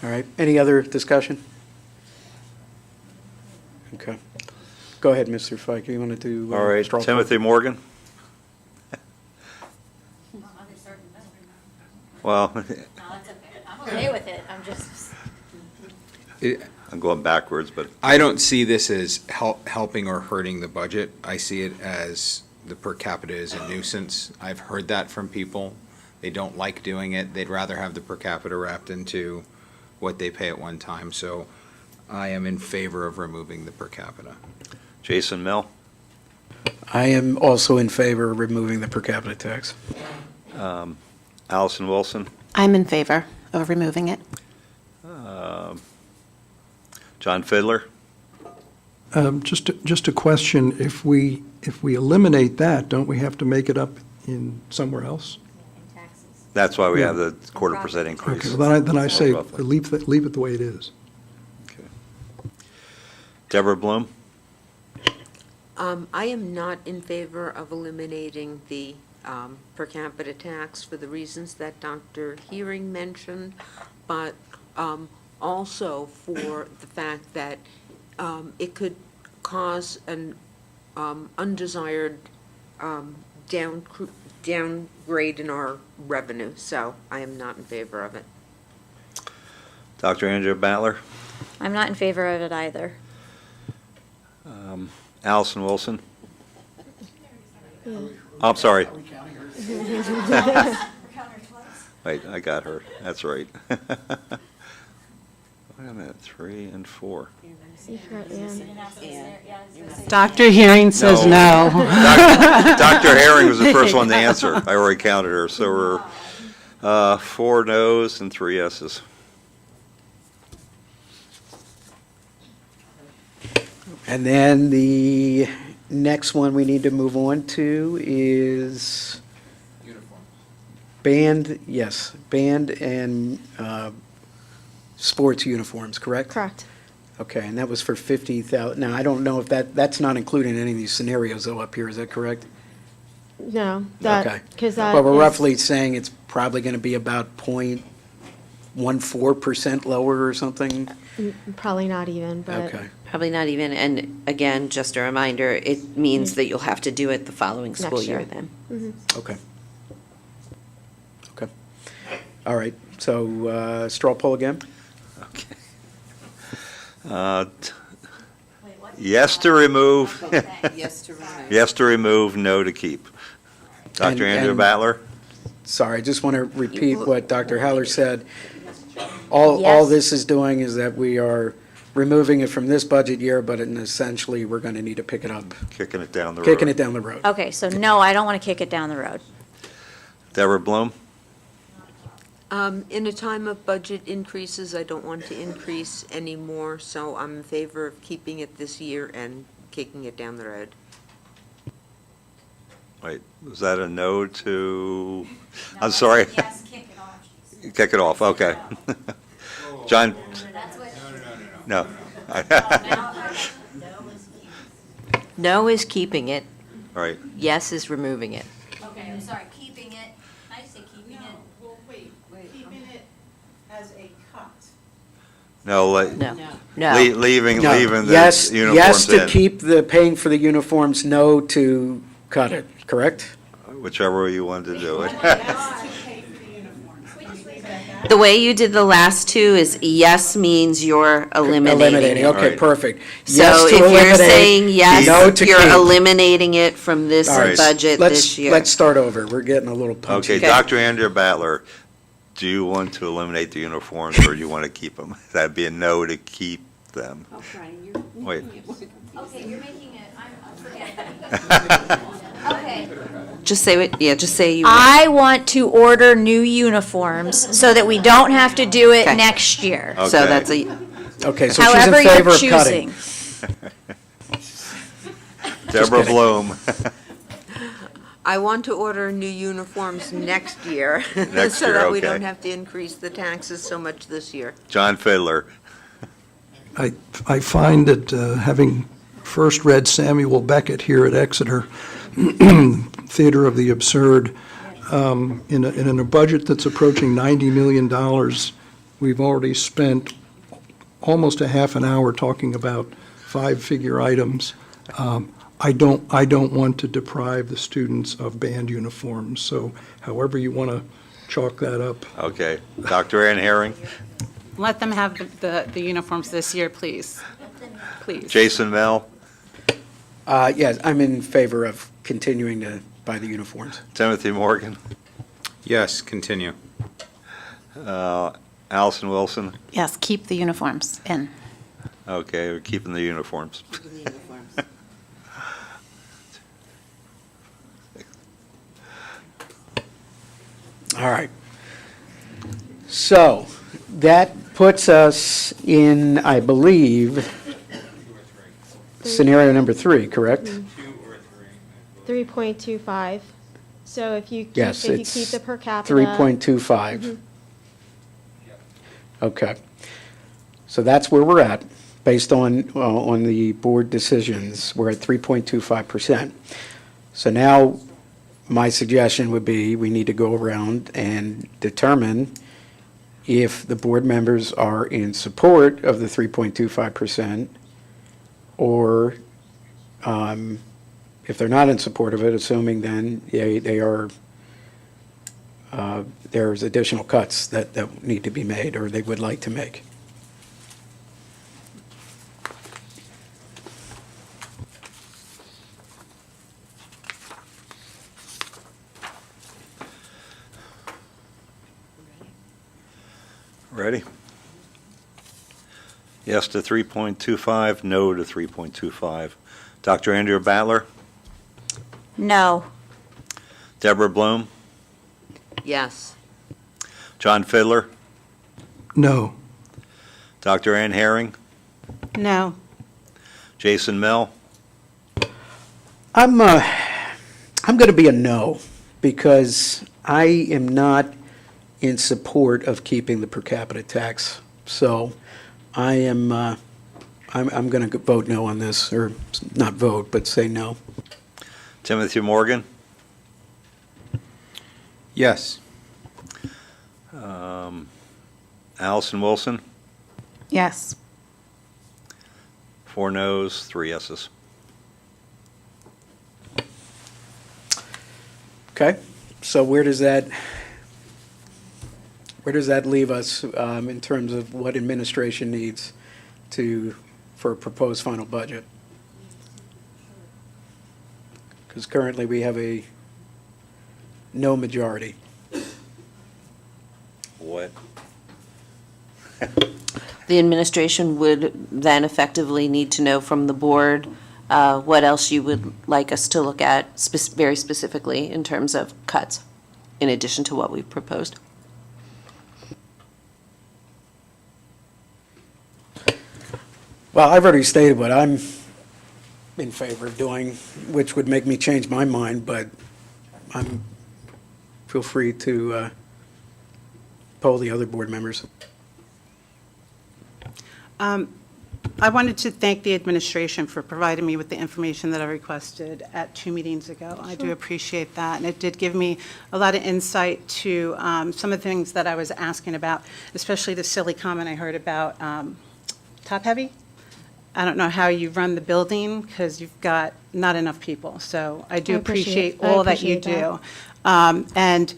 All right, any other discussion? Okay. Go ahead, Mr. Fike, you want to do? All right, straw poll? Timothy Morgan? Well, I'm okay with it, I'm just. I'm going backwards, but I don't see this as helping or hurting the budget. I see it as the per capita is a nuisance. I've heard that from people. They don't like doing it. They'd rather have the per capita wrapped into what they pay at one time. So I am in favor of removing the per capita. Jason Mill? I am also in favor of removing the per capita tax. Allison Wilson? I'm in favor of removing it. John Fidler? Just a question, if we eliminate that, don't we have to make it up in somewhere else? That's why we Yeah. have the 1/4% increase. Okay, well, then I say, Roughly. leave it the way it is. Deborah Bloom? I am not in favor of eliminating the per capita tax for the reasons that Dr. Hearing mentioned, but also for the fact that it could cause an undesired downgrade in our revenue, so I am not in favor of it. Dr. Andrea Battler? I'm not in favor of it either. Allison Wilson? I'm sorry. Wait, I got her. That's right. Wait a minute, 3 and 4. Dr. Hearing says no. Dr. Herring was the first one to answer. I already counted her, so we're 4 noes and 3 yeses. And then the next one we need to move on to is band and sports uniforms, correct? Correct. Okay, and that was for 50,000. Now, I don't know if that's not included in any of these scenarios though up here, is that correct? No, Okay. that, because that But we're is- roughly saying it's probably going to be about 0.14% lower or something? Probably not even, but. Okay. Probably not even, and again, just a reminder, it means that you'll have to do it the following school Next year year. then. Okay. Okay. All right, so straw poll again? Yes to remove. Yes to remove. Yes to remove, no to keep. Dr. Andrew and- Battler? Sorry, I just want to repeat what Dr. Heller said. All Yes. this is doing is that we are removing it from this budget year, but essentially, we're going to need to pick it up, Kicking it down the road. kicking it down the road. Okay, so no, I don't want to kick it down the road. Deborah Bloom? In a time of budget increases, I don't want to increase anymore, so I'm in favor of keeping it this year and kicking it down the road. Wait, was that a no to, I'm sorry. Yes, kick it off. Kick it off, okay. John? No. No is keeping it, All right, yes is removing it. Okay, I'm sorry, keeping it, I say keeping it. Well, wait, keeping it as a cut. no, No. leaving No, the yes, uniforms yes to in, keep the paying for the uniforms, no to cut it, correct? whichever way you wanted to do it. Yes to pay for the uniforms. Can we leave it at that? The way you did the last two is yes means you're eliminating it. Okay, Right. perfect. So Yes to if you're eliminate, saying no yes, to you're keep. eliminating it from this All right, budget this year. Let's start over. We're getting a little punchy. Okay, Dr. Andrea Battler, do you want to eliminate the uniforms or do you want to keep them? That'd be a no to keep them. Wait. Okay, you're making it, I'm forgetting. Okay. Just say what, yeah, just say you. I want to order new uniforms so that we don't have to do it Okay. next year. Okay. So that's a, Okay, so she's in However favor you're of cutting. choosing. Deborah kidding. Bloom. I want to order new uniforms next year. Next So year, that we okay. don't have to increase the taxes so much this year. John Fiddler. I find that having first read Samuel Beckett here at Exeter, Theater of the Absurd, in a budget that's approaching $90 million, we've already spent almost a half an hour talking about five-figure items. I don't want to deprive the students of band uniforms, so however you want to chalk that up. Okay. Dr. Ann Herring. Let them have the uniforms this year, please. Please. Jason Mel. Yes, I'm in favor of continuing to buy the uniforms. Timothy Morgan. Yes, continue. Allison Wilson. Yes, keep the uniforms in. Okay, we're keeping the uniforms. All right. So that puts us in, I believe, scenario number 3, correct? 3.25. So if you keep, Yes, if you it's keep the per capita. 3.25. Mhm. Okay. So that's where we're at, based on the board decisions. We're at 3.25%. So now, my suggestion would be, we need to go around and determine if the board members are in support of the 3.25%, or if they're not in support of it, assuming then they are, there's additional cuts that need to be made, or they would like to make. Ready? Yes to 3.25, no to 3.25. Dr. Andrea Battler, No. Deborah Bloom, Yes. John Fiddler, No. Dr. Ann Herring, No. Jason Mill, I'm going to be a no, because I am not in support of keeping the per capita tax. So I am, I'm going to vote no on this, or not vote, but say no. Timothy Morgan, Yes. Allison Wilson, Yes. 4 noes, 3 yeses. Okay, so where does that leave us in terms of what administration needs for a proposed final budget? Because currently we have a no majority. What? The administration would then effectively need to know from the board what else you would like us to look at very specifically in terms of cuts, in addition to what we've proposed. Well, I've already stated what I'm in favor of doing, which would make me change my mind, but feel free to poll the other board members. I wanted to thank the administration for providing me with the information that I requested at 2 meetings ago. I do appreciate that, and it did give me a lot of insight to some of the things that I was asking about, especially the silly comment I heard about top-heavy. I don't know how you run the building, because you've got not enough people. So I do appreciate all that you do. And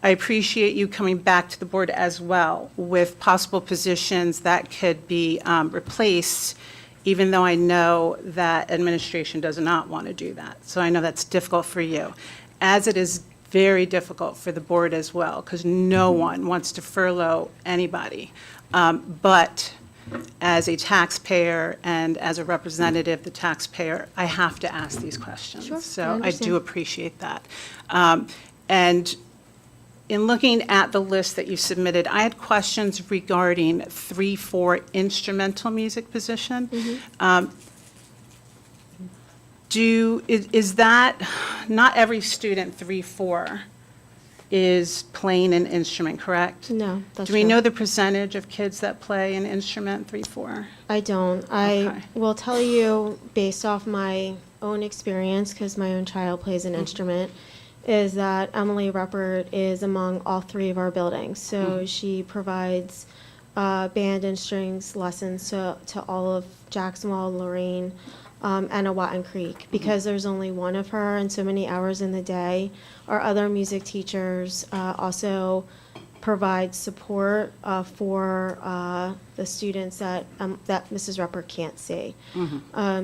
I appreciate you coming back to the board as well with possible positions that could be replaced, even though I know that administration does not want to do that. So I know that's difficult for you, as it is very difficult for the board as well, because no one wants to furlough anybody. But as a taxpayer and as a representative of the taxpayer, I have to ask these questions. Sure, I So I understand. do appreciate that. And in looking at the list that you submitted, I had questions regarding 3-4 instrumental music position. Is that, not every student 3-4 is playing an instrument, correct? No, that's Do we true. know the percentage of kids that play an instrument 3-4? I don't. I Okay. will tell you based off my own experience, because my own child plays an instrument, is that Emily Ruppert is among all 3 of our buildings. So she provides band and strings lessons to all of Jacksonville, Lorraine, and Awatin Creek. Because there's only one of her and so many hours in the day, our other music teachers also provide support for the students that Mrs. Ruppert can't see.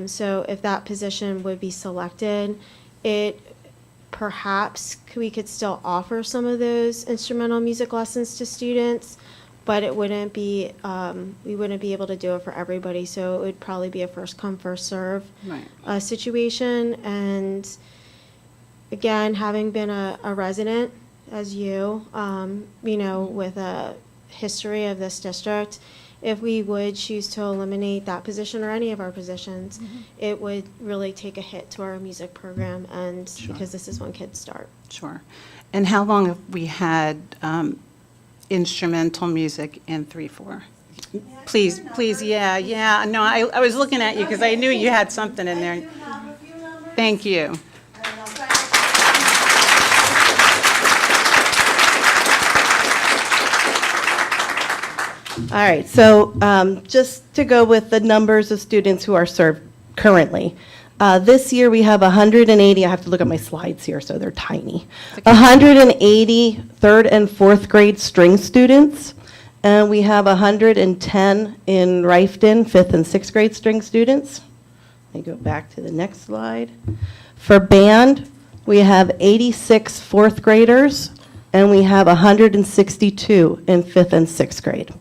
So if that position would be selected, perhaps we could still offer some of those instrumental music lessons to students, but it wouldn't be, we wouldn't be able to do it for everybody, so it would probably be a first come, first serve situation. And again, having been a resident, as you know, with a history of this district, if we would choose to eliminate that position or any of our positions, it would really take a hit to our music program, and because this is when kids start. Sure. And how long have we had instrumental music in 3-4? Please, yeah. No, I was looking at you because I knew you had something in there. Thank you. All right, so just to go with the numbers of students who are served currently. This year, we have 180, I have to look at my slides here, so they're tiny. 180 third and fourth grade string students, and we have 110 in Rifton, fifth and sixth grade string students. Let me go back to the next slide. For band, we have 86 fourth graders, and we have 162 in fifth and sixth grade.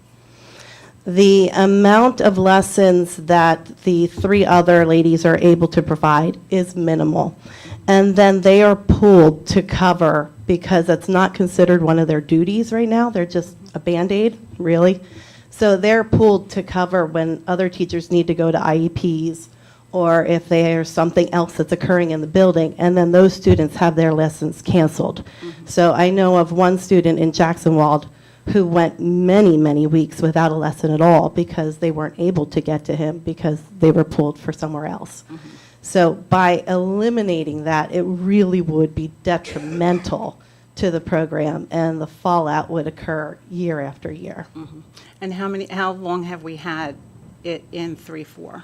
The amount of lessons that the 3 other ladies are able to provide is minimal. And then they are pooled to cover, because that's not considered one of their duties right now. They're just a Band-Aid, really. So they're pooled to cover when other teachers need to go to IEPs, or if there's something else that's occurring in the building, and then those students have their lessons canceled. So I know of one student in Jacksonville who went many, many weeks without a lesson at all because they weren't able to get to him because they were pulled for somewhere else. So by eliminating that, it really would be detrimental to the program, and the fallout would occur year after year. And how long have we had it in 3-4?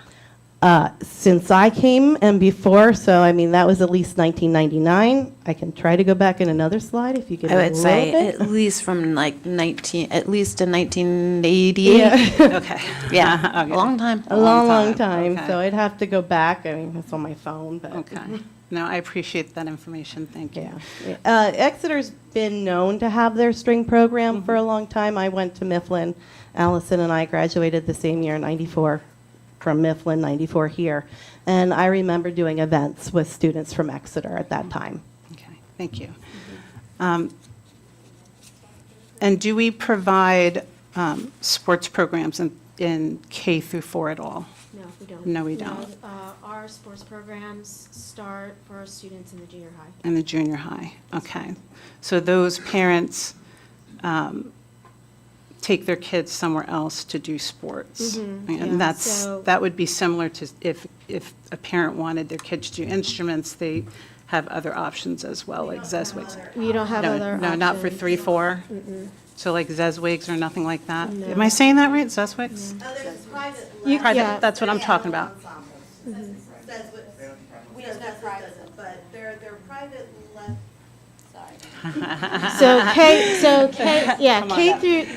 Since I came and before, so I mean, that was at least 1999. I can try to go back in another slide if you give I me a would little say bit. at least from at least in 1988. Yeah. Okay. Yeah, Okay. a long time. A long time, Okay. so I'd have to go back. I mean, it's on my phone, but. Okay. No, I appreciate that information. Thank you. Yeah. Exeter's been known to have their string program for a long time. I went to Mifflin. Allison and I graduated the same year, 94, from Mifflin, 94 here. And I remember doing events with students from Exeter at that time. Okay, thank you. And do we provide sports programs in K through 4 at all? No, we don't. No, we don't. Our sports programs start for our students in the junior high. In the junior high, okay. So those parents take their kids somewhere else to do sports. yeah, And so- that would be similar to if a parent wanted their kids to do instruments, they have other options as well, like Zeswigs. We don't have other No, not for options. 3-4? So like Zeswigs or nothing like that? Am I saying that right, Zeswigs? Private, that's what I'm talking about. We don't have private, but they're private So K Come on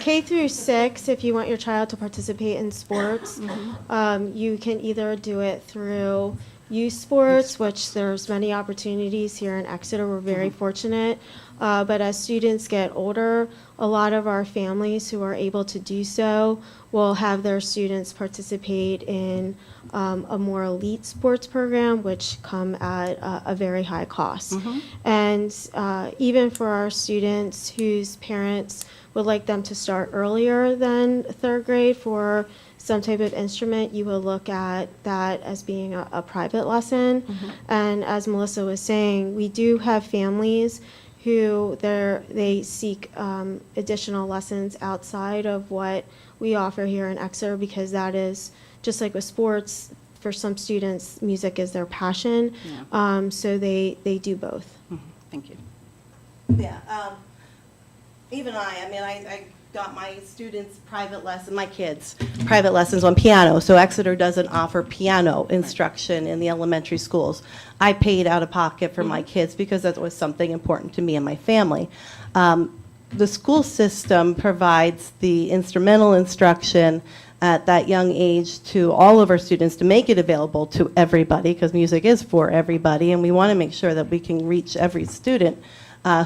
K through 6, if you want your child to participate in sports, you can either do it through youth sports, which there's many opportunities here in Exeter. We're very fortunate. But as students get older, a lot of our families who are able to do so will have their students participate in a more elite sports program, which come at a very high cost. And even for our students whose parents would like them to start earlier than 3rd grade for some type of instrument, you will look at that as being a private lesson. And as Melissa was saying, we do have families who they seek additional lessons outside of what we offer here in Exeter, because that is, just like with sports, for some students, music is their passion. So they do both. Thank you. Yeah, even I got my students' my kids' private lessons on piano, so Exeter doesn't offer piano instruction in the elementary schools. I paid out of pocket for my kids because that was something important to me and my family. The school system provides the instrumental instruction at that young age to all of our students to make it available to everybody, because music is for everybody, and we want to make sure that we can reach every student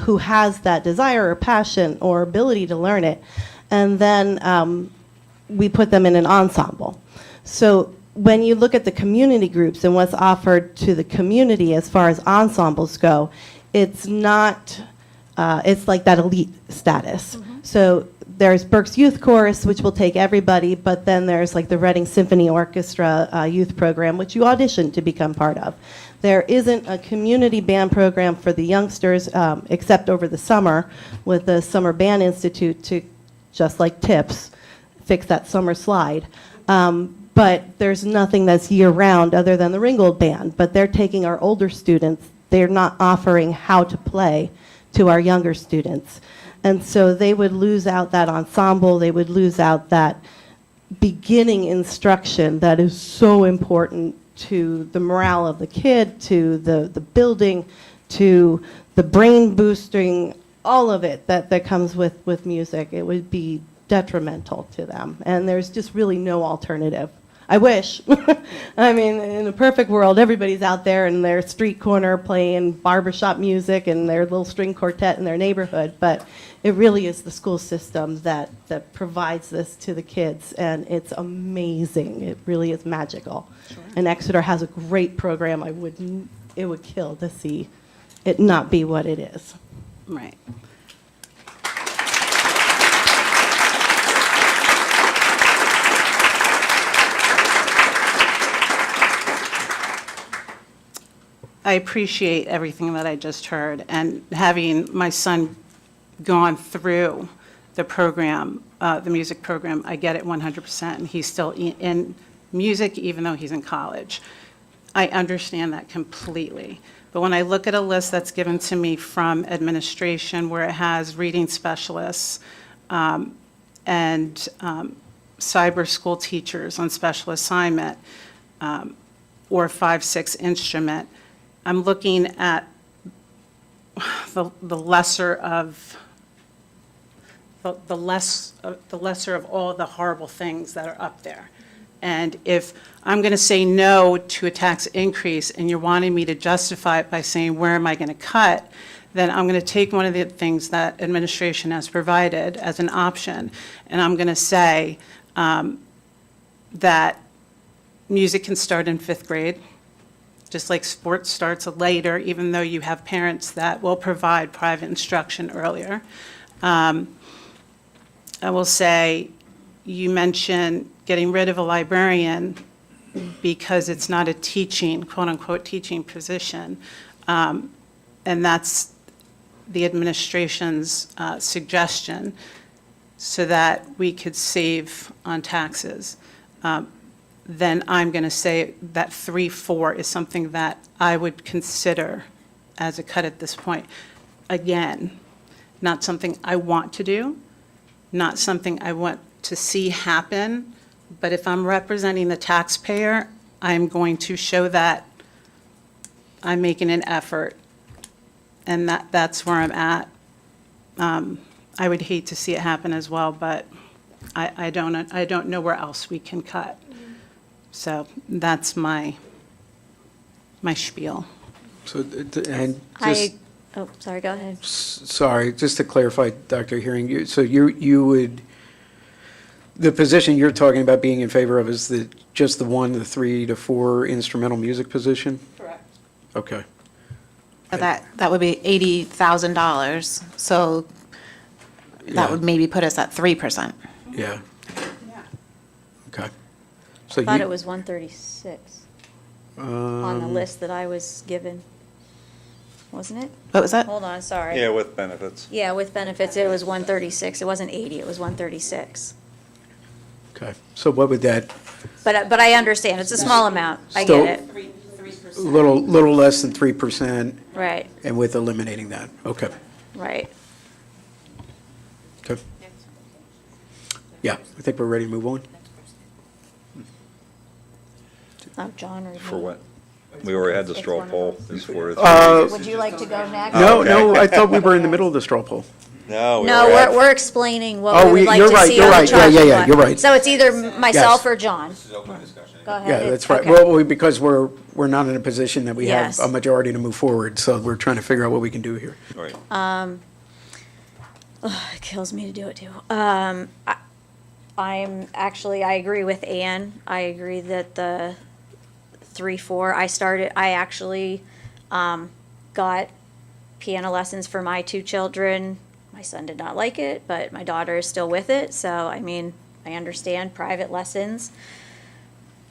who has that desire or passion or ability to learn it. And then we put them in an ensemble. So when you look at the community groups and what's offered to the community as far as ensembles go, it's not, it's like that elite status. So there's Berks Youth Chorus, which will take everybody, but then there's like the Reading Symphony Orchestra youth program, which you audition to become part of. There isn't a community band program for the youngsters, except over the summer with the Summer Band Institute to, just like TIPS, fix that summer slide. But there's nothing that's year-round other than the Ringgold Band. But they're taking our older students. They're not offering how to play to our younger students. And so they would lose out that ensemble. They would lose out that beginning instruction that is so important to the morale of the kid, to the building, to the brain boosting, all of it that comes with music. It would be detrimental to them. And there's just really no alternative. I wish. I mean, in a perfect world, everybody's out there in their street corner playing barbershop music and their little string quartet in their neighborhood. But it really is the school system that provides this to the kids, and it's amazing. It really is magical. Sure. And Exeter has a great program. It would kill to see it not be what it is. Right. I appreciate everything that I just heard, and having my son gone through the program, the music program, I get it 100%, and he's still in music even though he's in college. I understand that completely. But when I look at a list that's given to me from administration where it has reading specialists and cyber school teachers on special assignment or 5-6 instrument, I'm looking at the lesser of the lesser of all the horrible things that are up there. And if I'm going to say no to a tax increase and you're wanting me to justify it by saying where am I going to cut, then I'm going to take one of the things that administration has provided as an option, and I'm going to say that music can start in 5th grade, just like sports starts later, even though you have parents that will provide private instruction earlier. I will say, you mentioned getting rid of a librarian because it's not a teaching, quote-unquote, teaching position. And that's the administration's suggestion so that we could save on taxes. Then I'm going to say that 3-4 is something that I would consider as a cut at this point. Again, not something I want to do, not something I want to see happen, but if I'm representing the taxpayer, I'm going to show that I'm making an effort, and that's where I'm at. I would hate to see it happen as well, but I don't know where else we can cut. So that's my spiel. So, and just, oh, sorry, go ahead. sorry, just to clarify, Dr. Hearing, so you would, the position you're talking about being in favor of is just the 3 to 4 instrumental music position? Correct. Okay. That would be $80,000, so that would maybe put us at 3%. Yeah. Okay. So I thought you- it was 136 on the list that I was given. Wasn't it? What was that? Hold on, sorry. Yeah, with benefits. Yeah, with benefits, it was 136. It wasn't 80, it was 136. Okay, so what would that, But I understand, it's a small amount. I Still- get it. little less than 3%, Right, and with eliminating that, okay. right. Okay. Yeah, I think we're ready to move on. Oh, John or For me. what? We already had the It's straw one of poll. those. It's for Would you like to go next? No, okay. no, I thought we were in the middle of the straw poll. No, we No, already had- we're explaining what Oh, we would like you're to right, see you're on the right. Yeah, chopping yeah, yeah, block. you're right. So it's either myself Yes. or John. Go ahead. Yeah, that's right. Okay. Well, because we're not in a position that we have Yes. a majority to move forward, so we're trying to figure out what we can do here. All right. It kills me to do it too. I'm actually, I agree with Ann. I agree that the 3-4, I actually got piano lessons for my 2 children. My son did not like it, but my daughter is still with it. So, I mean, I understand private lessons.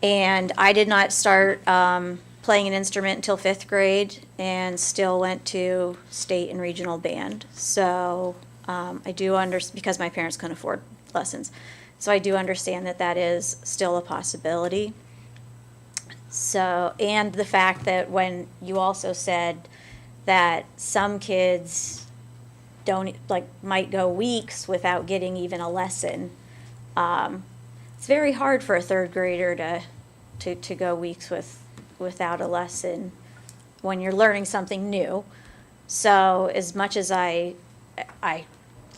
And I did not start playing an instrument until 5th grade and still went to state and regional band. So I do because my parents couldn't afford lessons. So I do understand that that is still a possibility. So, and the fact that when you also said that some kids might go weeks without getting even a lesson, it's very hard for a 3rd grader to go weeks without a lesson when you're learning something new. So as much as I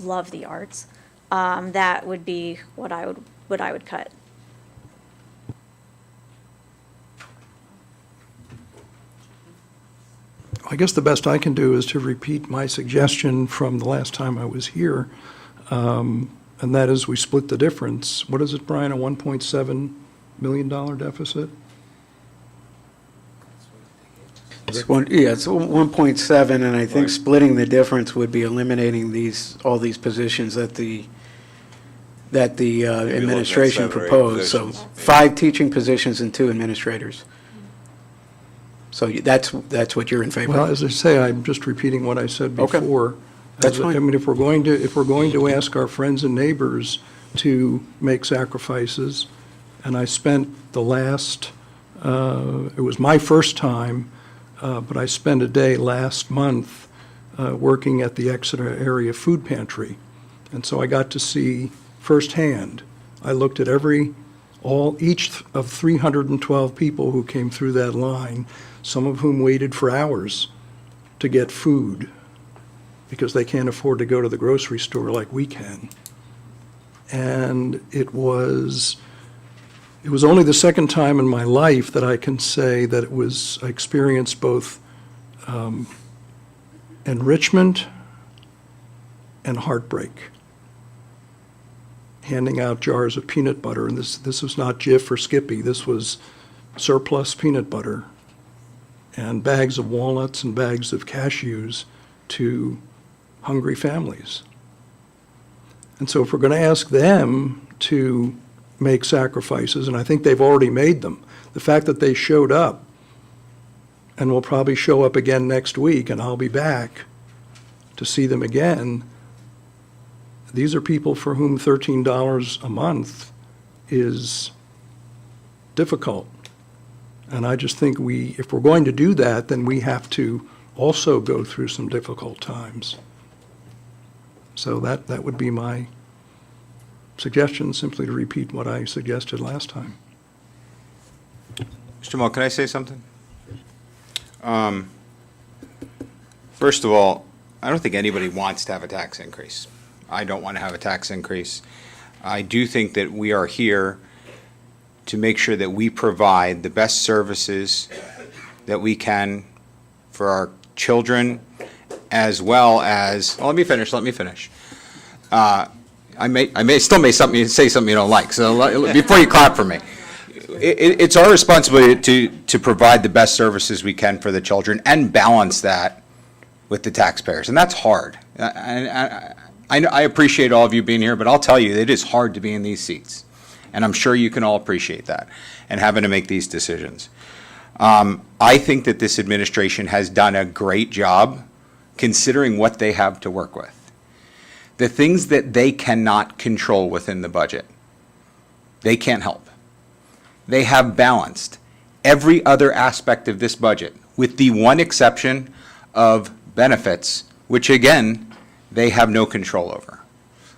love the arts, that would be what I would cut. I guess the best I can do is to repeat my suggestion from the last time I was here, and that is we split the difference. What is it, Brian, a $1.7 million deficit? It's 1.7, and I think Right. splitting the difference would be eliminating all these positions that the administration 7 or 8 proposed. So positions. 5 teaching positions and 2 administrators. So that's what you're in favor Well, of? as I say, I'm just repeating what I said Okay. before. That's fine. I mean, if we're going to ask our friends and neighbors to make sacrifices, and I spent the last, it was my first time, but I spent a day last month working at the Exeter area food pantry. And so I got to see firsthand. I looked at each of 312 people who came through that line, some of whom waited for hours to get food because they can't afford to go to the grocery store like we can. And it was only the second time in my life that I can say that I experienced both enrichment and heartbreak. Handing out jars of peanut butter, and this was not Jif or Skippy, this was surplus peanut butter, and bags of walnuts and bags of cashews to hungry families. And so if we're going to ask them to make sacrifices, and I think they've already made them, the fact that they showed up and will probably show up again next week, and I'll be back to see them again, these are people for whom $13 a month is difficult. And I just think if we're going to do that, then we have to also go through some difficult times. So that would be my suggestion, simply to repeat what I suggested last time. Mr. Mull, can I say something? First of all, I don't think anybody wants to have a tax increase. I don't want to have a tax increase. I do think that we are here to make sure that we provide the best services that we can for our children, as well as, let me finish. I may say something you don't like, so before you clap for me. It's our responsibility to provide the best services we can for the children and balance that with the taxpayers, and that's hard. I appreciate all of you being here, but I'll tell you, it is hard to be in these seats. And I'm sure you can all appreciate that, and having to make these decisions. I think that this administration has done a great job considering what they have to work with. The things that they cannot control within the budget, they can't help. They have balanced every other aspect of this budget, with the one exception of benefits, which again, they have no control over.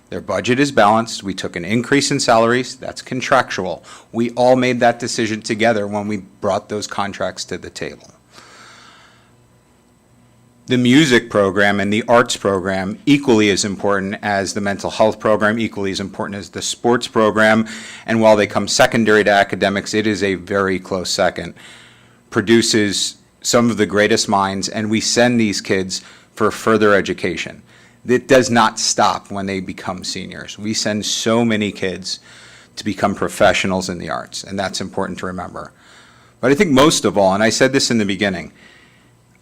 Their budget is balanced. We took an increase in salaries. That's contractual. We all made that decision together when we brought those contracts to the table. The music program and the arts program, equally as important as the mental health program, equally as important as the sports program, and while they come secondary to academics, it is a very close second, produces some of the greatest minds, and we send these kids for further education. It does not stop when they become seniors. We send so many kids to become professionals in the arts, and that's important to remember. But I think most of all, and I said this in the beginning,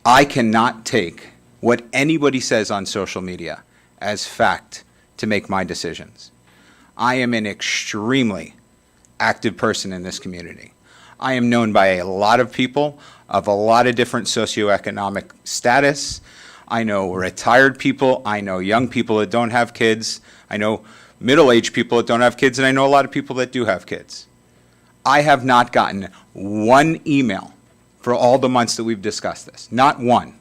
I cannot take what anybody says on social media as fact to make my decisions. I am an extremely active person in this community. I am known by a lot of people of a lot of different socioeconomic status. I know retired people, I know young people that don't have kids, I know middle-aged people that don't have kids, and I know a lot of people that do have kids. I have not gotten one email for all the months that we've discussed this, not one.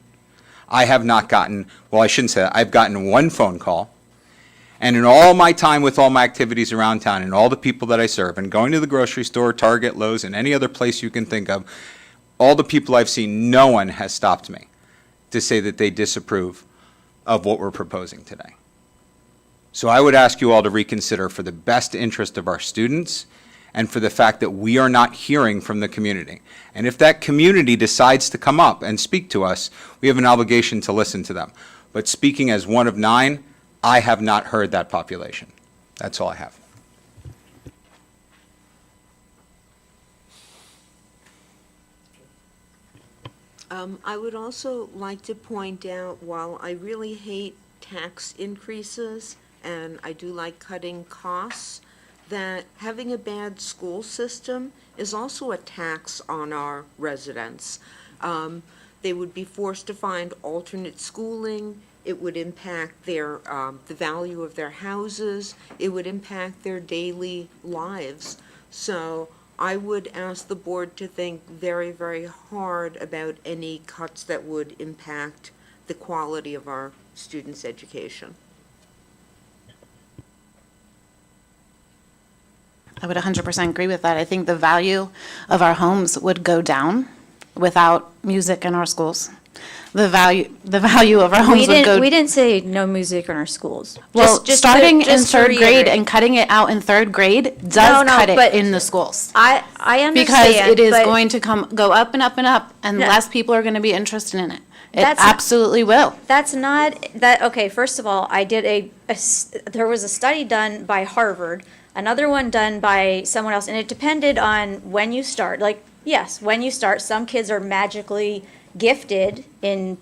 I have not gotten, well, I shouldn't say that, I've gotten one phone call, and in all my time with all my activities around town and all the people that I serve, and going to the grocery store, Target, Lowe's, and any other place you can think of, all the people I've seen, no one has stopped me to say that they disapprove of what we're proposing today. So I would ask you all to reconsider for the best interest of our students and for the fact that we are not hearing from the community. And if that community decides to come up and speak to us, we have an obligation to listen to them. But speaking as one of 9, I have not heard that population. That's all I have. I would also like to point out, while I really hate tax increases, and I do like cutting costs, that having a bad school system is also a tax on our residents. They would be forced to find alternate schooling. It would impact their, the value of their houses. It would impact their daily lives. So I would ask the board to think very, very hard about any cuts that would impact the quality of our students' education. I would 100% agree with that. I think the value of our homes would go down without music in our schools. The value of our homes would go. We didn't say no music in our schools. Well, starting in just to third grade reiterate. and cutting it out in third grade does No, cut it but in the schools. I understand. Because it is but going to go up and up and up, and No. less people are going to be interested in it. It That's- absolutely will. That's not, that, okay, first of all, I did there was a study done by Harvard, another one done by someone else, and it depended on when you start. Like, yes, when you start, some kids are magically gifted in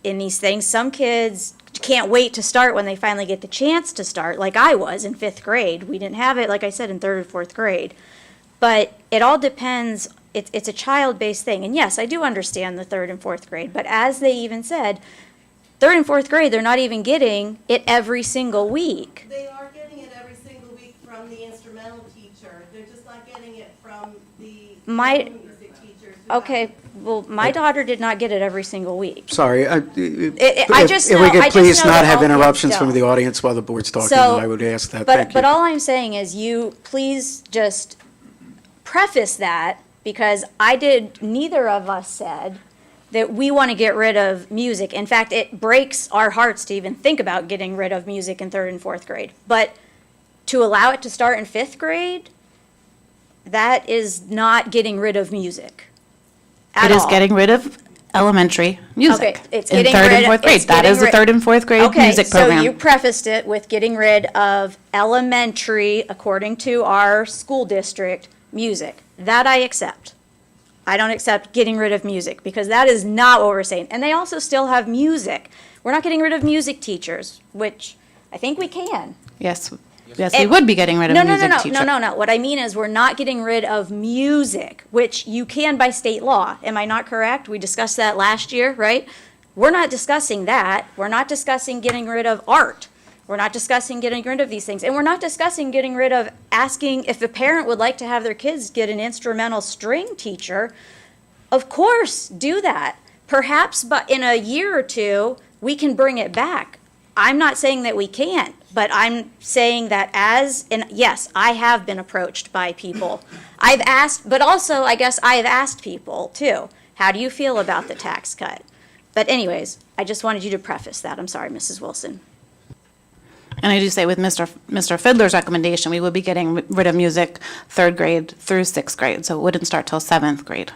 these things. Some kids can't wait to start when they finally get the chance to start, like I was in 5th grade. We didn't have it, like I said, in 3rd or 4th grade. But it all depends, it's a child-based thing. And yes, I do understand the 3rd and 4th grade, but as they even said, 3rd and 4th grade, they're not even getting it every single week. They are getting it every single week from the instrumental teacher. They're just not getting it from the music teachers. Okay, well, my daughter did not get it every single week. Sorry. I If just we know- I could just please know not that have all kids interruptions from don't. the audience while the board's talking, So, I would ask that. Thank you. But all I'm saying is you please just preface that, because neither of us said that we want to get rid of music. In fact, it breaks our hearts to even think about getting rid of music in 3rd and 4th grade. But to allow it to start in 5th grade, that is not getting rid of music at It is all. getting rid of elementary music. Okay, it's in getting 3rd rid and 4th grade. it's That getting is the rid- 3rd and 4th grade music program. So you prefaced it with getting rid of elementary, according to our school district, music. That I accept. I don't accept getting rid of music, because that is not what we're saying. And they also still have music. We're not getting rid of music teachers, which I think we can. Yes. Yes, we would be getting rid of music teacher. No. What I mean is, we're not getting rid of music, which you can by state law. Am I not correct? We discussed that last year, right? We're not discussing that. We're not discussing getting rid of art. We're not discussing getting rid of these things. And we're not discussing getting rid of asking if a parent would like to have their kids get an instrumental string teacher. Of course, do that. Perhaps, but in a year or two, we can bring it back. I'm not saying that we can't, but I'm saying that yes, I have been approached by people. I've asked, but also, I guess I've asked people too, how do you feel about the tax cut? But anyways, I just wanted you to preface that. I'm sorry, Mrs. Wilson. And I do say with Mr. Fiddler's recommendation, we would be getting rid of music 3rd grade through 6th grade, so it wouldn't start till 7th grade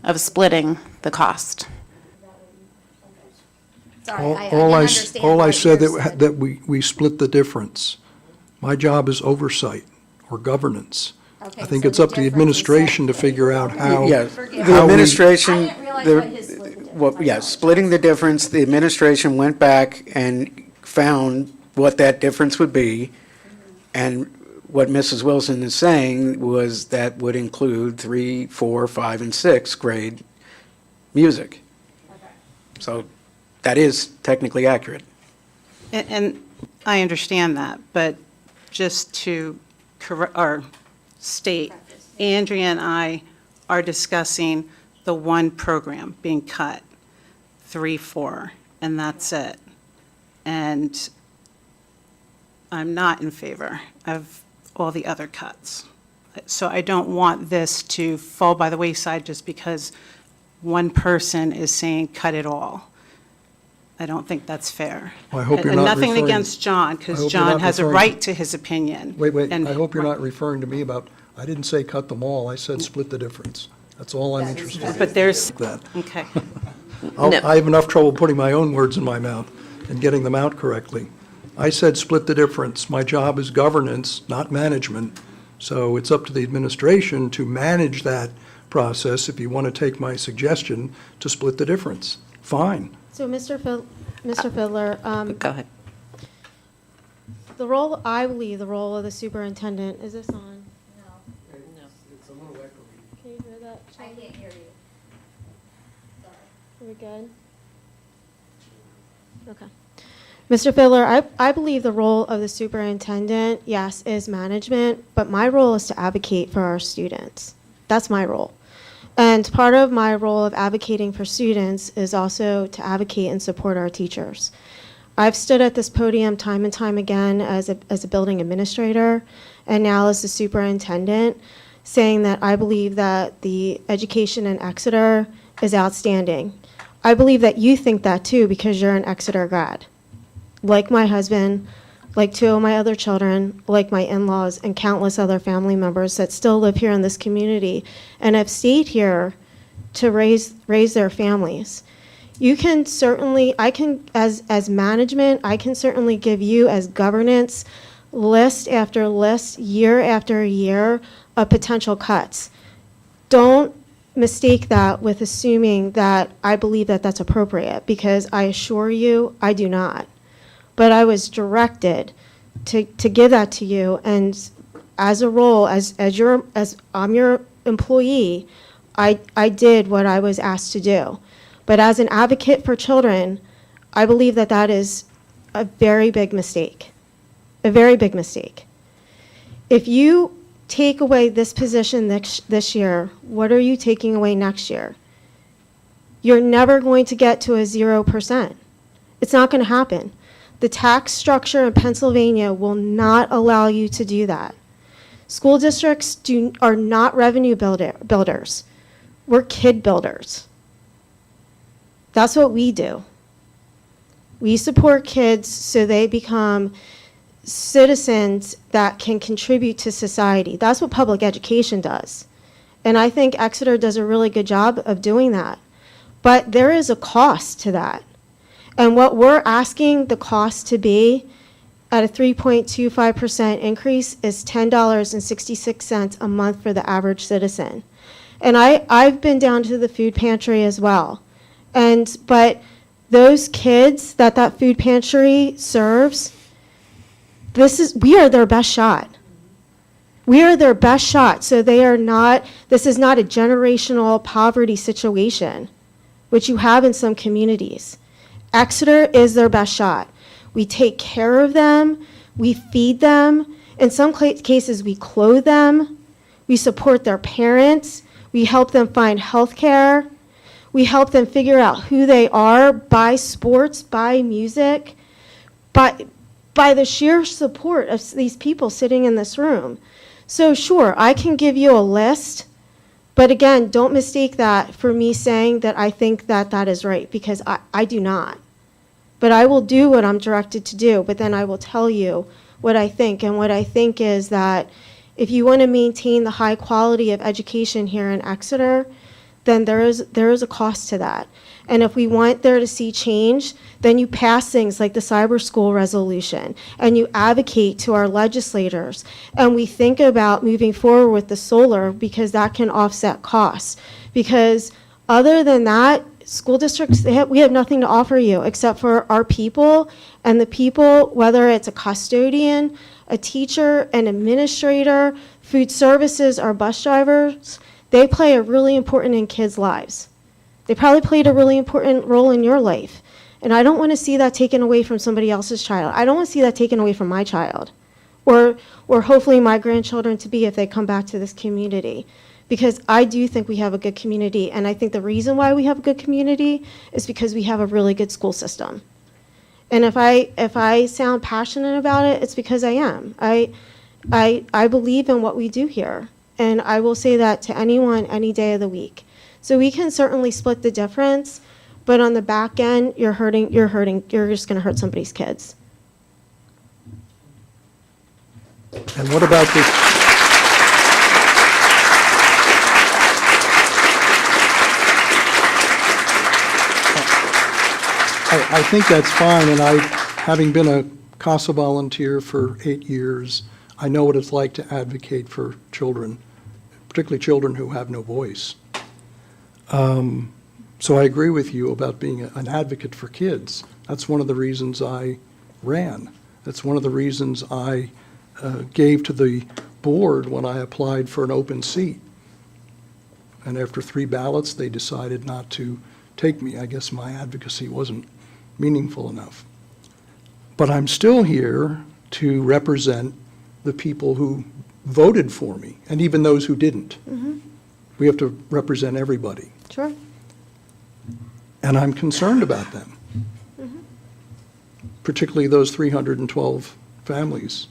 of splitting the cost. Sorry, I All understand I what said you're that we split the difference. My job is oversight or governance. Okay, I think so it's the up to the difference is administration to figure out how. Yeah, Forgive the me. administration, I didn't realize what his split the difference. well, yeah, splitting the difference, the administration went back and found what that difference would be. And what Mrs. Wilson is saying was that would include 3, 4, 5, and 6th grade music. So that is technically accurate. And I understand that, but just to state, Andrea and I are discussing the one program being cut, 3, 4, and that's it. And I'm not in favor of all the other cuts. So I don't want this to fall by the wayside just because one person is saying cut it all. I don't think that's fair. Well, I hope you're And not nothing referring- against John, I because hope you're John not has a referring- right to his opinion. Wait, And- I hope you're not referring to me about, I didn't say cut them all, I said split the difference. That's all I'm interested in. But there's, That. okay. I have enough trouble putting my own words in my mouth and getting them out correctly. I said split the difference. My job is governance, not management. So it's up to the administration to manage that process, if you want to take my suggestion, to split the difference. Fine. So, Mr. Fiddler, Go ahead. I believe the role of the superintendent, is this on? It's a little echoey. Can you hear that? I can't hear you. Are we good? Okay. Mr. Fiddler, I believe the role of the superintendent, yes, is management, but my role is to advocate for our students. That's my role. And part of my role of advocating for students is also to advocate and support our teachers. I've stood at this podium time and time again as a building administrator and now as the superintendent, saying that I believe that the education in Exeter is outstanding. I believe that you think that too because you're an Exeter grad. Like my husband, like 2 of my other children, like my in-laws, and countless other family members that still live here in this community and have stayed here to raise their families. You can certainly, as management, I can certainly give you as governance list after list, year after year of potential cuts. Don't mistake that with assuming that I believe that that's appropriate, because I assure you, I do not. But I was directed to give that to you, and as a role, as I'm your employee, I did what I was asked to do. But as an advocate for children, I believe that that is a very big mistake, a very big mistake. If you take away this position this year, what are you taking away next year? You're never going to get to a 0%. It's not going to happen. The tax structure in Pennsylvania will not allow you to do that. School districts are not revenue builders. We're kid builders. That's what we do. We support kids so they become citizens that can contribute to society. That's what public education does. And I think Exeter does a really good job of doing that. But there is a cost to that. And what we're asking the cost to be at a 3.25% increase is $10.66 a month for the average citizen. And I've been down to the food pantry as well. But those kids that food pantry serves, we are their best shot. We are their best shot, so this is not a generational poverty situation, which you have in some communities. Exeter is their best shot. We take care of them, we feed them, in some cases we clothe them, we support their parents, we help them find health care, we help them figure out who they are by sports, by music, by the sheer support of these people sitting in this room. So sure, I can give you a list, but again, don't mistake that for me saying that I think that that is right, because I do not. But I will do what I'm directed to do, but then I will tell you what I think. And what I think is that if you want to maintain the high quality of education here in Exeter, then there is a cost to that. And if we want there to see change, then you pass things like the cyber school resolution, and you advocate to our legislators, and we think about moving forward with the solar, because that can offset costs. Because other than that, school districts, we have nothing to offer you except for our people, and the people, whether it's a custodian, a teacher, an administrator, food services, or bus drivers, they play a really important in kids' lives. They probably played a really important role in your life. And I don't want to see that taken away from somebody else's child. I don't want to see that taken away from my child, or hopefully my grandchildren to be if they come back to this community. Because I do think we have a good community, and I think the reason why we have a good community is because we have a really good school system. And if I sound passionate about it, it's because I am. I believe in what we do here, and I will say that to anyone any day of the week. So we can certainly split the difference, but on the back end, you're just going to hurt somebody's kids. And what about this? I think that's fine, and having been a CASA volunteer for 8 years, I know what it's like to advocate for children, particularly children who have no voice. So I agree with you about being an advocate for kids. That's one of the reasons I ran. That's one of the reasons I gave to the board when I applied for an open seat. And after 3 ballots, they decided not to take me. I guess my advocacy wasn't meaningful enough. But I'm still here to represent the people who voted for me, and even those who didn't. Mm-hmm. We have to represent everybody. Sure. And I'm concerned about them, particularly those 312 families.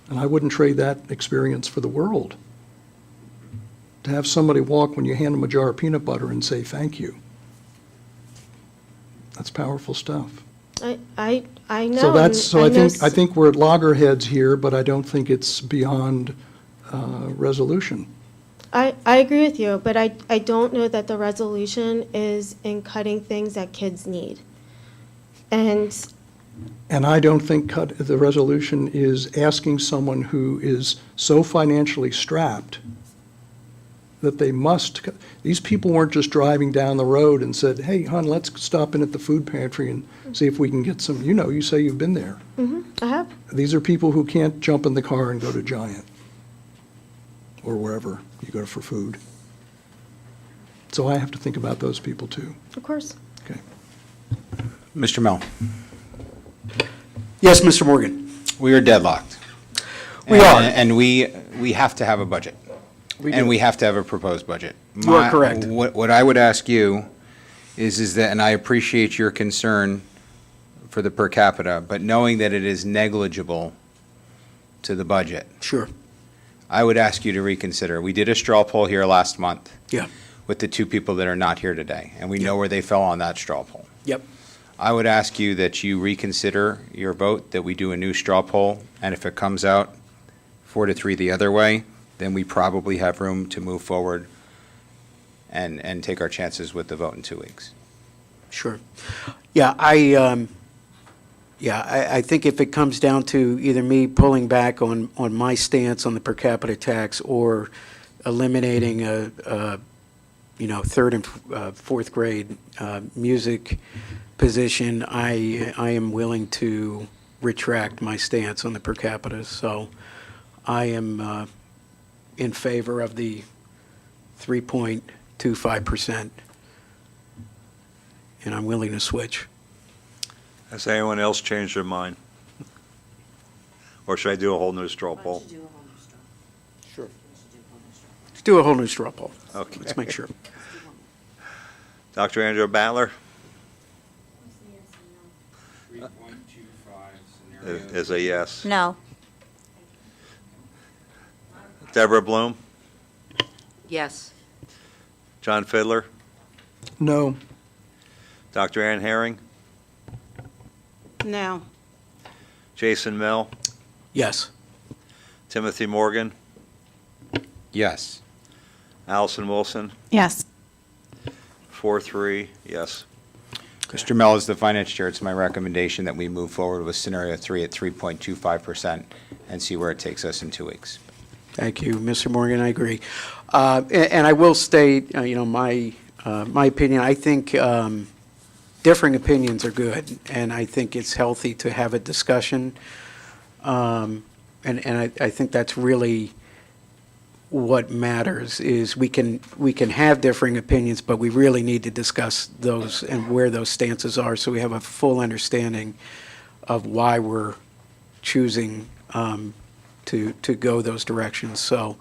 And I wouldn't trade that experience for the world. To have somebody walk when you hand them a jar of peanut butter and say thank you. That's powerful stuff. I know. So that's, so I know think, we're at loggerheads here, but I don't think it's beyond resolution. I agree with you, but I don't know that the resolution is in cutting things that kids need. And I don't think the resolution is asking someone who is so financially strapped that they must, these people weren't just driving down the road and said, hey, hon, let's stop in at the food pantry and see if we can get some, you say you've been there. I have. These are people who can't jump in the car and go to Giant or wherever you go for food. So I have to think about those people too. Of course. Okay. Mr. Mel, Yes, Mr. Morgan. we are deadlocked. We are. And we have to have a budget. And we have to have a proposed budget. You are correct. What I would ask you is that, and I appreciate your concern for the per capita, but knowing that it is negligible to the budget. Sure. I would ask you to reconsider. We did a straw poll here last month. Yeah. With the 2 people that are not here today, and we know where they fell on that straw poll. Yep. I would ask you that you reconsider your vote, that we do a new straw poll, and if it comes out 4-3 the other way, then we probably have room to move forward and take our chances with the vote in 2 weeks. Sure. Yeah, I think if it comes down to either me pulling back on my stance on the per capita tax or eliminating a 3rd and 4th grade music position, I am willing to retract my stance on the per capita. So I am in favor of the 3.25%, and I'm willing to switch. Has anyone else changed their mind? Or should I do a whole new straw poll? Let's do a whole new straw poll. Okay. Let's make sure. Dr. Andrew Battler? Is a yes. No. Deborah Bloom? Yes. John Fiddler? No. Dr. Ann Herring? No. Jason Mill? Yes. Timothy Morgan? Yes. Allison Wilson? Yes. 4-3, yes. Mr. Mell, as the finance chair, it's my recommendation that we move forward with scenario 3 at 3.25% and see where it takes us in 2 weeks. Thank you, Mr. Morgan. I agree. And I will state, my opinion. I think differing opinions are good, and I think it's healthy to have a discussion. And I think that's really what matters, is we can have differing opinions, but we really need to discuss those and where those stances are, so we have a full understanding of why we're choosing to go those directions. So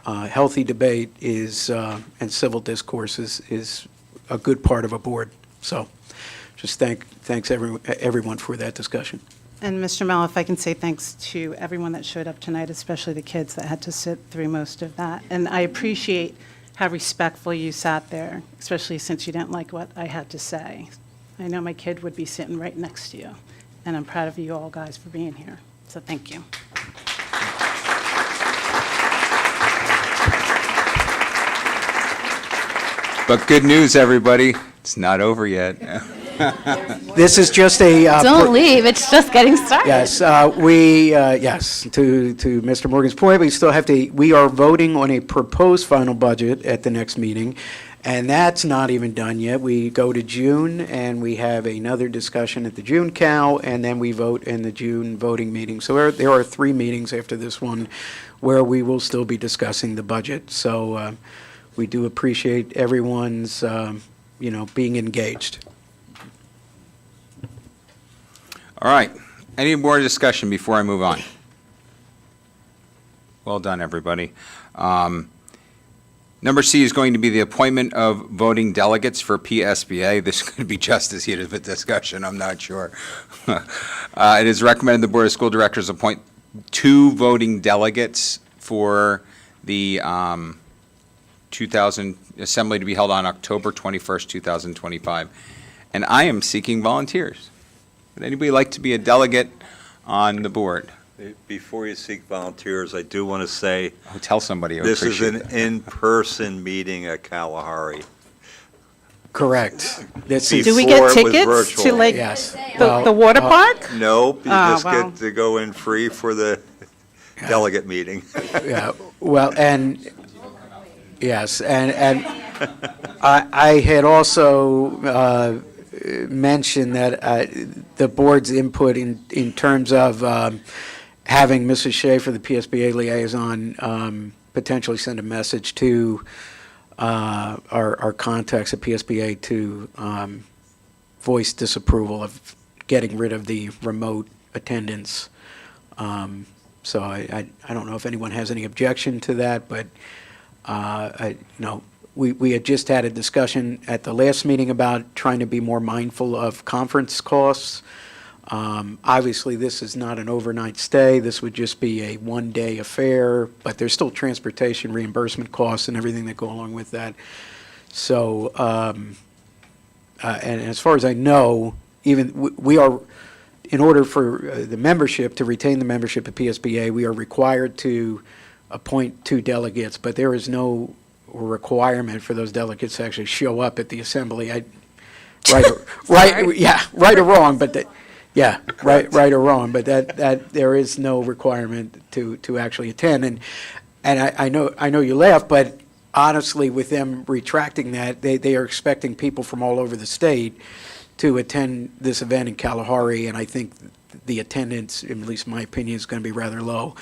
healthy debate is and civil discourse is a good part of a board. So just thanks everyone for that discussion. And Mr. Mel, if I can say thanks to everyone that showed up tonight, especially the kids that had to sit through most of that. And I appreciate how respectful you sat there, especially since you didn't like what I had to say. I know my kid would be sitting right next to you, and I'm proud of you all guys for being here. So thank you. But good news, everybody, it's not over yet. This is just a. Don't leave, it's just getting started. Yes, yes, to Mr. Morgan's point, we are voting on a proposed final budget at the next meeting, and that's not even done yet. We go to June, and we have another discussion at the June COW, and then we vote in the June voting meeting. So there are 3 meetings after this one where we will still be discussing the budget. So we do appreciate everyone's, being engaged. All right. Any more discussion before I move on? Well done, everybody. Number C is going to be the appointment of voting delegates for PSBA. This could be just as heated of a discussion, I'm not sure. It is recommended the Board of School Directors appoint 2 voting delegates for the 2000 assembly to be held on October 21st, 2025. And I am seeking volunteers. Would anybody like to be a delegate on the board? Before you seek volunteers, I do want to say. Tell somebody. This is an in-person meeting at Kalahari. Correct. Do we get tickets to like Yes. the water park? Nope, you just well. get to go in free for the delegate meeting. Yeah, well, and, yes, and I had also mentioned that the board's input in terms of having Mrs. Schaefer, the PSBA liaison, potentially send a message to our contacts at PSBA to voice disapproval of getting rid of the remote attendance. So I don't know if anyone has any objection to that, but we had just had a discussion at the last meeting about trying to be more mindful of conference costs. Obviously, this is not an overnight stay. This would just be a one-day affair, but there's still transportation reimbursement costs and everything that go along with that. So, and as far as I know, even we are, in order for the membership, to retain the membership at PSBA, we are required to appoint 2 delegates, but there is no requirement for those delegates to actually show up at the assembly. Right or wrong, but right or wrong, but that there is no requirement to actually attend. And I know you laugh, but honestly, with them retracting that, they are expecting people from all over the state to attend this event in Kalahari, and I think the attendance, at least my opinion, is going to be rather low.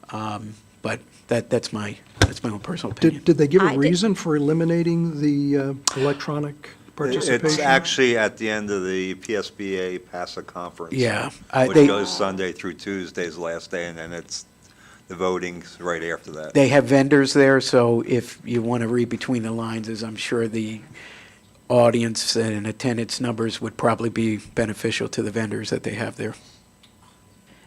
But that's my own personal opinion. Did they give I a did- reason for eliminating the electronic participation? It's actually at the end of the PSBA PASA conference. Yeah, Which they- goes Sunday through Tuesday's the last day, and then it's the voting's right after that. They have vendors there, so if you want to read between the lines, as I'm sure the audience and attendance numbers would probably be beneficial to the vendors that they have there.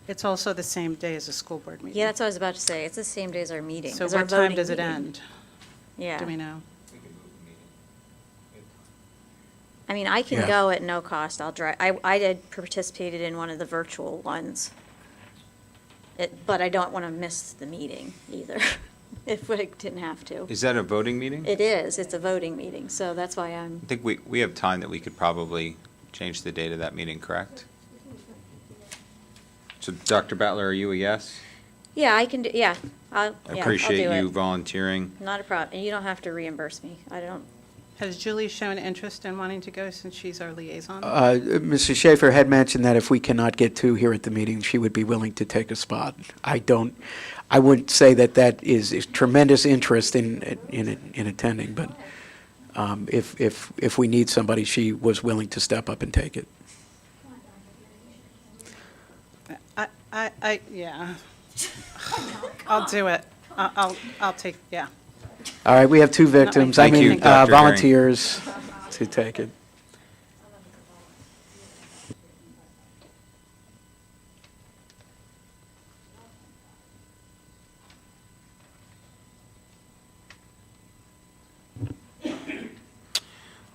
It's also the same day as a school board meeting. Yeah, that's what I was about to say. It's the same day as our meeting. So as our what time voting does it meeting. end? Yeah. Do we know? I mean, I can Yeah. go at no cost. I'll drive. I did participated in one of the virtual ones. But I don't want to miss the meeting either, if I didn't have to. Is that a voting meeting? It is. It's a voting meeting, so that's why I think we have time that we could probably change the date of that meeting, correct? So, Dr. Battler, are you a yes? Yeah, I can do, yeah. I'll I do appreciate you it. volunteering. Not a problem. And you don't have to reimburse me. I don't. Has Julie shown interest in wanting to go since she's our liaison? Mrs. Schaefer had mentioned that if we cannot get two here at the meeting, she would be willing to take a spot. I wouldn't say that is tremendous interest in attending, but if we need somebody, she was willing to step up and take it. Yeah. I'll do it. I'll take, yeah. All right, we have two victims, Thank you, Dr. Herring. volunteers to take it.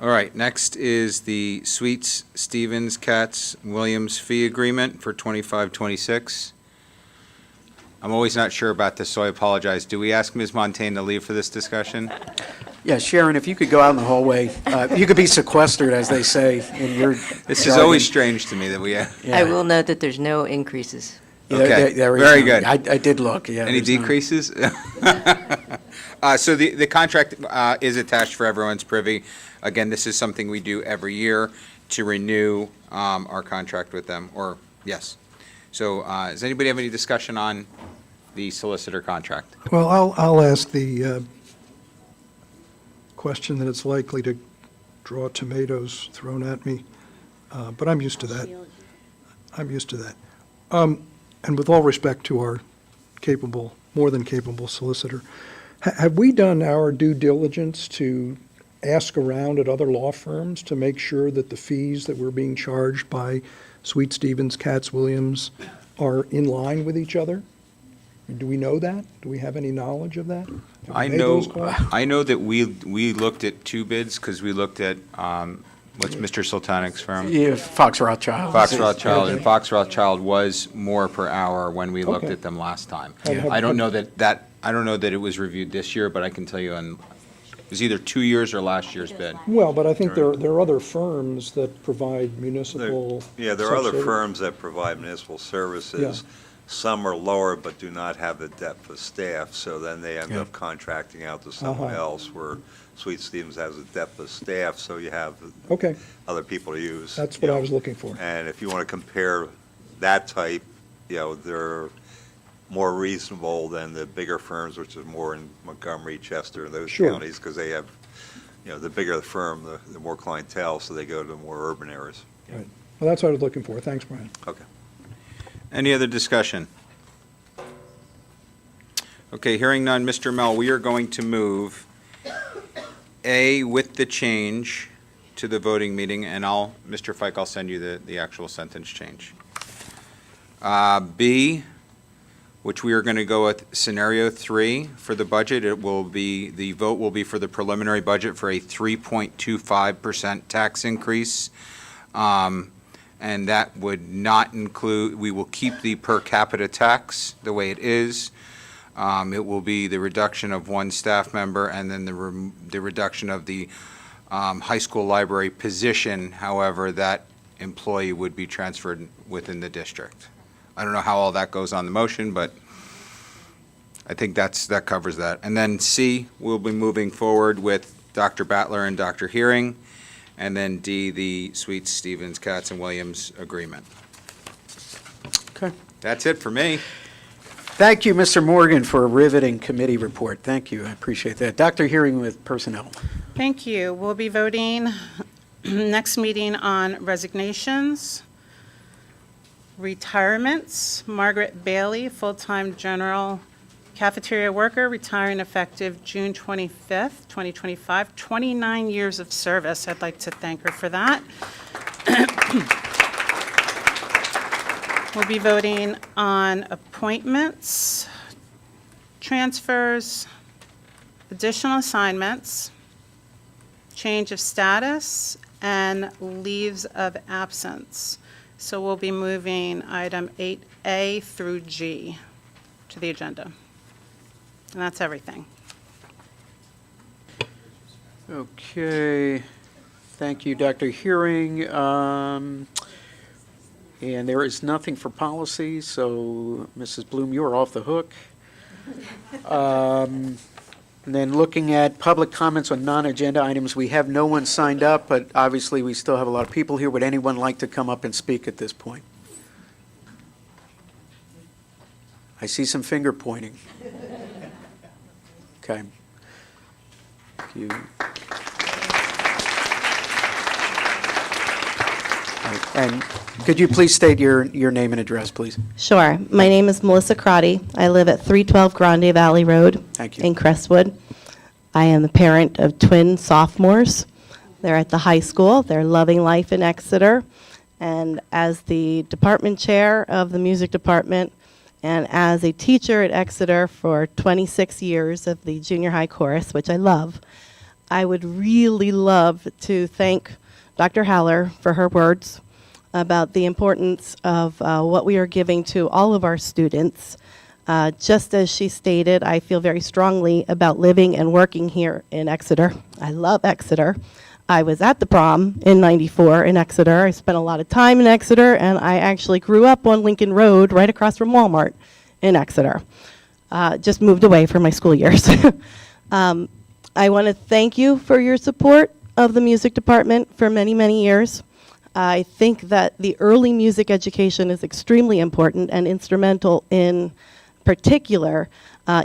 All right, next is the Sweets, Stevens, Katz, Williams fee agreement for 25-26. I'm always not sure about this, so I apologize. Do we ask Ms. Montaigne to leave for this discussion? Yeah, Sharon, if you could go out in the hallway, you could be sequestered, as they say, in your This is always strange to me that we, Yeah. I will note that there's no increases. Yeah, Okay, there is very none. good. I did look, yeah. Any there's none. decreases? So the contract is attached for everyone's privy. Again, this is something we do every year to renew our contract with them, or, yes. So does anybody have any discussion on the solicitor contract? Well, I'll ask the question that it's likely to draw tomatoes thrown at me, but I'm used to that. I'm used to that. And with all respect to our capable, more than capable solicitor, have we done our due diligence to ask around at other law firms to make sure that the fees that we're being charged by Sweet Stevens, Katz, Williams are in line with each other? Do we know that? Do we have any knowledge of that? Have we I made those calls? know that we looked at two bids because we looked at, what's Mr. Sultanic's firm? Yeah, Fox Rothschild. Fox Rothschild, and Okay. Fox Rothschild was more per hour when we looked Okay. at them last time. Yeah. I don't know I don't know that it was reviewed this year, but I can tell you it was either 2 years or last year's bid. Well, but I think there are other firms that provide municipal. Yeah, there are other such- firms that provide municipal services. Some are lower but do not have the depth of staff, so then they end Yeah. up contracting out to someone Uh-huh. else, where Sweet Stevens has a depth of staff, so you have Okay, other people to use. that's you what I know. was looking for. And if you want to compare that type, they're more reasonable than the bigger firms, which is more in Montgomery, Chester, those Sure. counties, because they have, the bigger the firm, the more clientele, so they go to more urban areas. Right. Well, that's what I was looking for. Thanks, Brian. Okay. Any other discussion? Okay, hearing none, Mr. Mel, we are going to move A, with the change to the voting meeting, and Mr. Fike, I'll send you the actual sentence change. B, which we are going to go with scenario 3 for the budget. The vote will be for the preliminary budget for a 3.25% tax increase. And that would not include, we will keep the per capita tax the way it is. It will be the reduction of one staff member and then the reduction of the high school library position. However, that employee would be transferred within the district. I don't know how all that goes on the motion, but I think that covers that. And then C, we'll be moving forward with Dr. Battler and Dr. Hearing. And then D, the Sweet Stevens, Katz, and Williams agreement. Okay. That's it for me. Thank you, Mr. Morgan, for a riveting committee report. Thank you, I appreciate that. Dr. Hearing with personnel. Thank you. We'll be voting next meeting on resignations, retirements. Margaret Bailey, full-time general cafeteria worker, retiring effective June 25th, 2025. 29 years of service. I'd like to thank her for that. We'll be voting on appointments, transfers, additional assignments, change of status, and leaves of absence. So we'll be moving item 8A through G to the agenda. And that's everything. Okay, thank you, Dr. Hearing. And there is nothing for policy, so Mrs. Bloom, you are off the hook. And then looking at public comments on non-agenda items, we have no one signed up, but obviously we still have a lot of people here. Would anyone like to come up and speak at this point? I see some finger pointing. Okay. Thank you. And could you please state your name and address, please? Sure. My name is Melissa Crotty. I live at 312 Grande Valley Road. Thank you. In Crestwood. I am the parent of twin sophomores. They're at the high school. They're loving life in Exeter. And as the department chair of the music department and as a teacher at Exeter for 26 years of the junior high chorus, which I love, I would really love to thank Dr. Haller for her words about the importance of what we are giving to all of our students. Just as she stated, I feel very strongly about living and working here in Exeter. I love Exeter. I was at the prom in '94 in Exeter. I spent a lot of time in Exeter, and I actually grew up on Lincoln Road right across from Walmart in Exeter. Just moved away for my school years. I want to thank you for your support of the music department for many, many years. I think that the early music education is extremely important and instrumental in particular,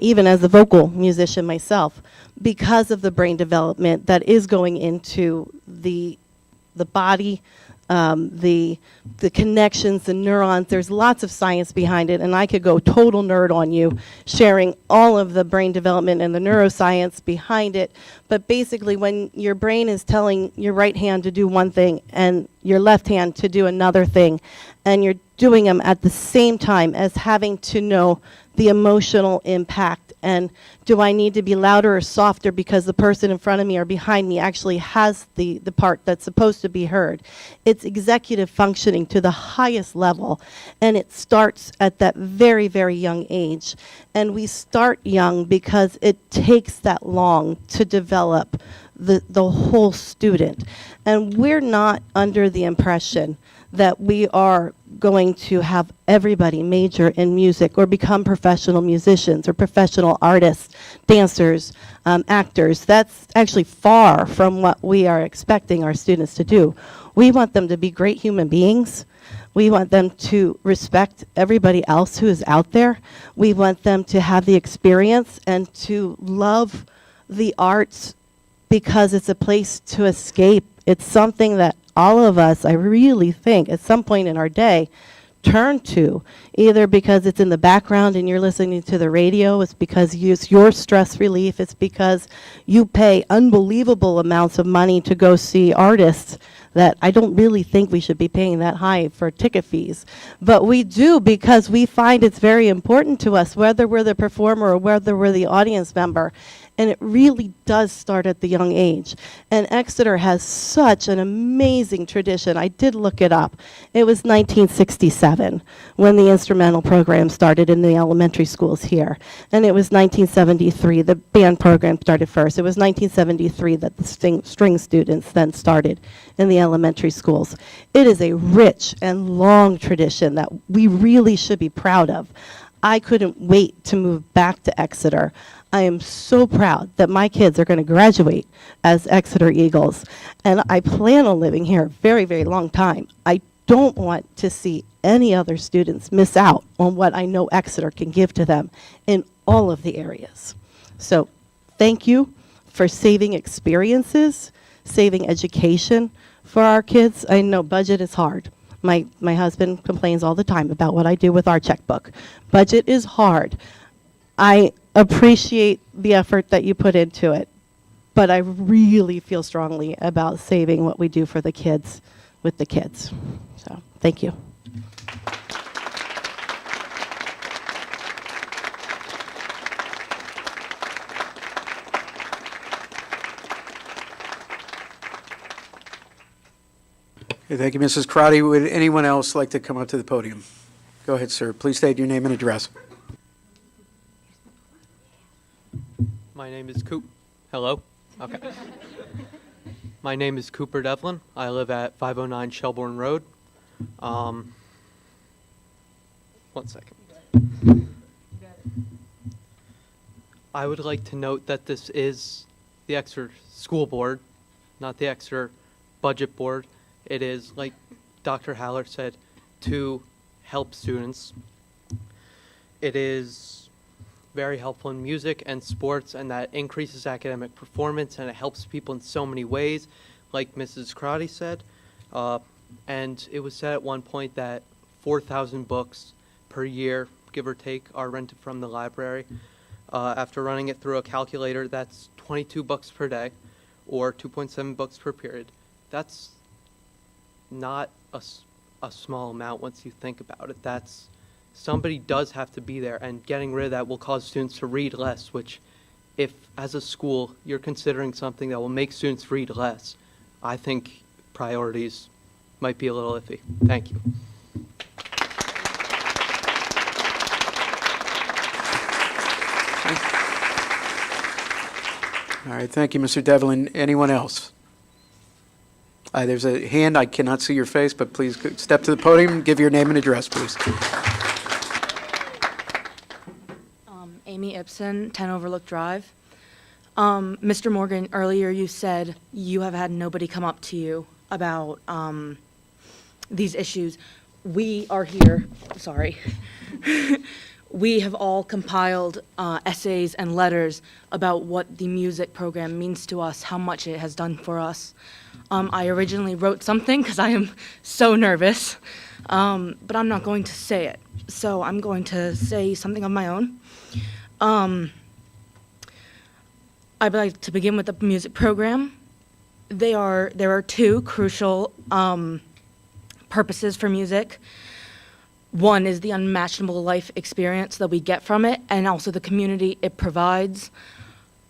even as a vocal musician myself, because of the brain development that is going into the body, the connections, the neurons. There's lots of science behind it, and I could go total nerd on you, sharing all of the brain development and the neuroscience behind it. But basically, when your brain is telling your right hand to do one thing and your left hand to do another thing, and you're doing them at the same time as having to know the emotional impact, and do I need to be louder or softer because the person in front of me or behind me actually has the part that's supposed to be heard. It's executive functioning to the highest level, and it starts at that very, very young age. And we start young because it takes that long to develop the whole student. And we're not under the impression that we are going to have everybody major in music or become professional musicians or professional artists, dancers, actors. That's actually far from what we are expecting our students to do. We want them to be great human beings. We want them to respect everybody else who is out there. We want them to have the experience and to love the arts because it's a place to escape. It's something that all of us, I really think, at some point in our day, turn to, either because it's in the background and you're listening to the radio, it's because it's your stress relief, it's because you pay unbelievable amounts of money to go see artists that I don't really think we should be paying that high for ticket fees. But we do because we find it's very important to us, whether we're the performer or whether we're the audience member. And it really does start at the young age. And Exeter has such an amazing tradition. I did look it up. It was 1967 when the instrumental program started in the elementary schools here. And it was 1973, the band program started first. It was 1973 that the string students then started in the elementary schools. It is a rich and long tradition that we really should be proud of. I couldn't wait to move back to Exeter. I am so proud that my kids are going to graduate as Exeter Eagles, and I plan on living here a very, very long time. I don't want to see any other students miss out on what I know Exeter can give to them in all of the areas. So thank you for saving experiences, saving education for our kids. I know budget is hard. My husband complains all the time about what I do with our checkbook. Budget is hard. I appreciate the effort that you put into it, but I really feel strongly about saving what we do for the kids with the kids. So, thank you. Okay, thank you, Mrs. Crotty. Would anyone else like to come up to the podium? Go ahead, sir. Please state your name and address. My name is Coop. Hello? Okay. My name is Cooper Devlin. I live at 509 Shelbourne Road. 1 second. I would like to note that this is the Exeter School Board, not the Exeter Budget Board. It is, like Dr. Haller said, to help students. It is very helpful in music and sports, and that increases academic performance, and it helps people in so many ways, like Mrs. Crotty said. And it was said at one point that 4,000 books per year, give or take, are rented from the library. After running it through a calculator, that's 22 bucks per day, or 2.7 books per period. That's not a small amount once you think about it. That's somebody does have to be there, and getting rid of that will cause students to read less, which if as a school you're considering something that will make students read less, I think priorities might be a little iffy. Thank you. All right, thank you, Mr. Devlin. Anyone else? There's a hand. I cannot see your face, but please step to the podium and give your name and address, please. Amy Ibsen, 10 Overlook Drive. Mr. Morgan, earlier you said you have had nobody come up to you about these issues. We are here, sorry. We have all compiled essays and letters about what the music program means to us, how much it has done for us. I originally wrote something because I am so nervous, but I'm not going to say it. So I'm going to say something of my own. I'd like to begin with the music program. There are two crucial purposes for music. One is the unmatchable life experience that we get from it, and also the community it provides.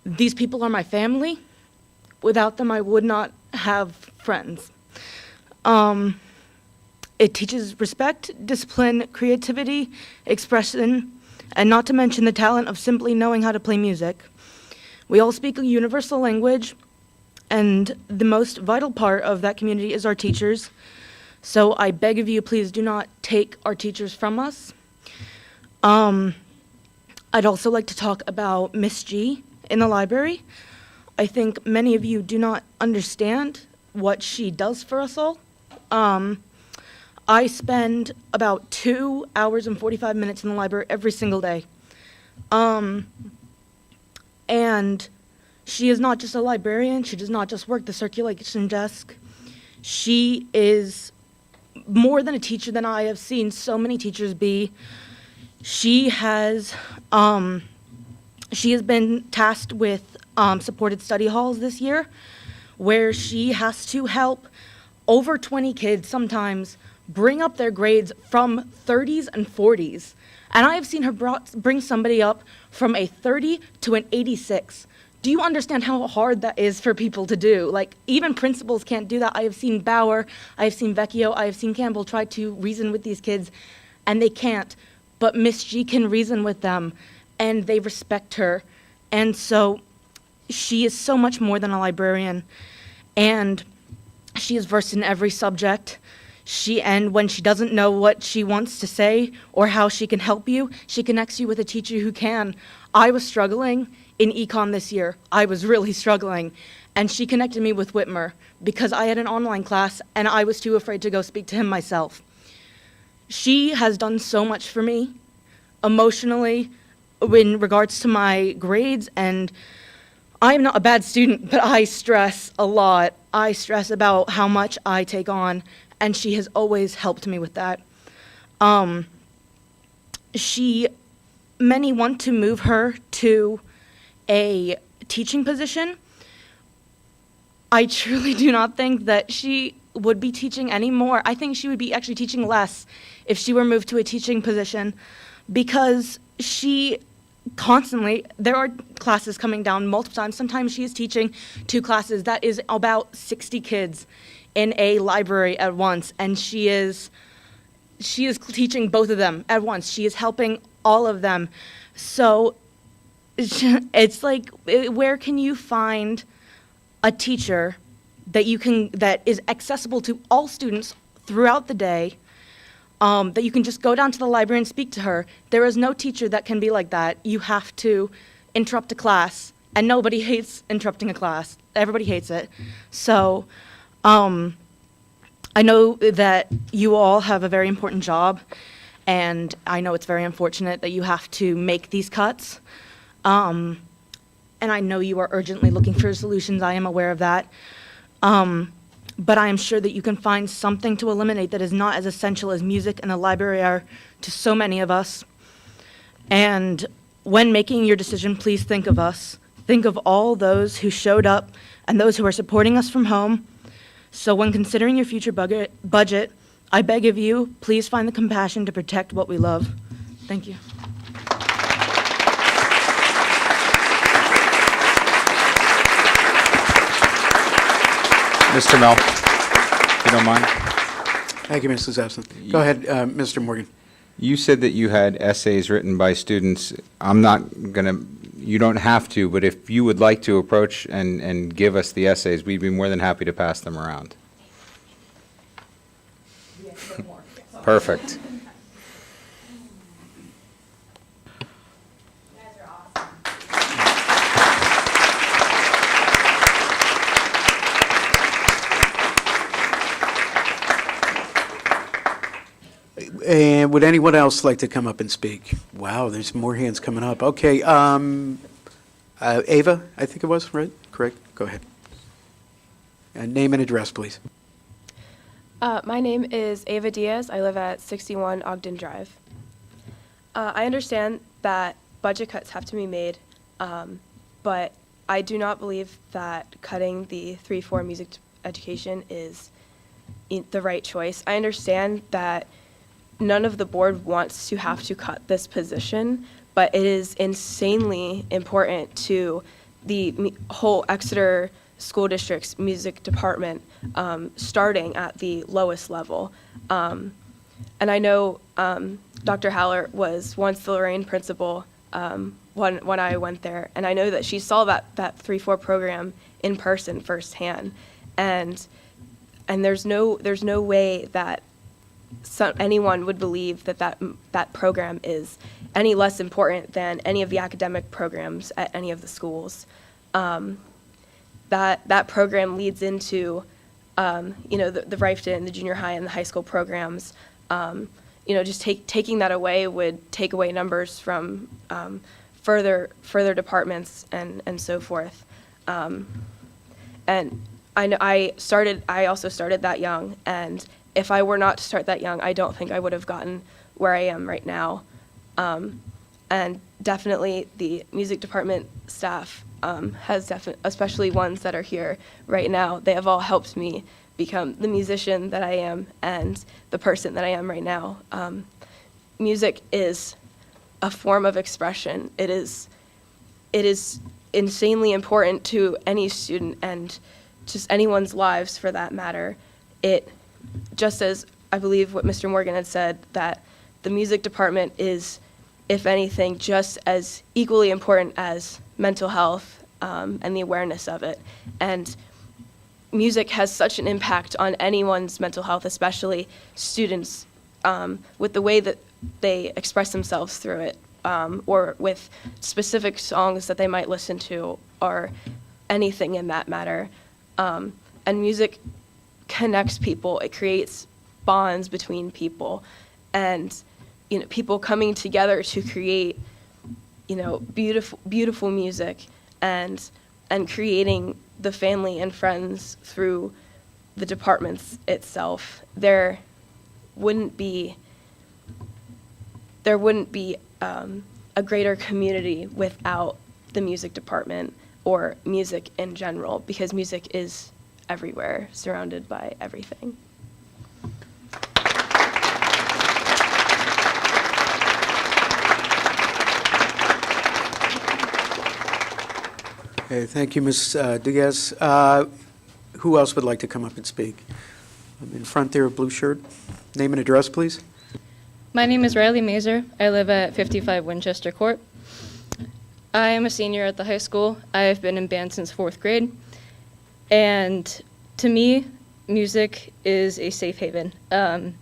These people are my family. Without them, I would not have friends. It teaches respect, discipline, creativity, expression, and not to mention the talent of simply knowing how to play music. We all speak a universal language, and the most vital part of that community is our teachers. So I beg of you, please do not take our teachers from us. I'd also like to talk about Miss G in the library. I think many of you do not understand what she does for us all. I spend about 2 hours and 45 minutes in the library every single day. And she is not just a librarian. She does not just work the circulation desk. She is more than a teacher than I have seen so many teachers be. She has been tasked with supported study halls this year, where she has to help over 20 kids sometimes bring up their grades from 30s and 40s. And I have seen her bring somebody up from a 30 to an 86. Do you understand how hard that is for people to do? Like, even principals can't do that. I have seen Bauer, I have seen Vecchio, I have seen Campbell try to reason with these kids, and they can't. But Miss G can reason with them, and they respect her. And so she is so much more than a librarian, and she is versed in every subject. And when she doesn't know what she wants to say or how she can help you, she connects you with a teacher who can. I was struggling in econ this year, I was really struggling, and she connected me with Whitmer because I had an online class and I was too afraid to go speak to him myself. She has done so much for me emotionally in regards to my grades, and I'm not a bad student, but I stress a lot. I stress about how much I take on, and she has always helped me with that. Many want to move her to a teaching position. I truly do not think that she would be teaching anymore. I think she would be actually teaching less if she were moved to a teaching position, because she constantly, there are classes coming down multiple times. Sometimes she is teaching 2 classes. That is about 60 kids in a library at once, and she is teaching both of them at once. She is helping all of them. So it's like, where can you find a teacher that is accessible to all students throughout the day, that you can just go down to the library and speak to her? There is no teacher that can be like that. You have to interrupt a class, and nobody hates interrupting a class. Everybody hates it. So I know that you all have a very important job, and I know it's very unfortunate that you have to make these cuts. And I know you are urgently looking for solutions. I am aware of that. But I am sure that you can find something to eliminate that is not as essential as music and the library are to so many of us. And when making your decision, please think of us. Think of all those who showed up and those who are supporting us from home. So when considering your future budget, I beg of you, please find the compassion to protect what we love. Thank you. Mr. Mel, if you don't mind. Thank you, Mrs. Epson. Go ahead, Mr. Morgan. You said that you had essays written by students. I'm not going to, you don't have to, but if you would like to approach and give us the essays, we'd be more than happy to pass them around. Perfect. And would anyone else like to come up and speak? Wow, there's more hands coming up. Okay, Ava, I think it was, right? Correct? Go ahead. Name and address, please. My name is Ava Diaz. I live at 61 Ogden Drive. I understand that budget cuts have to be made, but I do not believe that cutting the 3-4 music education is the right choice. I understand that none of the board wants to have to cut this position, but it is insanely important to the whole Exeter School District's music department, starting at the lowest level. And I know Dr. Haller was once the Lorraine principal when I went there, and I know that she saw that 3-4 program in person firsthand, and there's no way that anyone would believe that program is any less important than any of the academic programs at any of the schools. That program leads into, the Rifton, the junior high, and the high school programs. Just taking that away would take away numbers from further departments and so forth. And I know I also started that young, and if I were not to start that young, I don't think I would have gotten where I am right now. And definitely the music department staff especially ones that are here right now, they have all helped me become the musician that I am and the person that I am right now. Music is a form of expression. It is insanely important to any student and just anyone's lives for that matter. Just as I believe what Mr. Morgan had said, that the music department is, if anything, just as equally important as mental health and the awareness of it. And music has such an impact on anyone's mental health, especially students, with the way that they express themselves through it. or with specific songs that they might listen to or anything in that matter. And music connects people. It creates bonds between people, and people coming together to create beautiful music and creating the family and friends through the departments itself. There wouldn't be a greater community without the music department or music in general, because music is everywhere, surrounded by everything. Okay, thank you, Ms. Diaz. Who else would like to come up and speak? In front there, blue shirt. Name and address, please. My name is Riley Mazer. I live at 55 Winchester Court. I am a senior at the high school. I have been in band since 4th grade. And to me, music is a safe haven. As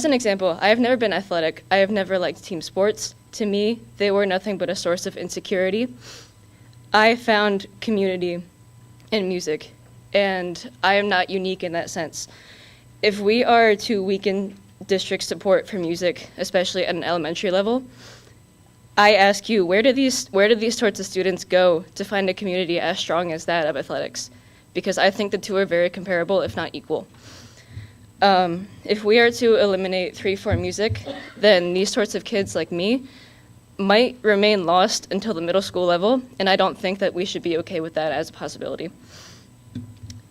an example, I have never been athletic. I have never liked team sports. To me, they were nothing but a source of insecurity. I found community in music, and I am not unique in that sense. If we are to weaken district support for music, especially at an elementary level, I ask you, where do these sorts of students go to find a community as strong as that of athletics? Because I think the two are very comparable, if not equal. If we are to eliminate 3-4 music, then these sorts of kids like me might remain lost until the middle school level, and I don't think that we should be okay with that as a possibility.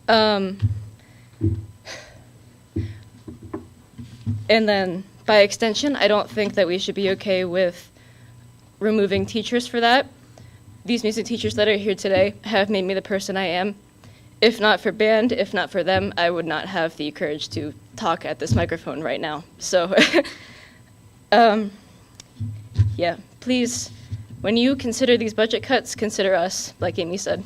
And then, by extension, I don't think that we should be okay with removing teachers for that. These music teachers that are here today have made me the person I am. If not for band, if not for them, I would not have the courage to talk at this microphone right now. So, yeah, please, when you consider these budget cuts, consider us, like Amy said.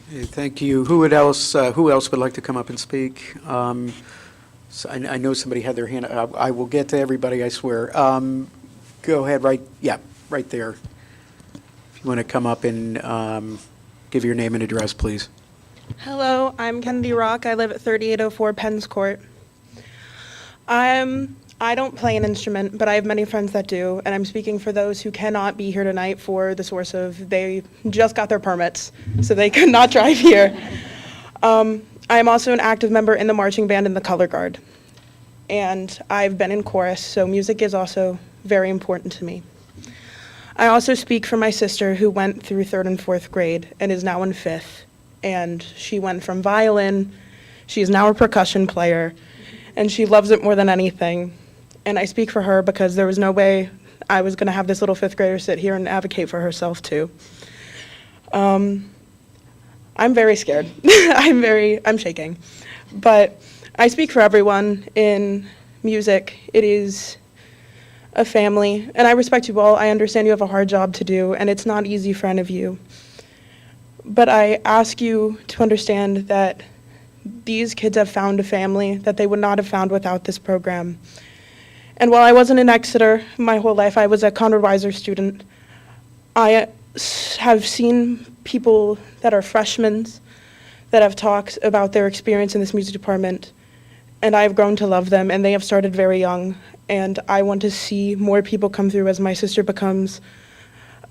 Okay, thank you. Who else would like to come up and speak? So I know somebody had their hand. I will get to everybody, I swear. Go ahead, right there. If you want to come up and give your name and address, please. Hello, I'm Kennedy Rock. I live at 3804 Penn's Court. I don't play an instrument, but I have many friends that do, and I'm speaking for those who cannot be here tonight for the source of they just got their permits, so they could not drive here. I am also an active member in the marching band and the color guard, and I've been in chorus, so music is also very important to me. I also speak for my sister, who went through 3rd and 4th grade and is now in 5th, and she went from violin, she is now a percussion player, and she loves it more than anything. And I speak for her because there was no way I was going to have this little 5th grader sit here and advocate for herself too. I'm very scared. I'm shaking. But I speak for everyone in music. It is a family, and I respect you all. I understand you have a hard job to do, and it's not easy for any of you. But I ask you to understand that these kids have found a family that they would not have found without this program. And while I wasn't in Exeter my whole life, I was a Conrad Weiser student. I have seen people that are freshmen that have talked about their experience in this music department, and I've grown to love them, and they have started very young. And I want to see more people come through as my sister becomes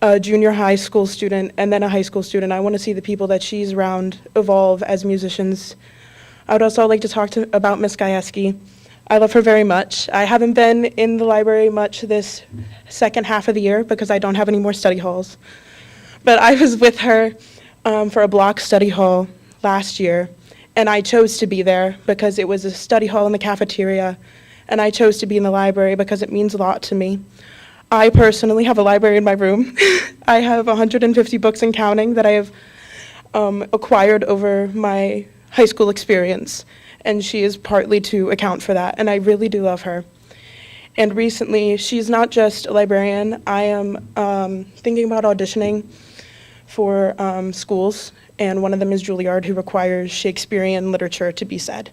a junior high school student and then a high school student. I want to see the people that she's around evolve as musicians. I would also like to talk about Miss Gajewski. I love her very much. I haven't been in the library much this second half of the year because I don't have any more study halls. But I was with her for a block study hall last year, and I chose to be there because it was a study hall in the cafeteria, and I chose to be in the library because it means a lot to me. I personally have a library in my room. I have 150 books and counting that I have acquired over my high school experience, and she is partly to account for that, and I really do love her. And recently, she's not just a librarian. I am thinking about auditioning for schools, and one of them is Juilliard, who requires Shakespearean literature to be said.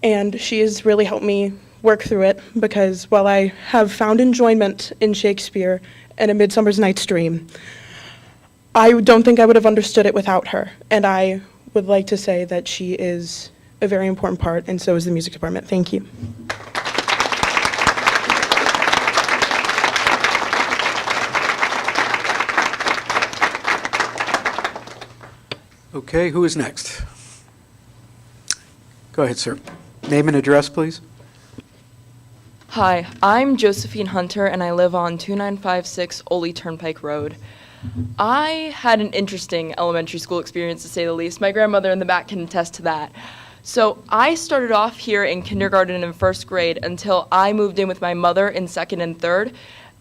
And she has really helped me work through it, because while I have found enjoyment in Shakespeare and A Midsummer's Night's Dream, I don't think I would have understood it without her. And I would like to say that she is a very important part, and so is the music department. Thank you. Okay, who is next? Go ahead, sir. Name and address, please. Hi, I'm Josephine Hunter, and I live on 2956 Ole Turnpike Road. I had an interesting elementary school experience, to say the least. My grandmother in the back can attest to that. So I started off here in kindergarten and first grade until I moved in with my mother in second and third.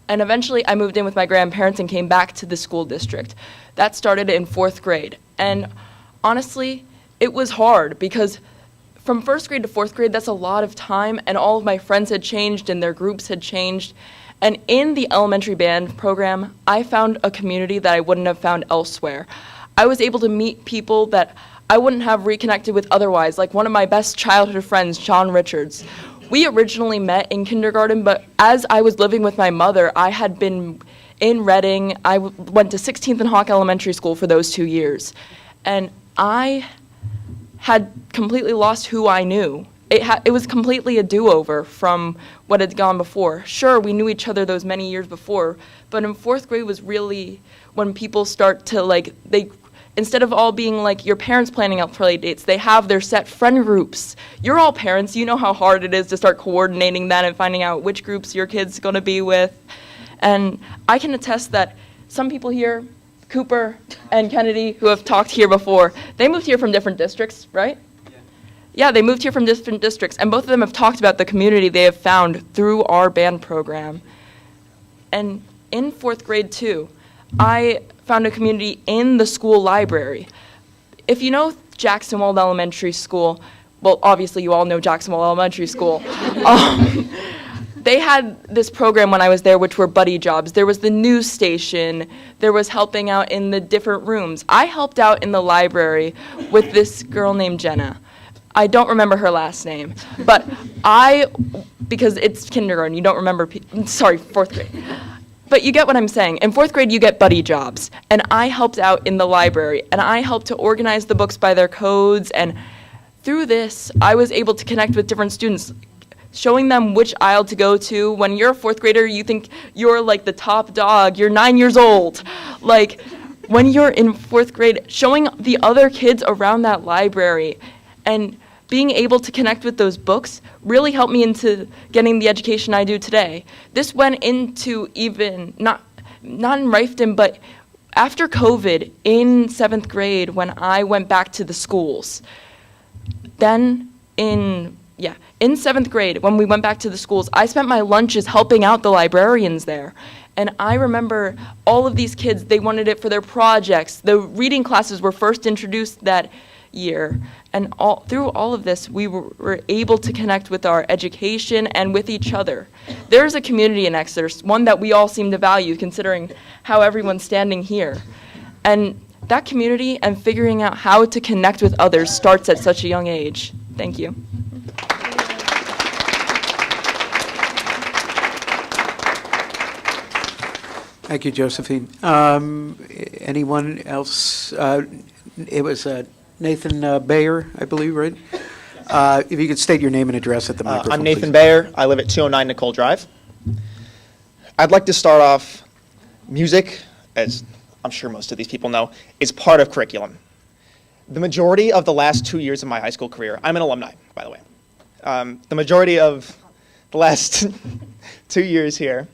And eventually I moved in with my grandparents and came back to the school district. That started in fourth grade. And honestly, it was hard because from first grade to fourth grade, that's a lot of time, and all of my friends had changed and their groups had changed. And in the elementary band program, I found a community that I wouldn't have found elsewhere. I was able to meet people that I wouldn't have reconnected with otherwise, like one of my best childhood friends, John Richards. We originally met in kindergarten, but as I was living with my mother, I had been in Reading. I went to 16th and Hawk Elementary School for those 2 years. And I had completely lost who I knew. It was completely a do-over from what had gone before. Sure, we knew each other those many years before, but in fourth grade was really when people start to, instead of all being like your parents planning out play dates, they have their set friend groups. You're all parents, you know how hard it is to start coordinating that and finding out which groups your kid's gonna be with. And I can attest that some people here, Cooper and Kennedy, who have talked here before, they moved here from different districts, right? Yeah, they moved here from different districts, and both of them have talked about the community they have found through our band program. And in fourth grade, too, I found a community in the school library. If you know Jackson Wald Elementary School, well, obviously you all know Jackson Wald Elementary School. They had this program when I was there, which were buddy jobs. There was the news station. There was helping out in the different rooms. I helped out in the library with this girl named Jenna. I don't remember her last name, but because it's kindergarten, you don't remember, fourth grade. But you get what I'm saying. In fourth grade, you get buddy jobs, and I helped out in the library, and I helped to organize the books by their codes, and through this, I was able to connect with different students, showing them which aisle to go to. When you're a fourth grader, you think you're like the top dog, you're 9 years old. Like, when you're in fourth grade, showing the other kids around that library and being able to connect with those books really helped me into getting the education I do today. This went into even, not in Riften, but after COVID in 7th grade when I went back to the schools. Then in 7th grade, when we went back to the schools, I spent my lunches helping out the librarians there. And I remember all of these kids, they wanted it for their projects. The reading classes were first introduced that year. And through all of this, we were able to connect with our education and with each other. There's a community in Exeter, one that we all seem to value, considering how everyone's standing here. And that community and figuring out how to connect with others starts at such a young age. Thank you. Thank you, Josephine. Anyone else? It was Nathan Bayer, I believe, right? If you could state your name and address at the microphone, I'm Nathan please. Bayer. I live at 209 Nicole Drive. I'd like to start off, music, as I'm sure most of these people know, is part of curriculum. The majority of the last 2 years of my high school career, I'm an alumni, by the way. The majority of the last 2 years here,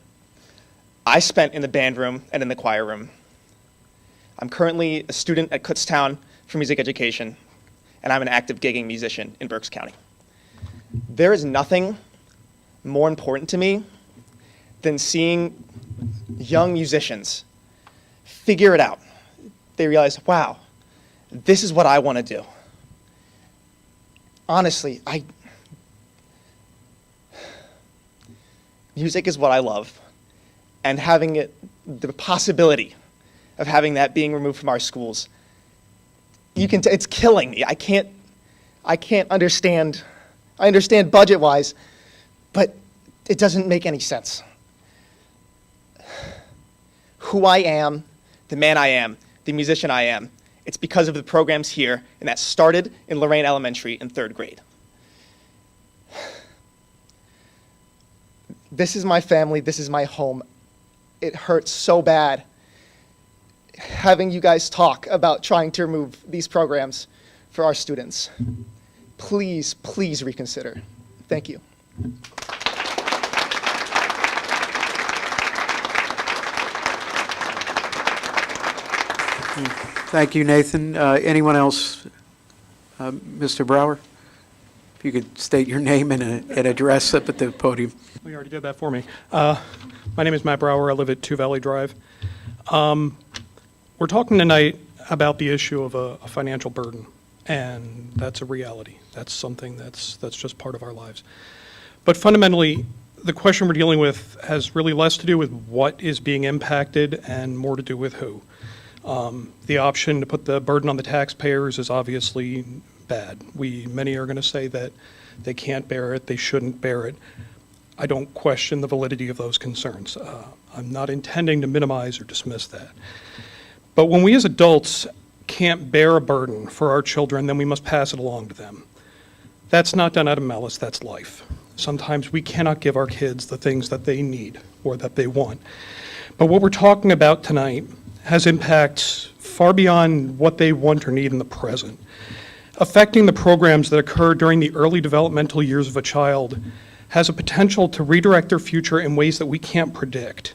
I spent in the band room and in the choir room. I'm currently a student at Kutztown for music education, and I'm an active gigging musician in Berks County. There is nothing more important to me than seeing young musicians figure it out. They realize, wow, this is what I want to do. Honestly, music is what I love, and having the possibility of having that being removed from our schools. It's killing me. I can't understand. I understand budget-wise, but it doesn't make any sense. Who I am, the man I am, the musician I am, it's because of the programs here, and that started in Lorraine Elementary in 3rd grade. This is my family, this is my home. It hurts so bad having you guys talk about trying to remove these programs for our students. Please, please reconsider. Thank you. Thank you, Nathan. Anyone else? Mr. Brower? If you could state your name and address up at the podium. Well, you already did that for me. My name is Matt Brower. I live at 2 Valley Drive. We're talking tonight about the issue of a financial burden, and that's a reality. That's something that's just part of our lives. But fundamentally, the question we're dealing with has really less to do with what is being impacted and more to do with who. The option to put the burden on the taxpayers is obviously bad. Many are going to say that they can't bear it, they shouldn't bear it. I don't question the validity of those concerns. I'm not intending to minimize or dismiss that. But when we as adults can't bear a burden for our children, then we must pass it along to them. That's not done out of malice, that's life. Sometimes we cannot give our kids the things that they need or that they want. But what we're talking about tonight has impacts far beyond what they want or need in the present. Affecting the programs that occur during the early developmental years of a child has a potential to redirect their future in ways that we can't predict.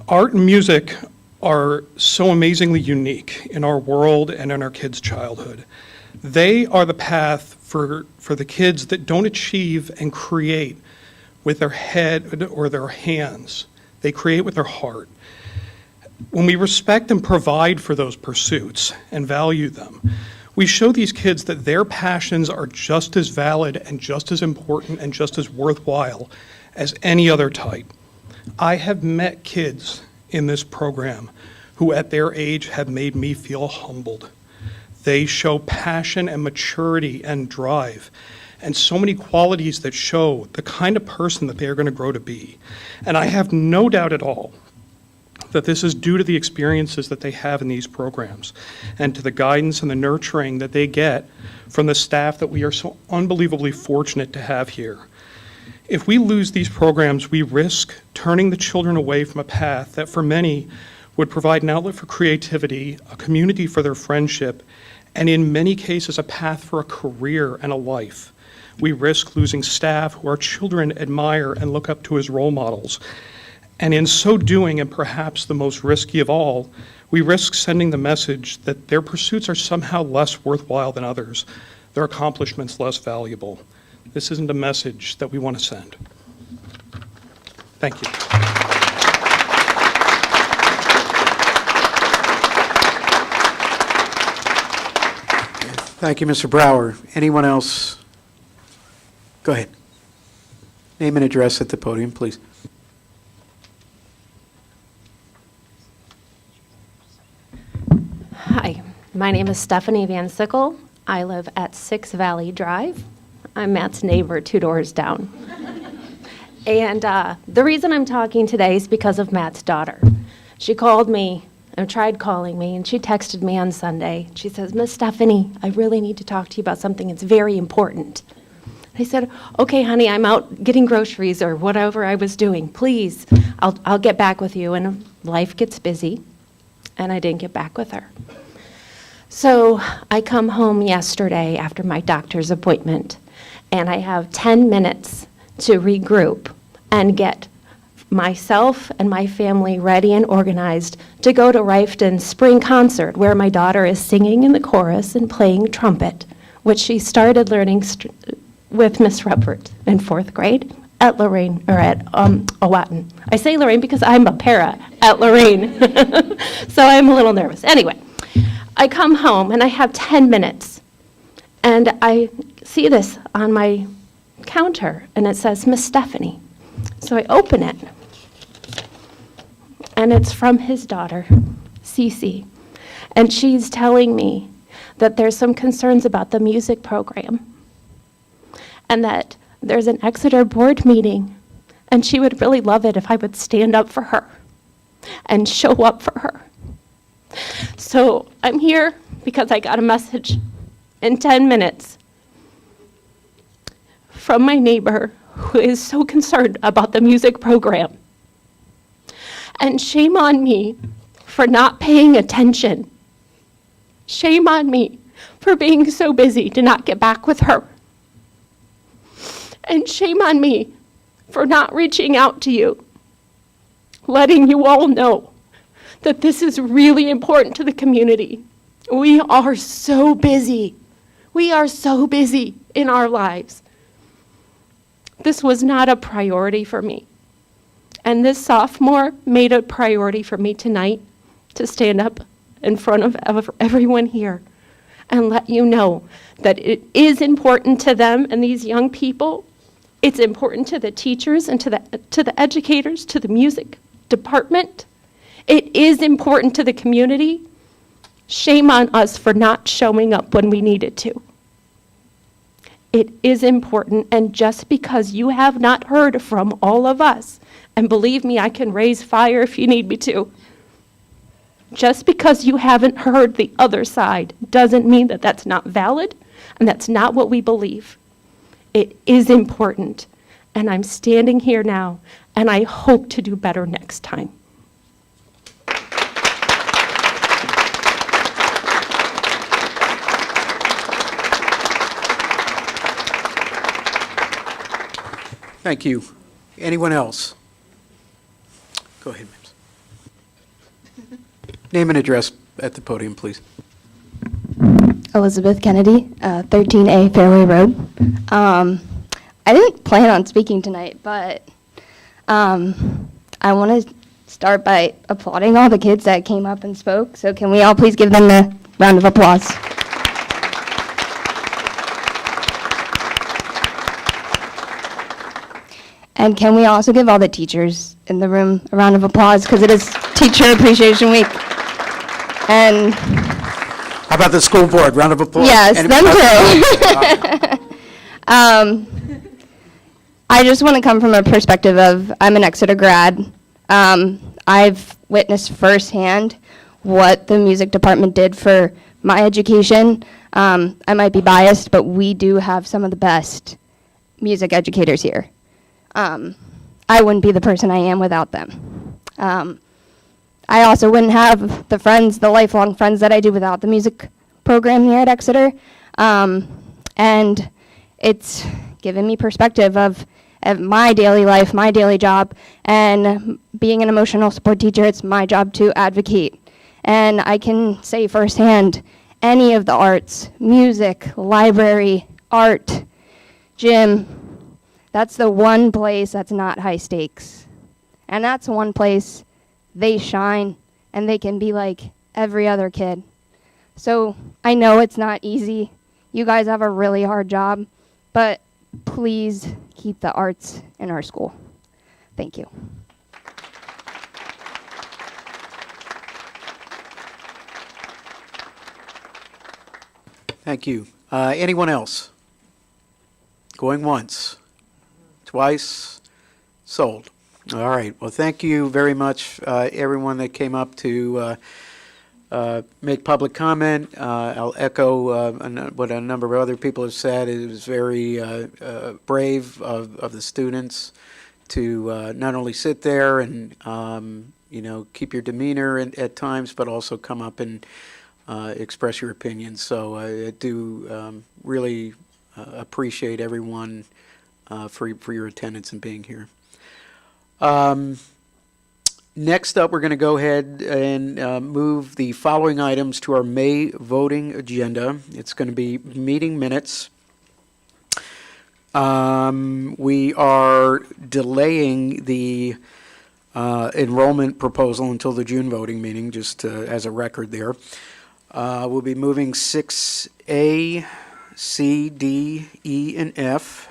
Art and music are so amazingly unique in our world and in our kids' childhood. They are the path for the kids that don't achieve and create with their head or their hands. They create with their heart. When we respect and provide for those pursuits and value them, we show these kids that their passions are just as valid and just as important and just as worthwhile as any other type. I have met kids in this program who at their age have made me feel humbled. They show passion and maturity and drive and so many qualities that show the kind of person that they are going to grow to be. And I have no doubt at all that this is due to the experiences that they have in these programs and to the guidance and the nurturing that they get from the staff that we are so unbelievably fortunate to have here. If we lose these programs, we risk turning the children away from a path that for many would provide an outlet for creativity, a community for their friendship, and in many cases a path for a career and a life. We risk losing staff who our children admire and look up to as role models. And in so doing, and perhaps the most risky of all, we risk sending the message that their pursuits are somehow less worthwhile than others, their accomplishments less valuable. This isn't a message that we want to send. Thank you. Thank you, Mr. Brower. Anyone else? Go ahead. Name and address at the podium, please. Hi, my name is Stephanie Van Sickle. I live at 6 Valley Drive. I'm Matt's neighbor 2 doors down. And the reason I'm talking today is because of Matt's daughter. She called me, or tried calling me, and she texted me on Sunday. She says, Miss Stephanie, I really need to talk to you about something. It's very important. I said, okay, honey, I'm out getting groceries or whatever I was doing. Please, I'll get back with you. And life gets busy, and I didn't get back with her. So I come home yesterday after my doctor's appointment, and I have 10 minutes to regroup and get myself and my family ready and organized to go to Rifton's spring concert, where my daughter is singing in the chorus and playing trumpet, which she started learning with Miss Ruppert in 4th grade at Lorraine, or at Owatton. I say Lorraine because I'm a para at Lorraine, so I'm a little nervous. Anyway, I come home and I have 10 minutes, and I see this on my counter, and it says, Miss Stephanie. So I open it, and it's from his daughter Cece, and she's telling me that there's some concerns about the music program and that there's an Exeter board meeting, and she would really love it if I would stand up for her and show up for her. So I'm here because I got a message in 10 minutes from my neighbor who is so concerned about the music program. And shame on me for not paying attention. Shame on me for being so busy to not get back with her. And shame on me for not reaching out to you, letting you all know that this is really important to the community. We are so busy. We are so busy in our lives. This was not a priority for me. And this sophomore made a priority for me tonight to stand up in front of everyone here and let you know that it is important to them and these young people. It's important to the teachers and to the educators, to the music department. It is important to the community. Shame on us for not showing up when we needed to. It is important, and just because you have not heard from all of us, and believe me, I can raise fire if you need me to, just because you haven't heard the other side doesn't mean that that's not valid, and that's not what we believe. It is important, and I'm standing here now, and I hope to do better next time. Thank you. Anyone else? Go ahead, ma'am. Name and address at the podium, please. Elizabeth Kennedy, 13A Fairway Road. I didn't plan on speaking tonight, but I want to start by applauding all the kids that came up and spoke. So can we all please give them a round of applause? And can we also give all the teachers in the room a round of applause, because it is Teacher Appreciation Week. And How about the school board? Round of applause. yes, them too. I just want to come from a perspective of, I'm an Exeter grad. I've witnessed firsthand what the music department did for my education. I might be biased, but we do have some of the best music educators here. I wouldn't be the person I am without them. I also wouldn't have the friends, the lifelong friends that I do without the music program here at Exeter. And it's given me perspective of my daily life, my daily job, and being an emotional support teacher, it's my job to advocate. And I can say firsthand, any of the arts, music, library, art, gym, that's the one place that's not high stakes. And that's one place they shine and they can be like every other kid. So I know it's not easy. You guys have a really hard job, but please keep the arts in our school. Thank you. Thank you. Anyone else? Going once, twice, sold. All right. Well, thank you very much, everyone that came up to make public comment. I'll echo what a number of other people have said. It was very brave of the students to not only sit there and keep your demeanor at times, but also come up and express your opinions. So I do really appreciate everyone for your attendance and being here. Next up, we're going to go ahead and move the following items to our May voting agenda. It's going to be meeting minutes. We are delaying the enrollment proposal until the June voting meeting, just as a record there. We'll be moving 6A, C, D, E, and F,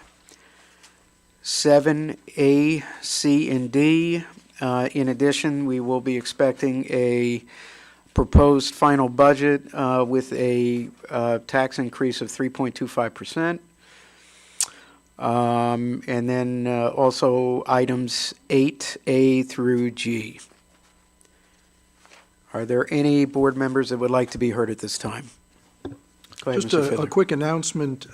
7A, C, and D. In addition, we will be expecting a proposed final budget with a tax increase of 3.25%. And then also items 8A through G. Are there any board members that would like to be heard at this time? Go ahead, Just Mr. a Fiddler. quick announcement,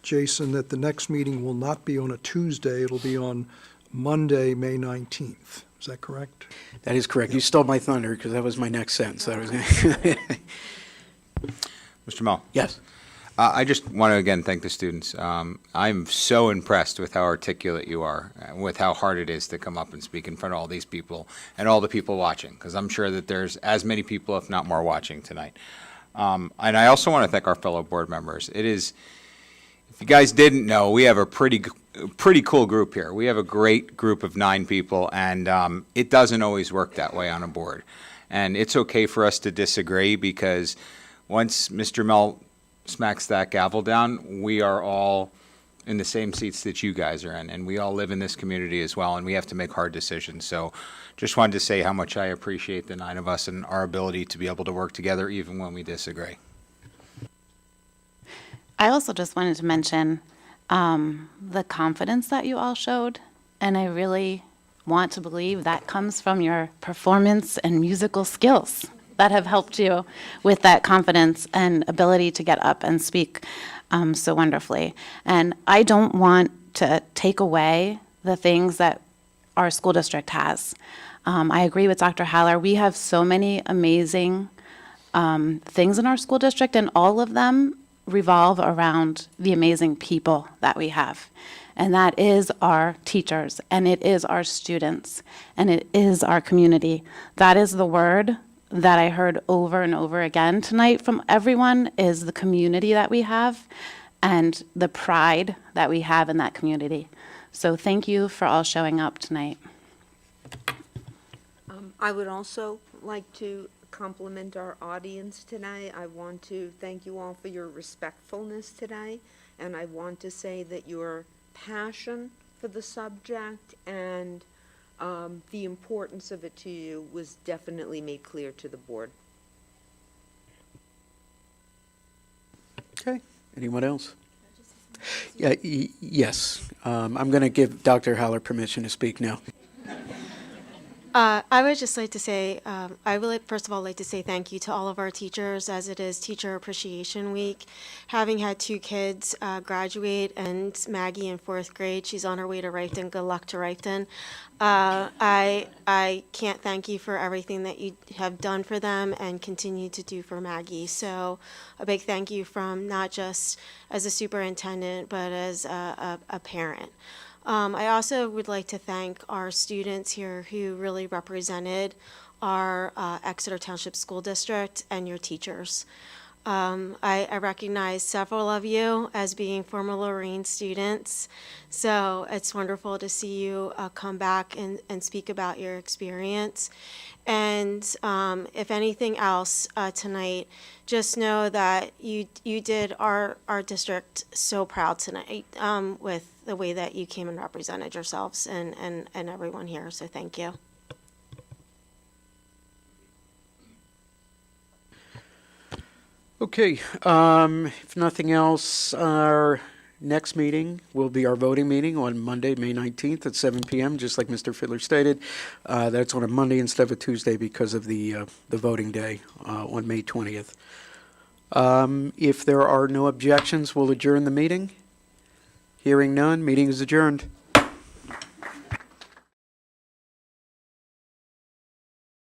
Jason, that the next meeting will not be on a Tuesday. It'll be on Monday, May 19th. Is that correct? That is correct. You stole my thunder because that was my next sentence. That was Mr. Mel? Yes. I just want to again thank the students. I'm so impressed with how articulate you are, with how hard it is to come up and speak in front of all these people and all the people watching, because I'm sure that there's as many people, if not more, watching tonight. And I also want to thank our fellow board members. It is, if you guys didn't know, we have a pretty cool group here. We have a great group of 9 people, and it doesn't always work that way on a board. And it's okay for us to disagree, because once Mr. Mel smacks that gavel down, we are all in the same seats that you guys are in, and we all live in this community as well, and we have to make hard decisions. So just wanted to say how much I appreciate the 9 of us and our ability to be able to work together even when we disagree. I also just wanted to mention the confidence that you all showed, and I really want to believe that comes from your performance and musical skills that have helped you with that confidence and ability to get up and speak so wonderfully. And I don't want to take away the things that our school district has. I agree with Dr. Haller. We have so many amazing things in our school district, and all of them revolve around the amazing people that we have. And that is our teachers, and it is our students, and it is our community. That is the word that I heard over and over again tonight from everyone, is the community that we have and the pride that we have in that community. So thank you for all showing up tonight. I would also like to compliment our audience tonight. I want to thank you all for your respectfulness today, and I want to say that your passion for the subject and the importance of it to you was definitely made clear to the board. Okay. Anyone else? Yeah, yes. I'm going to give Dr. Haller permission to speak now. I would just like to say, I would first of all like to say thank you to all of our teachers, as it is Teacher Appreciation Week. Having had 2 kids graduate, and Maggie in 4th grade, she's on her way to Reichten. Good luck to Reichten. I can't thank you for everything that you have done for them and continue to do for Maggie. So a big thank you from not just as a superintendent, but as a parent. I also would like to thank our students here who really represented our Exeter Township School District and your teachers. I recognize several of you as being former Lorraine students, so it's wonderful to see you come back and speak about your experience. And if anything else tonight, just know that you did our district so proud tonight with the way that you came and represented yourselves and everyone here, so thank you. Okay, if nothing else, our next meeting will be our voting meeting on Monday, May 19th at 7 p.m., just like Mr. Fiddler stated. That's on a Monday instead of a Tuesday because of the voting day on May 20th. If there are no objections, we'll adjourn the meeting. Hearing none, meeting is adjourned.